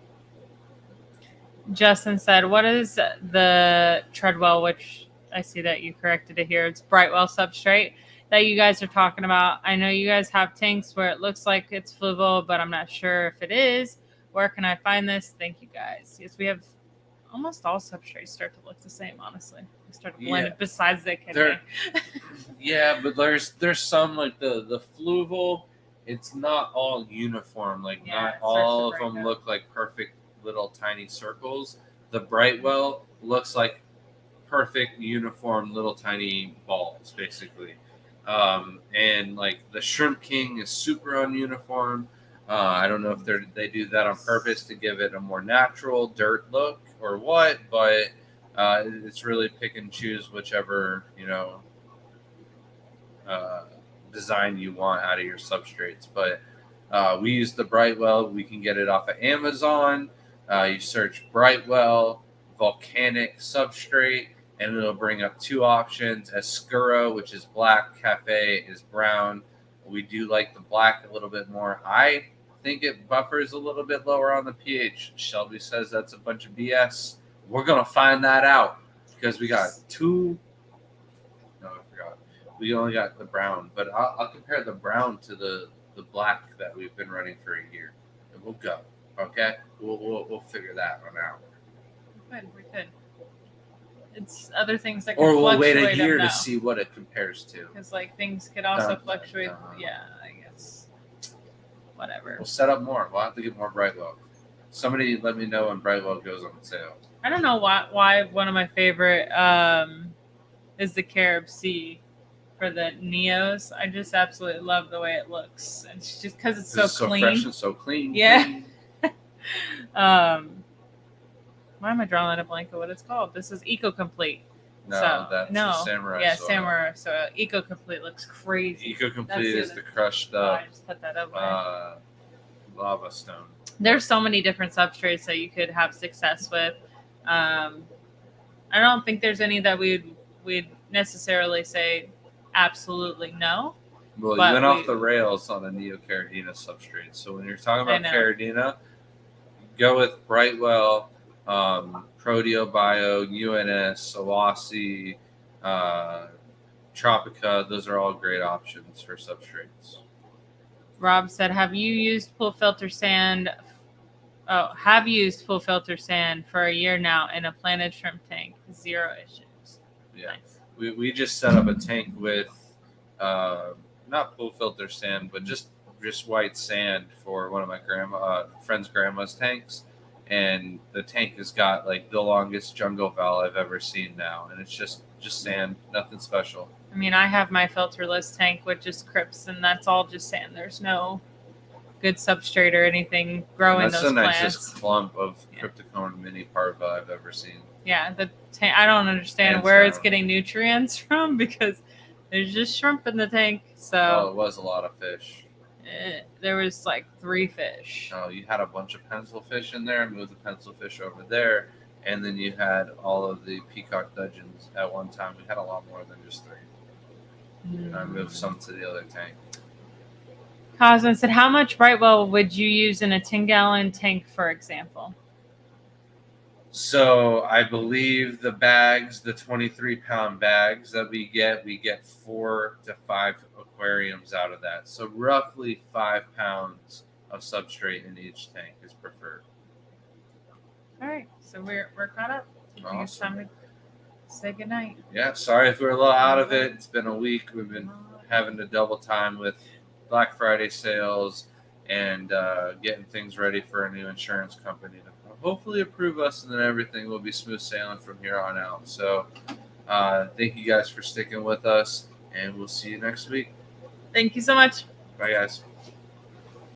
Justin said, "What is the Treadwell?" Which I see that you corrected it here. It's Brightwell substrate that you guys are talking about. I know you guys have tanks where it looks like it's fluval, but I'm not sure if it is. Where can I find this? Thank you guys. Yes, we have almost all substrates start to look the same, honestly. They start to blend, Yeah. besides the kidney. Yeah, but there's some like the fluval. It's not all uniform. Like, Yeah, not it starts to all of break them up. look like perfect little tiny circles. The Brightwell looks like perfect uniform little tiny balls, basically. And like the Shrimp King is super ununiform. I don't know if they do that on purpose to give it a more natural dirt look or what, but it's really pick and choose whichever design you want out of your substrates. But we use the Brightwell. We can get it off of Amazon. You search Brightwell volcanic substrate, and it'll bring up two options: Escuro, which is black; Cafe is brown. We do like the black a little bit more. I think it buffers a little bit lower on the pH. Shelby says that's a bunch of BS. We're gonna find that out, because we got two. No, I forgot. We only got the brown, but I'll compare the brown to the black that we've been running for a year, and we'll go. Okay, we'll figure that one out. We could. It's other things that can Or we'll fluctuate. wait a year them to now. see what it compares to. Because like things could also Dun, fluctuate. dun, dun. Yeah, I guess. whatever. We'll set up more. We'll have to get more Brightwell. Somebody let me know when Brightwell goes on sale. I don't know why one of my favorite is the Carib Sea for the Neos. I just absolutely love the way it looks. It's just because it's so clean. Fresh and so clean. Yeah. Clean. Why am I drawing a blank of what it's called? This is Eco Complete. No, that's the Samurai Yeah, soil. Samurai soil. Eco Complete looks crazy. Eco Complete is the crushed I up just put that over. lava stone. There's so many different substrates that you could have success with. I don't think there's any that we'd necessarily say absolutely no. Well, you went off the rails on the Neocaridina substrate. So when you're talking about Caridina, go with Brightwell, Proteobio, UNS, Awasi, Tropica. Those are all great options for substrates. Rob said, have used pool filter sand for a year now in a planted shrimp tank. 0 issues. Yeah. Nice. We just set up a tank with not pool filter sand, but just white sand for one of my friend's grandma's tanks. And the tank has got like the longest jungle valve I've ever seen now. And it's just sand, nothing special. I mean, I have my filterless tank with just crypts, and that's all just sand. There's no good substrate or anything growing those plants. That's the nicest clump of Cryptocorn mini parva I've ever seen. Yeah, the tank. I don't understand where it's getting nutrients from because there's just shrimp in the tank. So it was a lot of fish. There was like 3 fish. Oh, you had a bunch of pencil fish in there. Moved the pencil fish over there, and then you had all of the peacock dudgeons at one time. We had a lot more than just 3. I moved some to the other tank. Cosman said, how much Brightwell would you use in a 10-gallon tank, for example? So I believe the bags, the 23-pound bags that we get 4 to 5 aquariums out of that. So roughly 5 pounds of substrate in each tank is preferred. All right, so we're caught up. I think it's time to say goodnight. Yeah, sorry if we're a little out of it. It's been a week. We've been having to double time with Black Friday sales and getting things ready for a new insurance company to hopefully approve us, and then everything will be smooth sailing from here on out. So thank you guys for sticking with us, and we'll see you next week. Thank you so much. Bye, guys.